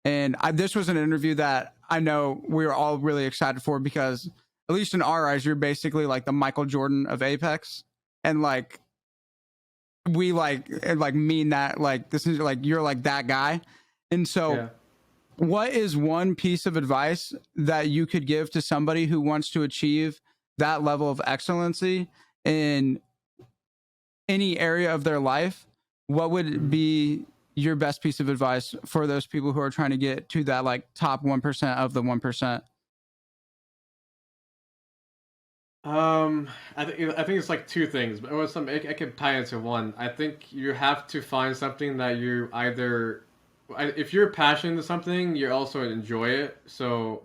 And this was an interview that I know we were all really excited for, because at least in our eyes, you're basically like the Michael Jordan of Apex. And like, we mean that, like, this is like, you're like that guy. And so yeah. What is one piece of advice that you could give to somebody who wants to achieve that level of excellency in any area of their life? What would be your best piece of advice for those people who are trying to get to that like top 1% of the 1%? I think it's like two things, but I can tie into one. I think you have to find something that you either, if you're passionate to something, you also enjoy it. So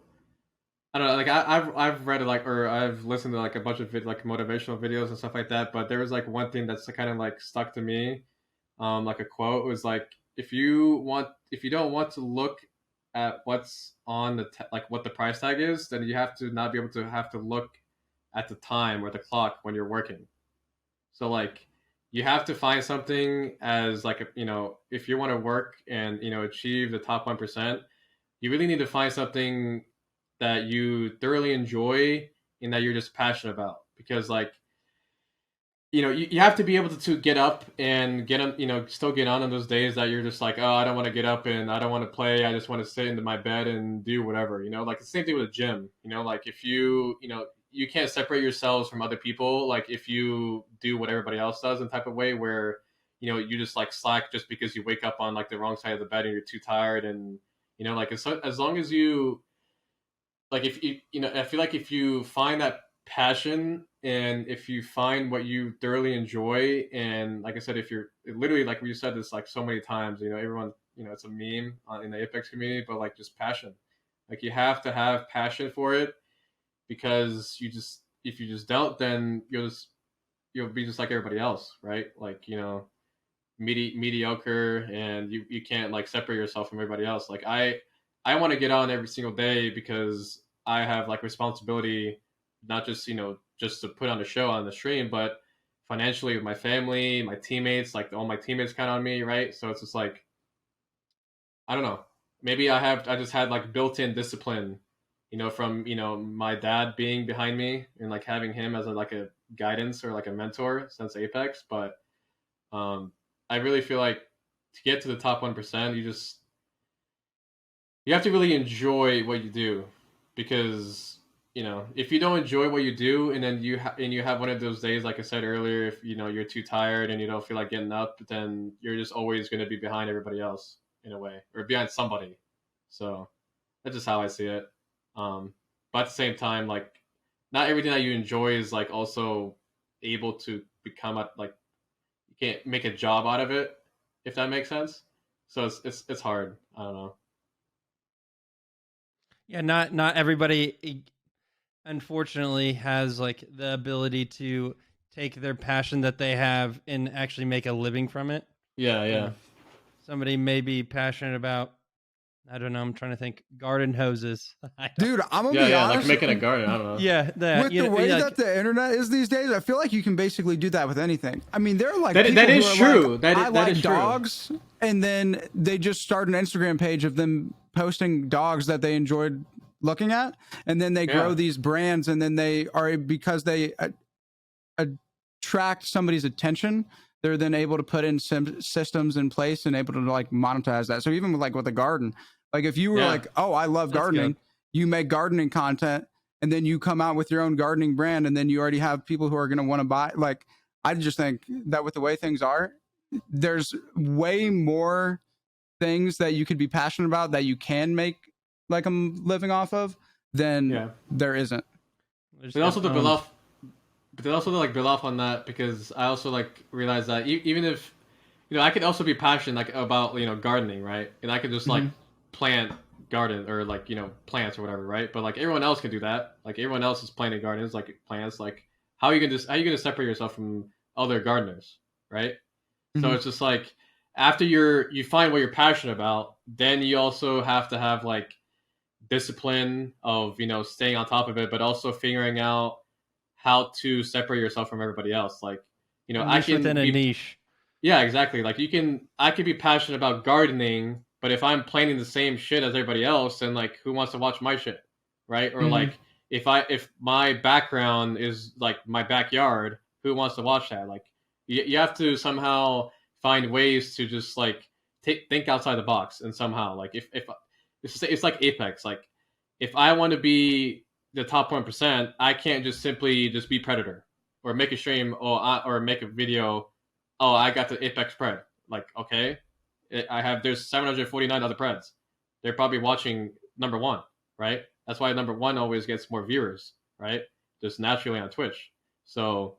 I don't know, like I've read like, or I've listened to like a bunch of like motivational videos and stuff like that. But there was like one thing that's kind of like stuck to me, like a quote was like, if you don't want to look at what's on the like what the price tag is, then you have to not be able to have to look at the time or the clock when you're working. So like, you have to find something as like if you want to work and achieve the top 1%, you really need to find something that you thoroughly enjoy and that you're just passionate about. Because like, you have to be able to get up and get on, still get on those days that you're just like, oh, I don't want to get up and I don't want to play. I just want to sit into my bed and do whatever, like the same thing with a gym, like if you can't separate yourselves from other people. Like if you do what everybody else does in type of way where, you just like slack just because you wake up on like the wrong side of the bed and you're too tired. And, like as long as you, like if you, I feel like if you find that passion and if you find what you thoroughly enjoy, and like I said, if you're literally, like we said this like so many times, everyone, it's a meme in the Apex community, but like just passion, like you have to have passion for it. Because if you just don't, then you'll be just like everybody else, right? Like mediocre, and you can't like separate yourself from everybody else. Like I want to get on every single day because I have like responsibility, not just just to put on a show on the stream, but financially with my family, my teammates. Like all my teammates count on me, right? So it's just like, I don't know. Maybe I just had like built-in discipline, from my dad being behind me and like having him as a guidance or like a mentor since Apex. But I really feel like to get to the top 1%, you have to really enjoy what you do. Because if you don't enjoy what you do, and then you have one of those days, like I said earlier, if you're too tired and you don't feel like getting up, then you're just always going to be behind everybody else in a way, or behind somebody. So that's just how I see it. But at the same time, like not everything that you enjoy is like also able to become you can't make a job out of it, if that makes sense. So it's hard. I don't know. Yeah, not everybody unfortunately has like the ability to take their passion that they have and actually make a living from it. Yeah. Somebody may be passionate about, I don't know, I'm trying to think, garden hoses. Dude, I'm gonna be honest. Like making a garden. I don't know. Yeah, with the way that the internet is these days, I feel like you can basically do that with anything. I mean, there are like that is true. Like, I like is dogs, true. And then they just start an Instagram page of them posting dogs that they enjoyed looking at, and then they grow these brands, and then they are, because they attract somebody's attention, they're then able to put in some systems in place and able to like monetize that. So even with a garden. Like if you were like, oh, I love gardening, you make gardening content, and then you come out with your own gardening brand, and then you already have people who are going to want to buy. Like, I just think that with the way things are, there's way more things that you could be passionate about that you can make like a living off of than there isn't. And also to but then also to like build off on that, because I also like realize that even if I could also be passionate like about gardening, right? And I could just like Mm-hmm. plant garden or like plants or whatever, right? But like everyone else can do that. Like everyone else is planting gardens, like plants. Like how are you gonna separate yourself from other gardeners, right? So Mm-hmm. it's just like after you find what you're passionate about, then you also have to have like discipline of staying on top of it, but also figuring out how to separate yourself from everybody else. Like A I niche can within a be niche. yeah, exactly. Like I could be passionate about gardening, but if I'm planting the same shit as everybody else, then like who wants to watch my shit, right? Or Mm-hmm. like if my background is like my backyard, who wants to watch that? Like you have to somehow find ways to just like think outside the box and somehow like if it's like Apex. Like if I want to be the top 1%, I can't just simply just be Predator or make a stream or make a video. Oh, I got the Apex Pred. Like, okay, there's 749 other Preds. They're probably watching number one, right? That's why number one always gets more viewers, right? Just naturally on Twitch. So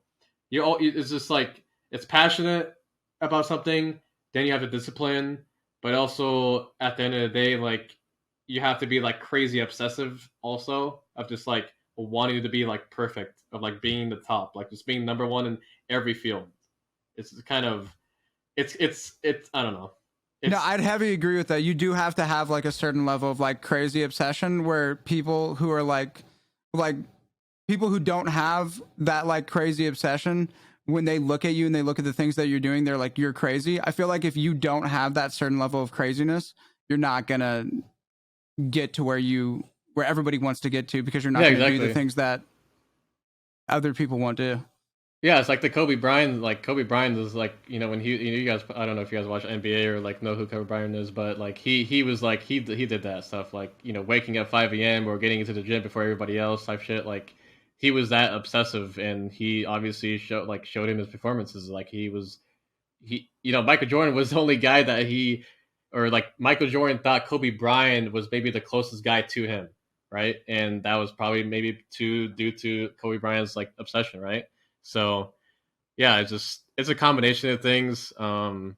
it's just like it's passionate about something, then you have the discipline, but also at the end of the day, like you have to be like crazy obsessive also of just like wanting to be like perfect, of like being the top, like just being number one in every field. It's kind of it's I don't know. No, It's I'd heavily agree with that. You do have to have like a certain level of like crazy obsession where people who are like people who don't have that like crazy obsession, when they look at you and they look at the things that you're doing, they're like, you're crazy. I feel like if you don't have that certain level of craziness, you're not gonna get to where everybody wants to get to, because you're not yeah, gonna do the exactly. things that other people won't do. Yeah, it's like the Kobe Bryant. Like Kobe Bryant is like when he you guys, I don't know if you guys watch NBA or like know who Kobe Bryant is, but like he was like he did that stuff, like waking up 5 a.m. or getting into the gym before everybody else type shit. Like he was that obsessive, and he obviously showed him his performances. Like he Michael Jordan was the only guy that or like Michael Jordan thought Kobe Bryant was maybe the closest guy to him, right? And that was probably maybe due to Kobe Bryant's like obsession, right? So yeah, it's a combination of things. But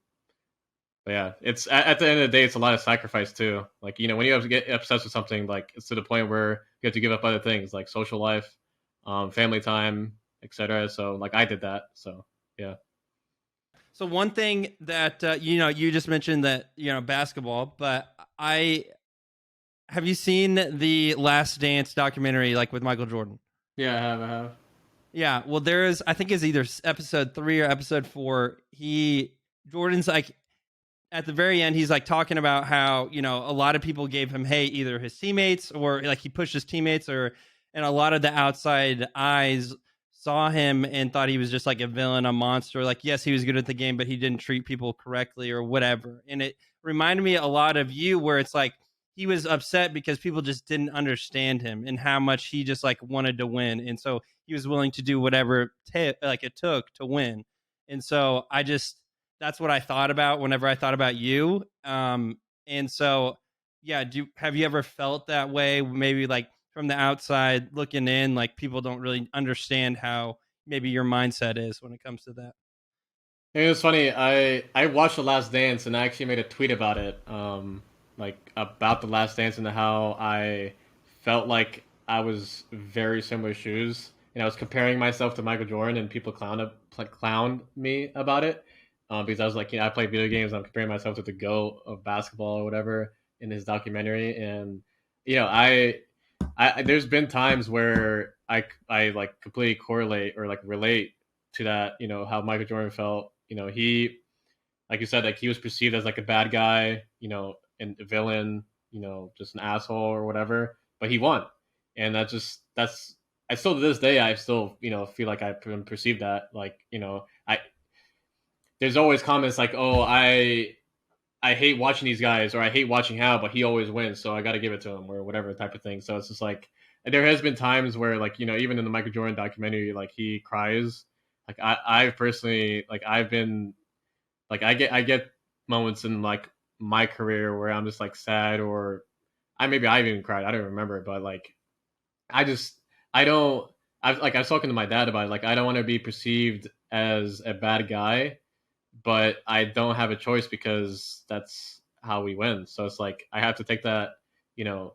yeah, it's at the end of the day, it's a lot of sacrifice too. Like when you have to get obsessed with something, like it's to the point where you have to give up other things like social life, family time, etc. So like I did that. So yeah. So one thing that you just mentioned that basketball, but I have you seen the Last Dance documentary like with Michael Jordan? Yeah, I have. Yeah, well, there is. I think it's either episode 3 or episode 4. Jordan's like at the very end. He's like talking about how a lot of people gave him hate, either his teammates or like he pushed his teammates, and a lot of the outside eyes saw him and thought he was just like a villain, a monster. Like yes, he was good at the game, but he didn't treat people correctly or whatever. And it reminded me a lot of you, where it's like he was upset because people just didn't understand him and how much he just like wanted to win, and so he was willing to do whatever like it took to win. And so that's what I thought about whenever I thought about you. And so yeah, have you ever felt that way? Maybe like from the outside looking in, like people don't really understand how maybe your mindset is when it comes to that. It was funny. I watched The Last Dance and I actually made a tweet about it. Like about The Last Dance and how I felt like I was very similar shoes, and I was comparing myself to Michael Jordan, and people clowned me about it, because I was like, I play video games. I'm comparing myself to the GOAT of basketball or whatever in his documentary, and you know, there's been times where I like completely correlate or like relate to that. How Michael Jordan felt. He, like you said, like he was perceived as like a bad guy, and a villain, just an asshole or whatever. But he won, and that's I still to this day I still feel like I've been perceived that like I there's always comments like, oh, I hate watching these guys, or I hate watching Hal, but he always wins, so I got to give it to him, or whatever type of thing. So it's just like there has been times where, like, even in the Michael Jordan documentary, like he cries. Like I personally, like I've been, like I get moments in like my career where I'm just like sad, or maybe I've even cried. I don't remember, but like I just I don't I've spoken to my dad about it. Like, I don't want to be perceived as a bad guy, but I don't have a choice because that's how we win. So it's like I have to take that. You know,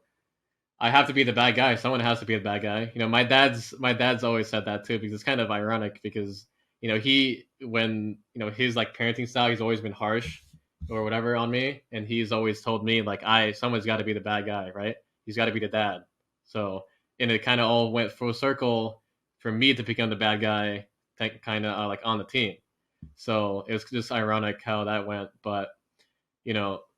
I have to be the bad guy. Someone has to be the bad guy. My dad's always said that too, because it's kind of ironic because he when his like parenting style, he's always been harsh or whatever on me, and he's always told me like someone's got to be the bad guy, right? He's got to be the dad. So and it kind of all went full circle for me to become the bad guy, kind of like on the team. So it was just ironic how that went, but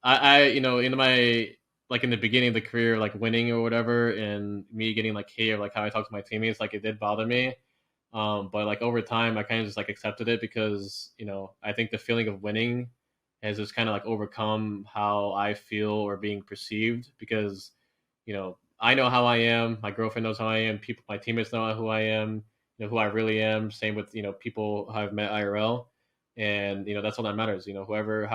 I in my like in the beginning of the career, like winning or whatever, and me getting like hate or like how I talk to my teammates, like it did bother me. But like over time, I kind of just like accepted it because I think the feeling of winning has just kind of like overcome how I feel or being perceived because I know how I am, my girlfriend knows how I am, people, my teammates know who I am, who I really am. Same with people who I've met IRL, and that's all that matters. However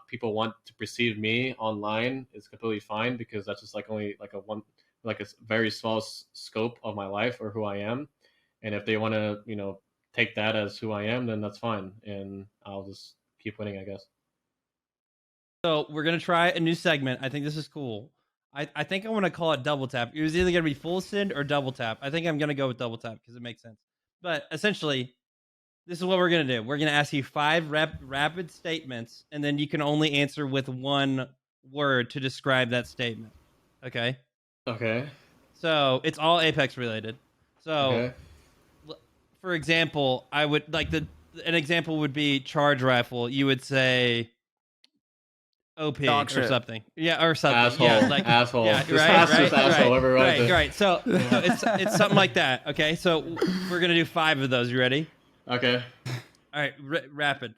people want to perceive me online is completely fine because that's just like only like a very small scope of my life or who I am, and if they want to take that as who I am, then that's fine, and I'll just keep winning, I guess. So we're gonna try a new segment. I think this is cool. I think I want to call it double tap. It was either gonna be full send or double tap. I think I'm gonna go with double tap because it makes sense. But essentially, this is what we're gonna do. We're gonna ask you 5 rapid statements, and then you can only answer with one word to describe that statement. Okay. Okay. So it's all Apex related. So, Okay. for example, I would like an example would be charge rifle. You would say OP Dog or shit. something. Yeah, or something. Asshole. Yeah, like Asshole. Yeah, Just right, asshole, right, asshole, whatever, right, right. right. So it's something like that. Okay, so we're gonna do 5 of those. You ready? Okay. All right, rapid.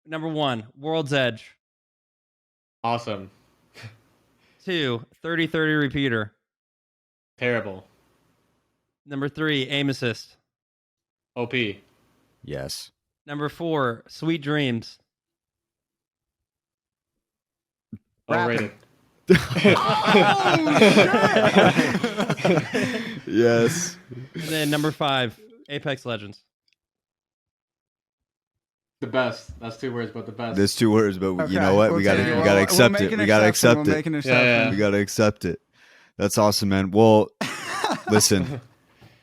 Number 1, World's Edge. Awesome. 2, 30-30 repeater. Terrible. Number 3, aim assist. OP. Yes. Number 4, Sweet Dreams. Overrated. Yes. And then number 5, Apex Legends. The best. That's 2 words, but the best. There's 2 words, but Okay, you know what? we'll we gotta take it. we gotta We'll accept make it. an We gotta exception. accept We'll it. make an Yeah, exception. yeah. We gotta accept it. That's awesome, man. Well, listen.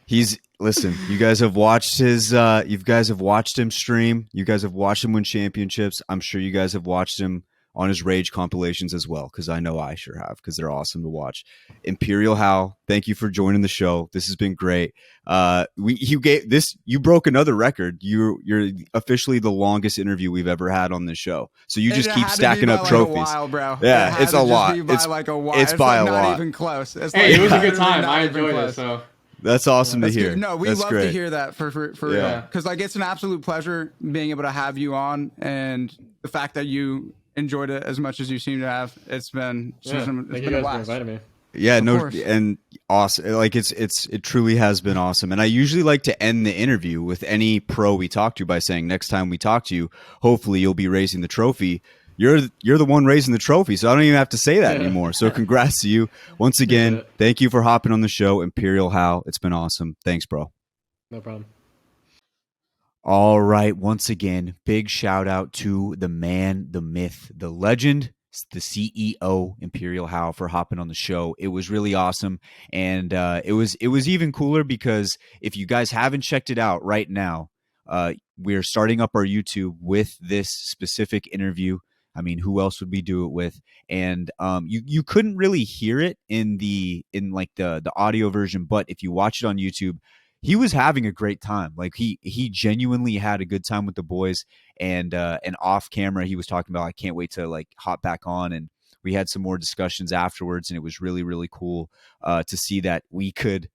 You guys have watched you guys have watched him stream. You guys have watched him win championships. I'm sure you guys have watched him on his rage compilations as well, because I know I sure have, because they're awesome to watch. ImperialHal, thank you for joining the show. This has been great. You broke another record. You're officially the longest interview we've ever had on this show. So you just keep stacking up trophies. Like a while, bro. Yeah, it's a lot. It's like a while. It's by like a not lot. even close. It's Hey, like it was a good literally time. not I even enjoyed close. it. So That's awesome That's to hear. good. No, we That's love great. to hear that for real. Yeah. Because like it's an absolute pleasure being able to have you on, and the fact that you enjoyed it as much as you seem to have. It's been yeah, it's thank been you a guys for blast. inviting me. Yeah, Of no, course. and awesome. Like it truly has been awesome. And I usually like to end the interview with any pro we talk to by saying, next time we talk to you, hopefully you'll be raising the trophy. You're the one raising the trophy, so I don't even have to say that anymore. So congrats to you once again. Yeah. Thank you for hopping on the show, ImperialHal. It's been awesome. Thanks, bro. No problem. All right. Once again, big shout out to the man, the myth, the legend, the CEO, ImperialHal, for hopping on the show. It was really awesome. And it was even cooler because if you guys haven't checked it out right now, we're starting up our YouTube with this specific interview. I mean, who else would we do it with? And you couldn't really hear it in the audio version, but if you watch it on YouTube, he was having a great time. Like he genuinely had a good time with the boys, and off camera he was talking about, I can't wait to like hop back on, and we had some more discussions afterwards, and it was really, really cool to see that we could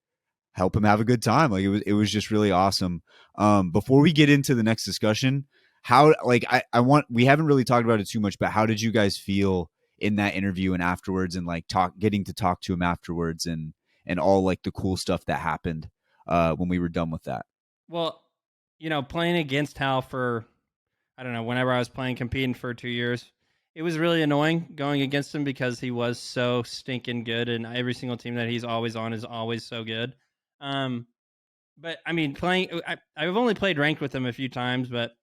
help him have a good time. Like it was just really awesome. Before we get into the next discussion, we haven't really talked about it too much, but how did you guys feel in that interview and afterwards, and like getting to talk to him afterwards, and all like the cool stuff that happened when we were done with that? Well, playing against Hal for, I don't know, whenever I was competing for 2 years, it was really annoying going against him because he was so stinking good, and every single team that he's always on is always so good. but I mean, I've only played ranked with him a few times, but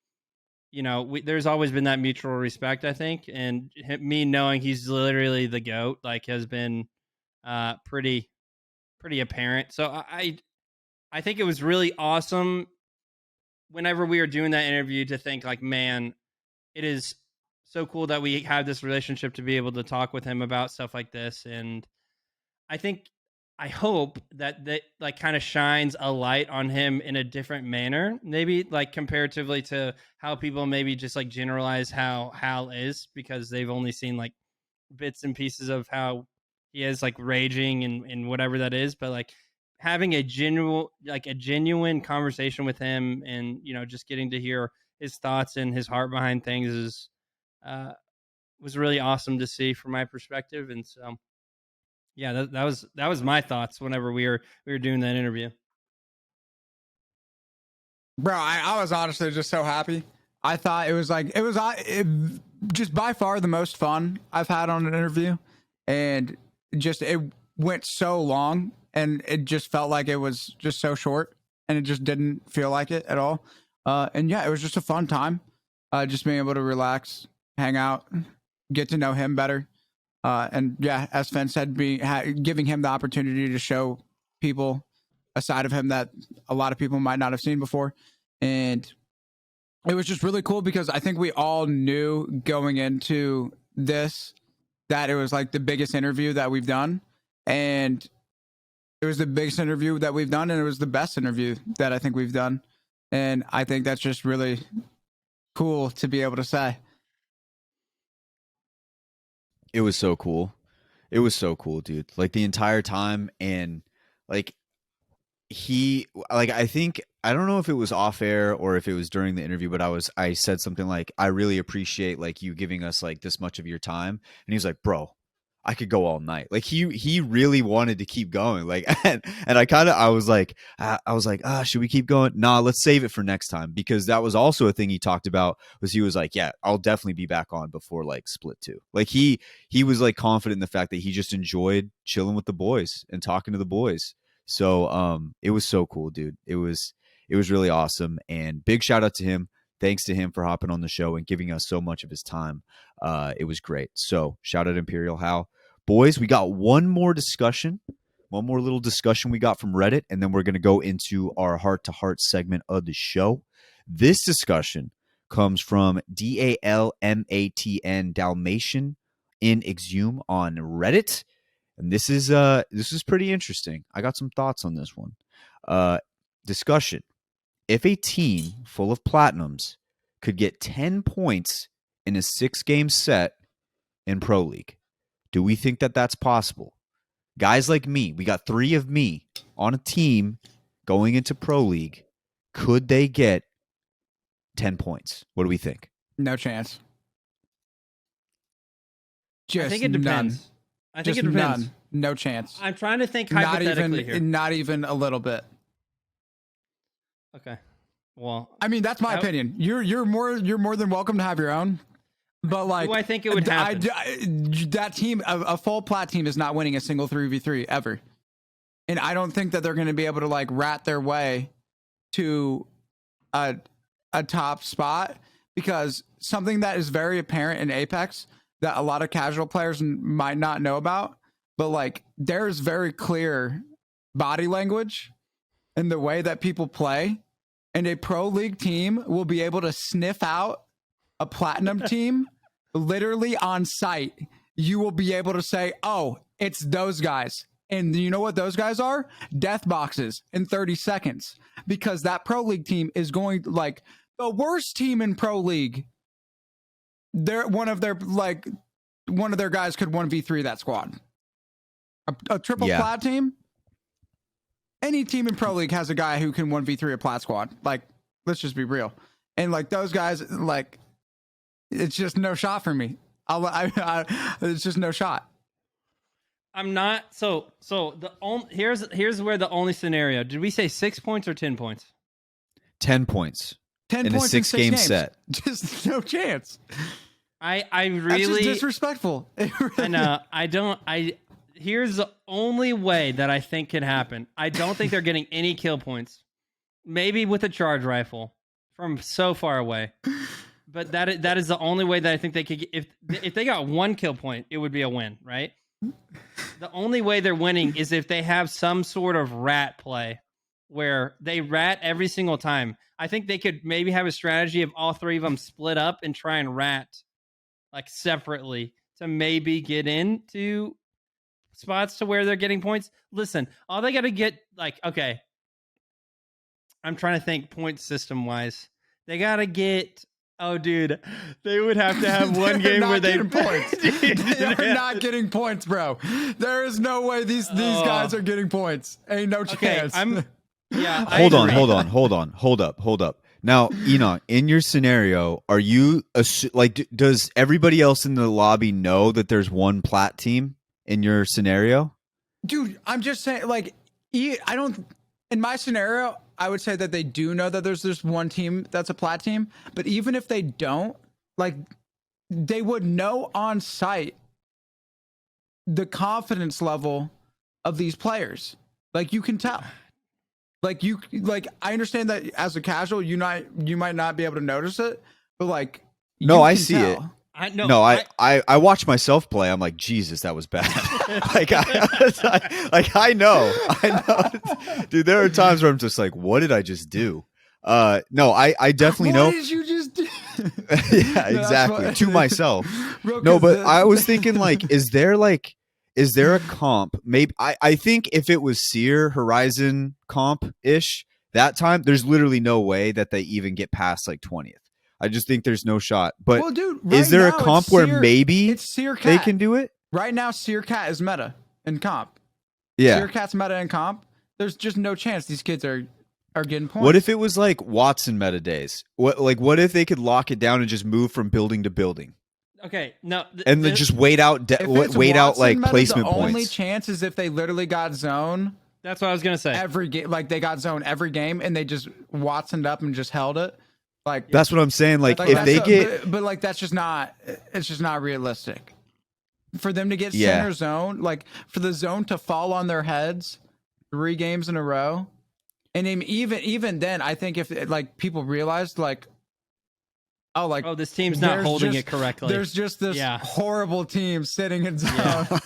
there's always been that mutual respect, I think, and me knowing he's literally the GOAT, like, has been pretty apparent. So I think it was really awesome whenever we were doing that interview to think like, man, it is so cool that we have this relationship to be able to talk with him about stuff like this. And I hope that like kind of shines a light on him in a different manner, maybe like comparatively to how people maybe just like generalize how Hal is, because they've only seen like bits and pieces of how he is like raging and whatever that is. But like having a genuine conversation with him, and just getting to hear his thoughts and his heart behind things is was really awesome to see from my perspective. And so yeah, that was my thoughts whenever we were doing that interview. Bro, I was honestly just so happy. I thought it was just by far the most fun I've had on an interview, and it went so long, and it just felt like it was just so short, and it just didn't feel like it at all. And yeah, it was just a fun time, just being able to relax, hang out, get to know him better. And yeah, as Fenn said, giving him the opportunity to show people a side of him that a lot of people might not have seen before. And it was just really cool because I think we all knew going into this that it was like the biggest interview that we've done. And it was the biggest interview that we've done, and it was the best interview that I think we've done. And I think that's just really cool to be able to say. It was so cool. It was so cool, dude. Like the entire time, and like I don't know if it was off air or if it was during the interview, but I said something like, I really appreciate like you giving us like this much of your time. And he's like, bro, I could go all night. Like he really wanted to keep going. Like, and I was like, should we keep going? Nah, let's save it for next time, because that was also a thing he talked about. He was like, yeah, I'll definitely be back on before like Split 2. Like he was like confident in the fact that he just enjoyed chilling with the boys and talking to the boys. So it was so cool, dude. It was really awesome, and big shout out to him. Thanks to him for hopping on the show and giving us so much of his time. It was great. So shout out ImperialHal. Boys, we got one more little discussion we got from Reddit, and then we're going to go into our heart-to-heart segment of the show. This discussion comes from DALMATN Dalmatian in Exhume on Reddit. And this is pretty interesting. I got some thoughts on this one. Discussion. If a team full of platinums could get 10 points in a 6-game set in Pro League, do we think that that's possible? Guys like me, we got 3 of me on a team going into Pro League. Could they get 10 points? What do we think? No chance. I think it depends. None. I think it depends. None. No chance. I'm trying to think hypothetically here. Not even a little bit. Okay. Well, I mean, that's my opinion. You're more than welcome to have your own. But like, do I think it would happen? That team, a full Plat team, is not winning a single 3v3 ever. And I don't think that they're going to be able to like rat their way to a top spot, because something that is very apparent in Apex that a lot of casual players might not know about, but like there's very clear body language in the way that people play, and a Pro League team will be able to sniff out a platinum team literally on sight. You will be able to say, oh, it's those guys. And you know what those guys are? Death boxes in 30 seconds. Because that Pro League team is going, like, the worst team in Pro League. One of their guys could 1v3 that squad. A triple Plat team? Any team in Pro League has a guy who can 1v3 a Plat squad. Like, let's just be real. And like those guys, like, it's just no shot for me. It's just no shot. I'm not. So here's where the only scenario. Did we say 6 points or 10 points? 10 points. 10 in points a 6-game set. Just no chance. I really. That's just disrespectful. I know. Here's the only way that I think could happen. I don't think they're getting any kill points. maybe with a charge rifle from so far away. But that is the only way that I think they could get, if they got 1 kill point, it would be a win, right? The only way they're winning is if they have some sort of rat play where they rat every single time. I think they could maybe have a strategy of all 3 of them split up and try and rat like separately to maybe get into spots to where they're getting points. Listen, all they got to get, like, okay, I'm trying to think point system wise. They got to get, oh, dude, they would have to have one game where they points. They are not getting points, bro. There is no way these guys are getting points. Ain't no chance. Okay, hold up. Now, Enoch, in your scenario, are you like, does everybody else in the lobby know that there's one Plat team in your scenario? Dude, I'm just saying, like, I don't, in my scenario, I would say that they do know that there's this one team that's a Plat team, but even if they don't, like, they would know on site the confidence level of these players. Like, you can tell. I understand that as a casual, you might not be able to notice it, but like, no, I see it. I watch myself play. I'm like, Jesus, that was bad. I know, dude. There are times where I'm just like, what did I just do? No, I definitely know. What did you just do? Yeah, exactly. To myself. No, but I was thinking, like, is there a comp? Maybe I think if it was Seer Horizon comp ish that time, there's literally no way that they even get past like 20th. I just think there's no shot. But well, dude, is there a comp where maybe they can do it? Right now, Seer Cat is meta in comp. Yeah, Seer Cat's meta in comp. There's just no chance these kids are getting points. What if it was like Watson meta days? What if they could lock it down and just move from building to building? Okay, no, and then just wait out like meta, placement the points. Only chance is if they literally got zone. That's what I was gonna say. Every game, like they got zone every game, and they just Watsoned up and just held it. Like that's what I'm saying. Like if they get, but like that's just not. It's just not realistic for them to get center zone. Like for the zone to fall on their heads 3 games in a row, and even then, I think if like people realized like. Oh, this team's not holding it correctly. There's just this horrible team sitting in zone. Yeah.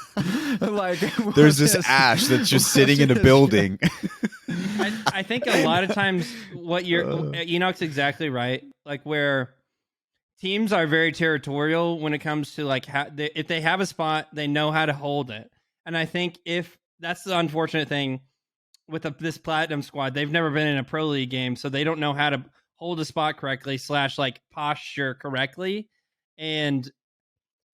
Like there's this Ash that's just sitting in a building. I think a lot of times what Enoch's exactly right. Like where teams are very territorial when it comes to like if they have a spot, they know how to hold it. And I think if that's the unfortunate thing with this Platinum squad, they've never been in a pro league game, so they don't know how to hold a spot correctly / like posture correctly. And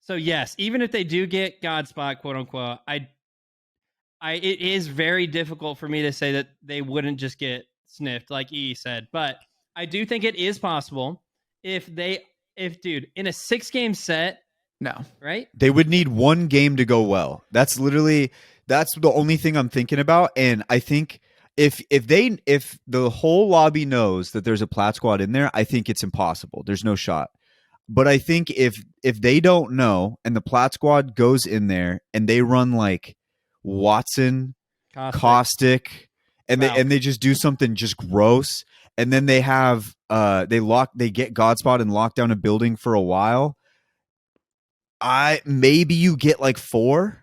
so yes, even if they do get God spot, quote unquote, it is very difficult for me to say that they wouldn't just get sniffed like E said, but I do think it is possible if dude, in a 6-game set, no, right? They would need 1 game to go well. That's the only thing I'm thinking about. And I think if the whole lobby knows that there's a Plat squad in there, I think it's impossible. There's no shot. But I think if they don't know and the Plat squad goes in there and they run like Watson, Caustic and they just do something just gross, and then they have they get Godspot and lock down a building for a while, maybe you get like 4,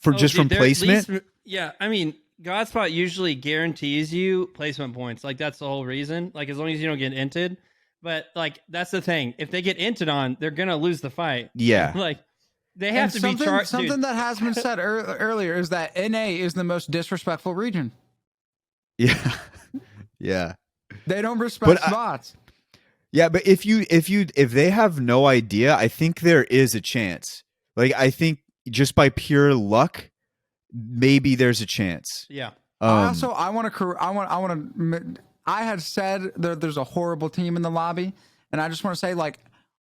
from placement. Yeah, I mean, Godspot usually guarantees you placement points. Like that's the whole reason. Like as long as you don't get inted. But like that's the thing. If they get inted on, they're gonna lose the fight. Yeah. Like they have to be charged. Something that has been said earlier is that NA is the most disrespectful region. Yeah. Yeah. They don't respect spots. Yeah, but if they have no idea, I think there is a chance. Like I think just by pure luck, maybe there's a chance. Yeah. I had said there's a horrible team in the lobby, and I just want to say, like,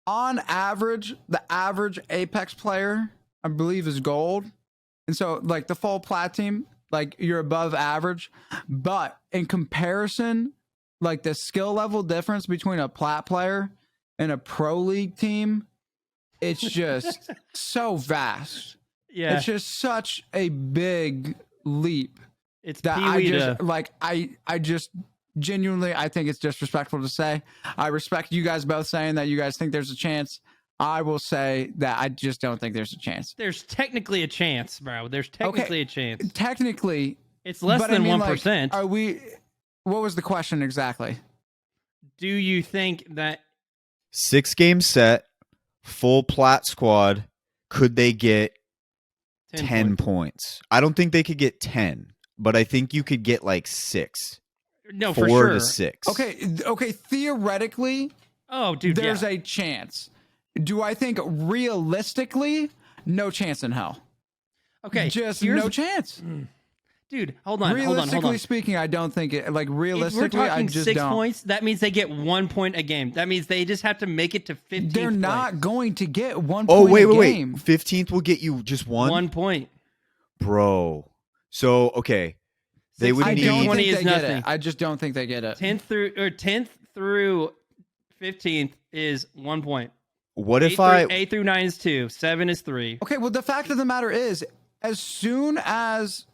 on average, the average Apex player, I believe, is gold. And so, like, the full Plat team, like, you're above average. But in comparison, like, the skill level difference between a Plat player and a Pro League team, it's just so vast. Yeah. It's just such a big leap It's that Pee-wee I just genuinely, I think it's disrespectful to say. I respect you guys both saying that you guys think there's a chance. I will say that I just don't think there's a chance. There's technically a chance, bro. There's technically a chance. Technically, It's less than 1%. Are we? What was the question exactly? Do you think that 6-game set, full Plat squad, could they get 10 points? I don't think they could get 10, but I think you could get like 6. No, 4 for sure. to 6. Okay. Theoretically, Oh, dude, there's a chance. Do I think realistically, no chance in hell? Okay, Just no chance. Dude, hold on. Realistically speaking, I don't think it. Like If realistically, we're talking I just 6 don't. points, that means they get 1 point a game. That means they just have to make it to 15. They're not going to get 1 Oh, point a wait. game. 15th will get you just 1? 1 point. Bro. So, okay. They would I need... don't 20 think is they get nothing. it. I just don't think they get it. 10th through 15th is 1 point. What if 8 through 9 is 2. 7 is 3. Okay, well, the fact of the matter is, as soon as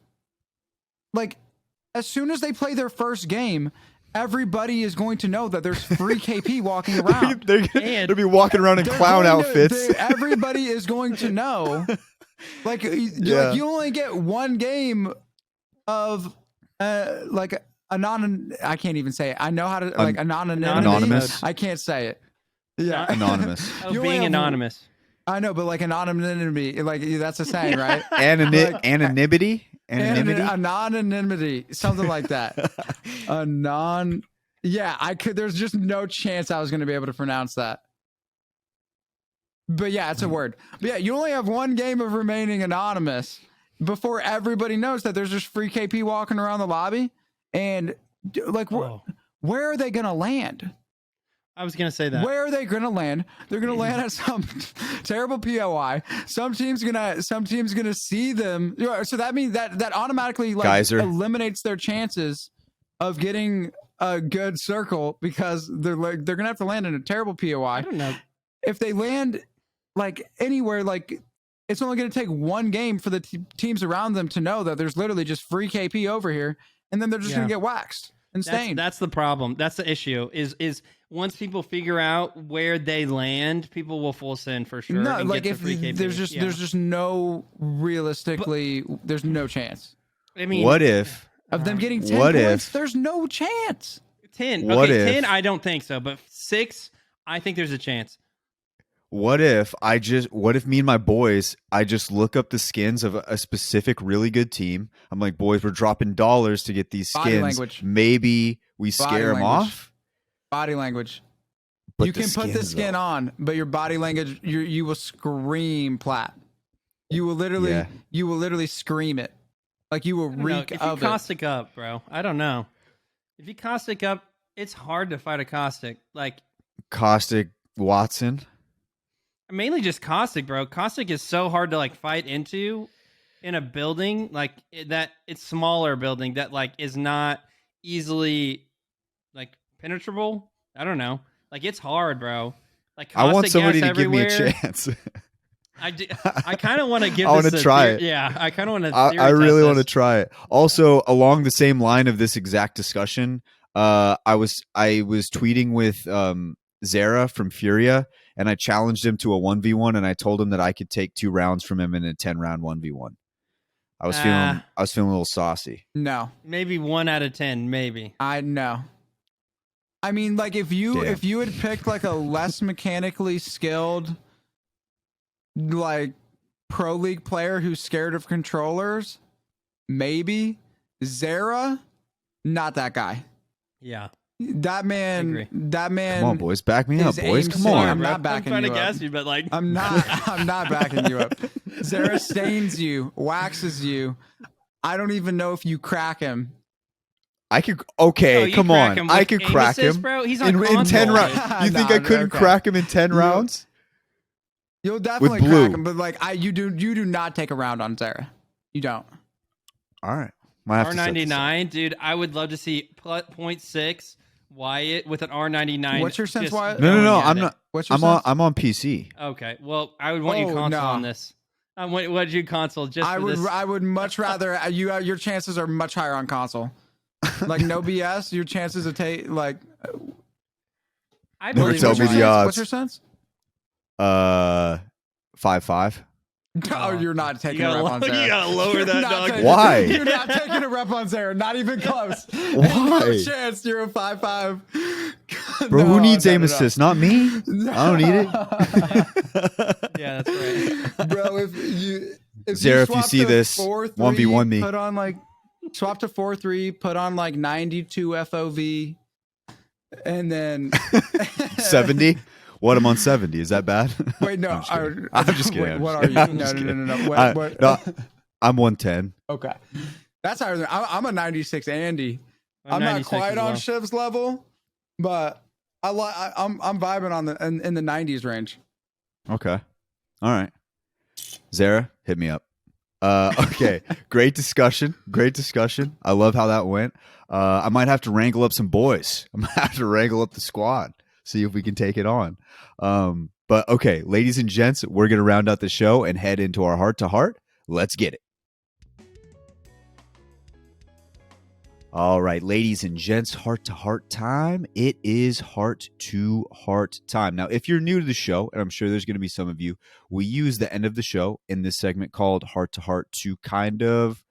they play their first game, everybody is going to know that there's free KP walking around. They're going to be walking around in clown outfits. Everybody is going to know. Like, you only get 1 game of like I can't even say it. I know how to like anonymity. Anonymous. I can't say it. Yeah, Anonymous. Oh, You being have- anonymous. I know, but like anonymity, like that's a saying, right? Anonymity? Anonymity? Anonymity, something like that. Yeah, there's just no chance I was going to be able to pronounce that. But yeah, it's a word. But yeah, you only have 1 game of remaining anonymous before everybody knows that there's just free KP walking around the lobby. And like, where are they going to land? I was going to say that. Where are they going to land? They're going to land at some terrible POI. Some team's going to see them. So that means that automatically like Geyser. eliminates their chances of getting a good circle because they're going to have to land in a terrible POI. I don't know. If they land like anywhere, like it's only going to take 1 game for the teams around them to know that there's literally just free KP over here, and then they're just going to get waxed and stained. That's the problem. That's the issue. Is once people figure out where they land, people will full send for sure. No, and like get if the free KP. there's just no realistically, there's no chance I mean, What if... of them getting 10 What points. if- There's no chance. 10? What Okay, if- 10. I don't think so, but 6, I think there's a chance. What if me and my boys, I just look up the skins of a specific really good team. I'm like, boys, we're dropping dollars to get these Body skins. language. Maybe we scare them language. off. Body language. But You the can put the skins, skin though. on, but your body language, you will scream Plat. You will literally scream it. Like you will I don't know. reek If you of it. caustic up, bro, I don't know. If you caustic up, it's hard to fight a caustic. Like Caustic Watson. mainly just caustic, bro. Caustic is so hard to like fight into in a building like that. It's smaller building that like is not easily like penetrable. I don't know. Like it's hard, bro. Like I want caustic somebody gas to give me a everywhere. chance. I kind of want to give. I want wanna try it. Yeah, I kind of want to. I really want to try it. Also, along the same line of this exact discussion, I was tweeting with Zara from Furia, and I challenged him to a 1v1, and I told him that I could take 2 rounds from him in a 10-round 1v1. I was feeling a little saucy. No, Maybe 1 out of 10, maybe. I know. I mean, like if you had picked like a less mechanically skilled, like pro league player who's scared of controllers, maybe Zara, not that guy. Yeah. That man. Come on, boys, back me up, His boys. aim Come sick. on. I'm not I'm backing trying you to up. gas you, but like I'm not backing you up. Zara stains you, waxes you. I don't even know if you crack him. I could. Okay, Oh, you come crack on. him I with could aim crack assist, him bro. He's on in 10 console, rounds. dude. You think No, I couldn't okay. crack him in 10 rounds? You'll definitely Blue. crack him, but like you do not take a round on Zara. You don't. All right. Might have to set this up. R99, dude. I would love to see 0.6 Wyatt with an R99. What's your sense, just Wyatt? No, going no. at I'm it. not. What's your I'm sense? on PC. Okay, well, I would want you Oh, console no. on this. What'd you console? Just I for would this? I would much rather your chances are much higher on console. Like no BS, your chances of like I Never believe tell in me life. the odds. What's your sense? 5-5. Oh, you're not taking a gotta rep on low- Sarah. you gotta lower You're that, not dog. taking- Why? You're not taking a rep on Sarah. Not even close. Why? No chance. You're a 5-5. Bro, who No, needs no, aim no, no. assist? Not me. I don't need it. Yeah, that's right. Bro, if Sarah, if you swap see to this, 4-3, 1v1 me. put on like swap to 4-3, put on like 92 FOV, and then 70? What? I'm on 70. Is that bad? wait, no, I'm just kidding. Wait, I'm what just are you? kidding. I'm No, just no, kidding. no, no, no. I- What? no, I'm 110. Okay, that's higher than I'm a 96 Andy. I'm not 96 quite as on well. Shiv's level, but I'm vibing on the in the 90s range. Okay. All right. Zara, hit me up. Okay. Great discussion. Great discussion. I love how that went. I might have to wrangle up some boys. I might have to wrangle up the squad. See if we can take it on. But okay, ladies and gents, we're going to round out the show and head into our heart to heart. Let's get it. All right, ladies and gents, heart to heart time. It is heart to heart time. Now, if you're new to the show, and I'm sure there's going to be some of you, we use the end of the show in this segment called heart to heart to kind of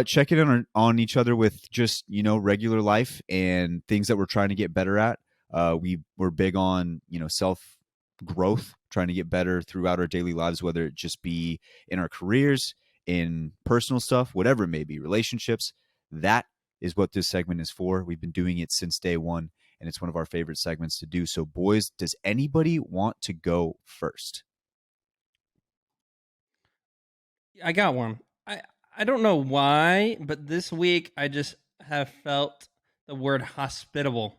check in on each other with just, regular life and things that we're trying to get better at. We're big on, self growth, trying to get better throughout our daily lives, whether it just be in our careers, in personal stuff, whatever it may be, relationships. That is what this segment is for. We've been doing it since day one, and it's one of our favorite segments to do. So, boys, does anybody want to go first? I got one. I don't know why, but this week I just have felt the word hospitable.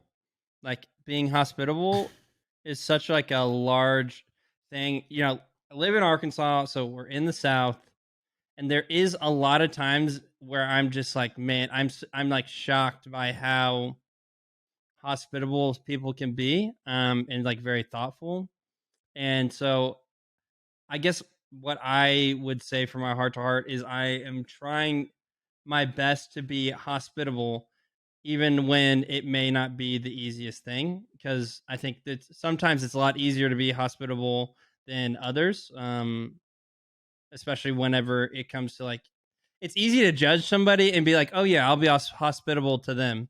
Like being hospitable is such like a large thing. I live in Arkansas, so we're in the South, and there is a lot of times where I'm just like, man, I'm like shocked by how hospitable people can be, and like very thoughtful. And so I guess what I would say for my heart to heart is I am trying my best to be hospitable, even when it may not be the easiest thing. Because I think that sometimes it's a lot easier to be hospitable than others, especially whenever it comes to like, it's easy to judge somebody and be like, oh yeah, I'll be hospitable to them.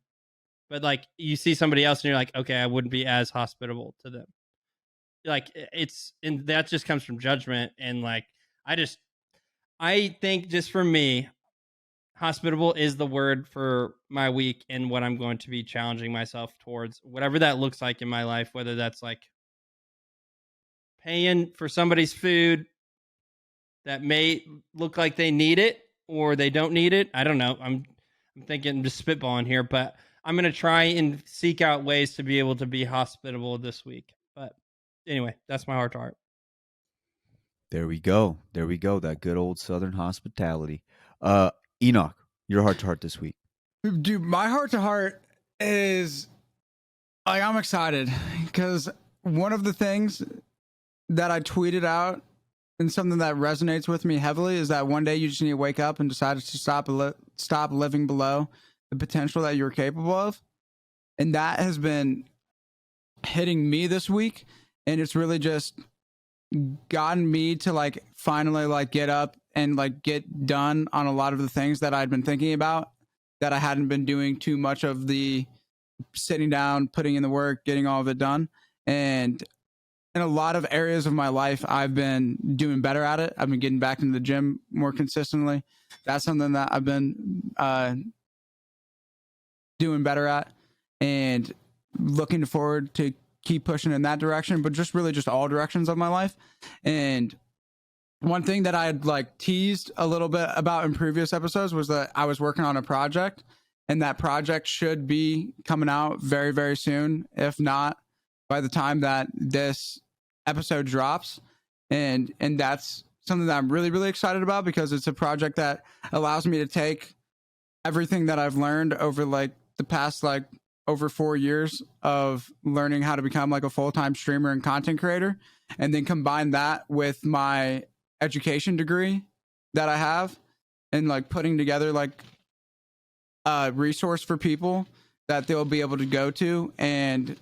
But like you see somebody else and you're like, okay, I wouldn't be as hospitable to them. Like and that just comes from judgment. And like I think just for me, hospitable is the word for my week and what I'm going to be challenging myself towards, whatever that looks like in my life, whether that's like paying for somebody's food that may look like they need it or they don't need it. I don't know. I'm thinking, just spitballing here, but I'm going to try and seek out ways to be able to be hospitable this week. But anyway, that's my heart to heart. There we go. There we go. That good old Southern hospitality. Enoch, your heart to heart this week. Dude, my heart to heart is like I'm excited because one of the things that I tweeted out and something that resonates with me heavily is that one day you just need to wake up and decide to stop living below the potential that you're capable of. And that has been hitting me this week. And it's really just gotten me to like finally like get up and like get done on a lot of the things that I'd been thinking about that I hadn't been doing too much of the sitting down, putting in the work, getting all of it done. And in a lot of areas of my life, I've been doing better at it. I've been getting back into the gym more consistently. That's something that I've been doing better at and looking forward to keep pushing in that direction, but just really just all directions of my life. And one thing that I had like teased a little bit about in previous episodes was that I was working on a project, and that project should be coming out very, very soon. If not, by the time that this episode drops. And that's something that I'm really, really excited about because it's a project that allows me to take everything that I've learned over like the past like over 4 years of learning how to become like a full-time streamer and content creator, and then combine that with my education degree that I have, and like putting together like a resource for people that they'll be able to go to and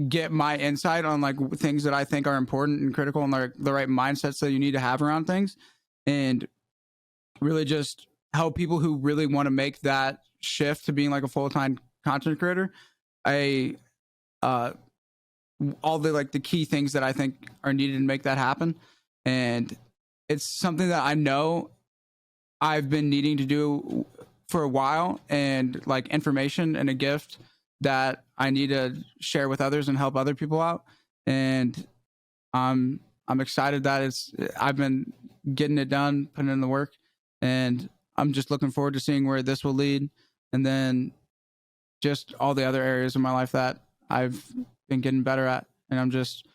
get my insight on like things that I think are important and critical and like the right mindsets that you need to have around things, and really just help people who really want to make that shift to being like a full-time content creator. All the like the key things that I think are needed to make that happen. And it's something that I know I've been needing to do for a while, and like information and a gift that I need to share with others and help other people out. And I'm excited that I've been getting it done, putting in the work, and I'm just looking forward to seeing where this will lead, and then just all the other areas of my life that I've been getting better at. And I'm just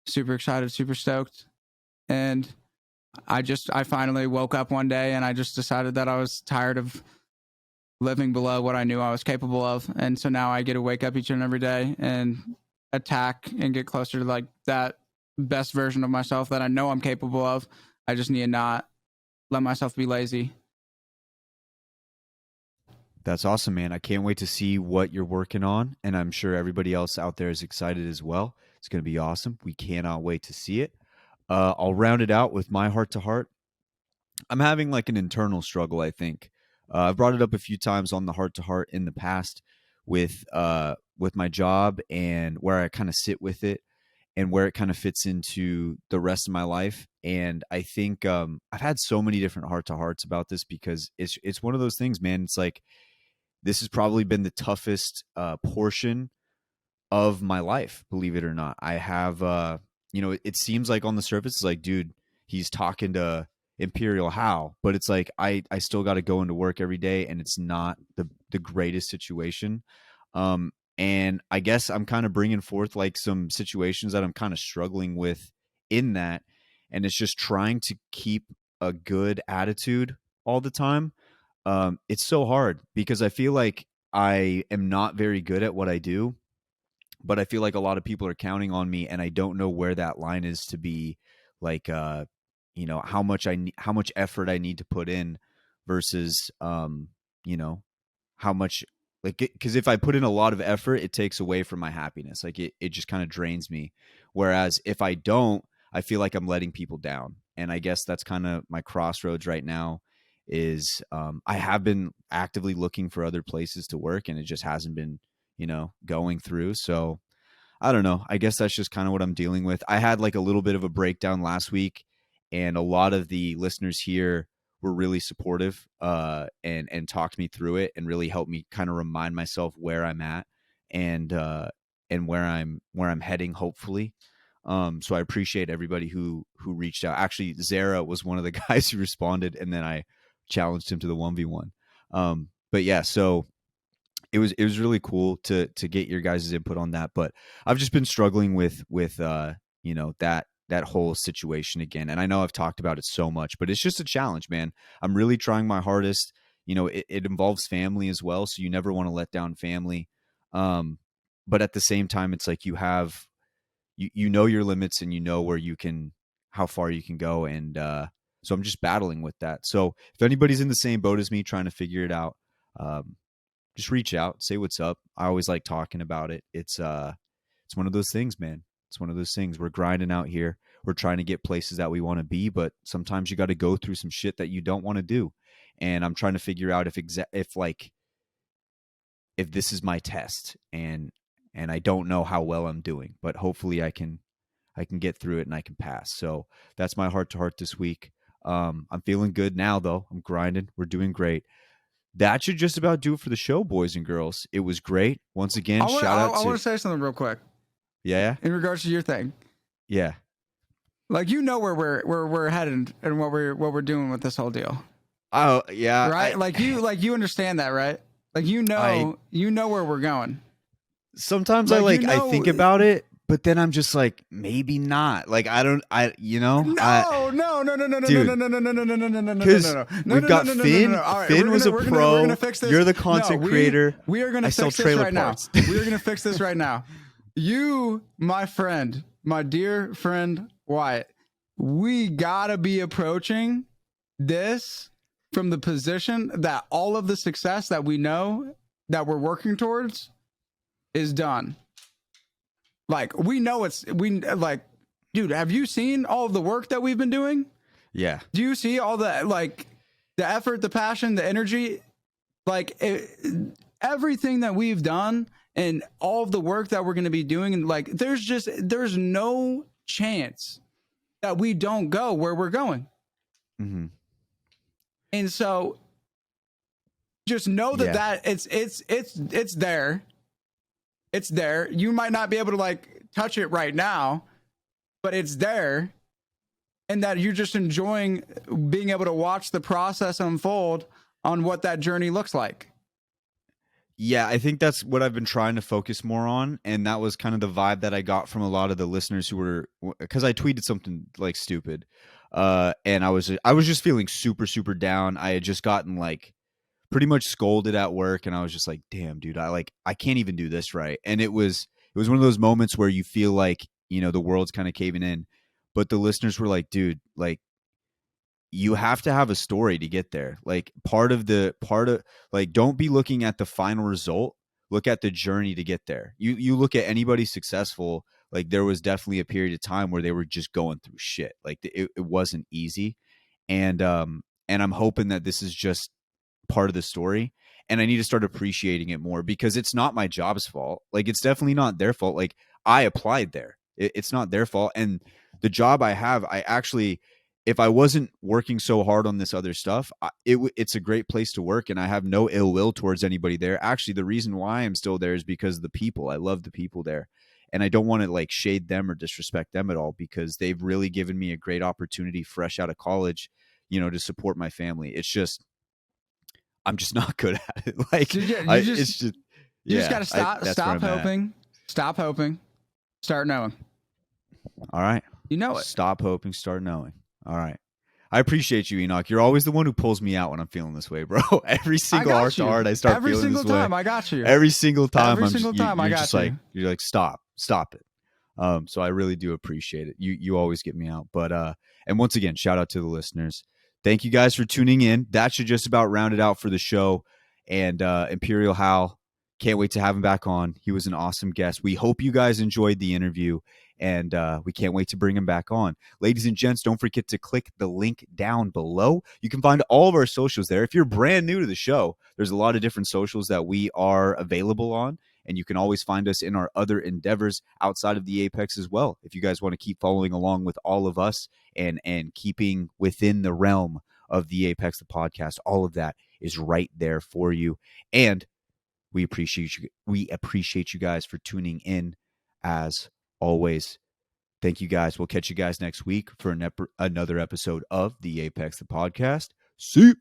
super excited, super stoked. And I finally woke up one day and I just decided that I was tired of living below what I knew I was capable of. And so now I get to wake up each and every day and attack and get closer to like that best version of myself that I know I'm capable of. I just need to not let myself be lazy. That's awesome, man. I can't wait to see what you're working on, and I'm sure everybody else out there is excited as well. It's going to be awesome. We cannot wait to see it. I'll round it out with my heart to heart. I'm having like an internal struggle, I think. I've brought it up a few times on the heart to heart in the past with my job and where I kind of sit with it and where it kind of fits into the rest of my life. And I think I've had so many different heart to hearts about this because it's one of those things, man. It's like, this has probably been the toughest portion of my life, believe it or not. I have, it seems like on the surface, it's like, dude, he's talking to ImperialHal, but it's like, I still got to go into work every day, and it's not the greatest situation. And I guess I'm kind of bringing forth like some situations that I'm kind of struggling with in that. And it's just trying to keep a good attitude all the time. It's so hard because I feel like I am not very good at what I do, but I feel like a lot of people are counting on me, and I don't know where that line is to be like, how much effort I need to put in versus, how much, like, because if I put in a lot of effort, it takes away from my happiness. Like it just kind of drains me. Whereas if I don't, I feel like I'm letting people down. And I guess that's kind of my crossroads right now is I have been actively looking for other places to work, and it just hasn't been, going through. So I don't know. I guess that's just kind of what I'm dealing with. I had like a little bit of a breakdown last week, and a lot of the listeners here were really supportive and talked me through it and really helped me kind of remind myself where I'm at and where I'm heading, hopefully. So I appreciate everybody who reached out. Actually, Zara was one of the guys who responded, and then I challenged him to the 1v1. But yeah, so it was really cool to get your guys' input on that. But I've just been struggling with that whole situation again. And I know I've talked about it so much, but it's just a challenge, man. I'm really trying my hardest. It involves family as well, so you never want to let down family. But at the same time, it's like you have you know your limits, and you know how far you can go. And so I'm just battling with that. So if anybody's in the same boat as me trying to figure it out, just reach out, say what's up. I always like talking about it. It's one of those things, man. It's one of those things. We're grinding out here. We're trying to get places that we want to be, but sometimes you got to go through some shit that you don't want to do. And I'm trying to figure out if this is my test, and I don't know how well I'm doing, but hopefully I can get through it and I can pass. So that's my heart to heart this week. I'm feeling good now though. I'm grinding. We're doing great. That should just about do it for the show, boys and girls. It was great. Once again, shout out to... I want to say something real quick. Yeah? In regards to your thing. Yeah. Like, where we're headed and what we're doing with this whole deal. Oh, yeah. Right? You understand that, right? Like, you know where we're going. Sometimes I think about it, but then I'm just like, maybe not. Like, no. Because we've got Finn. Finn was a pro. You're the content creator. We are going to fix this right now. We are going to fix this right now. You, my friend, my dear friend Wyatt, we gotta be approaching this from the position that all of the success that we know that we're working towards is done. Like, we know dude, have you seen all of the work that we've been doing? Yeah. Do you see all the effort, the passion, the energy, everything that we've done and all of the work that we're going to be doing? And like, there's no chance that we don't go where we're going. Mm-hmm. And so just know that it's there. It's there. You might not be able to like touch it right now, but it's there. And that you're just enjoying being able to watch the process unfold on what that journey looks like. Yeah, I think that's what I've been trying to focus more on. And that was kind of the vibe that I got from a lot of the listeners who were, because I tweeted something like stupid. And I was just feeling super, super down. I had just gotten like pretty much scolded at work. And I was just like, damn, dude, I can't even do this right. And it was one of those moments where you feel like, you know, the world's kind of caving in. But the listeners were like, dude, like, you have to have a story to get there. Like part of like, don't be looking at the final result. Look at the journey to get there. You look at anybody successful. Like there was definitely a period of time where they were just going through shit. Like it wasn't easy. And I'm hoping that this is just part of the story. And I need to start appreciating it more because it's not my job's fault. Like it's definitely not their fault. Like I applied there. It's not their fault. And the job I have, I actually, if I wasn't working so hard on this other stuff, it's a great place to work. And I have no ill will towards anybody there. Actually, the reason why I'm still there is because of the people. I love the people there. And I don't want to like shade them or disrespect them at all because they've really given me a great opportunity fresh out of college, you know, to support my family. It's just, I'm just not good at it. Like, So you just got to stop hoping, stop hoping, start knowing. All right. You know it. Stop hoping, start knowing. All right. I appreciate you, Enoch. You're always the one who pulls me out when I'm feeling this way, bro. Every single heart to heart, I start feeling this way. Every single time, I got you. Every single time, You're like, stop it. So I really do appreciate it. You always get me out. But and once again, shout out to the listeners. Thank you guys for tuning in. That should just about round it out for the show. And Imperial Hal, can't wait to have him back on. He was an awesome guest. We hope you guys enjoyed the interview. And we can't wait to bring him back on. Ladies and gents, don't forget to click the link down below. You can find all of our socials there. If you're brand new to the show, there's a lot of different socials that we are available on. And you can always find us in our other endeavors outside of the Apex as well. If you guys want to keep following along with all of us and keeping within the realm of the Apex, the podcast, all of that is right there for you. And we appreciate you guys for tuning in as always. Thank you guys. We'll catch you guys next week for another episode of the Apex, the podcast. See you.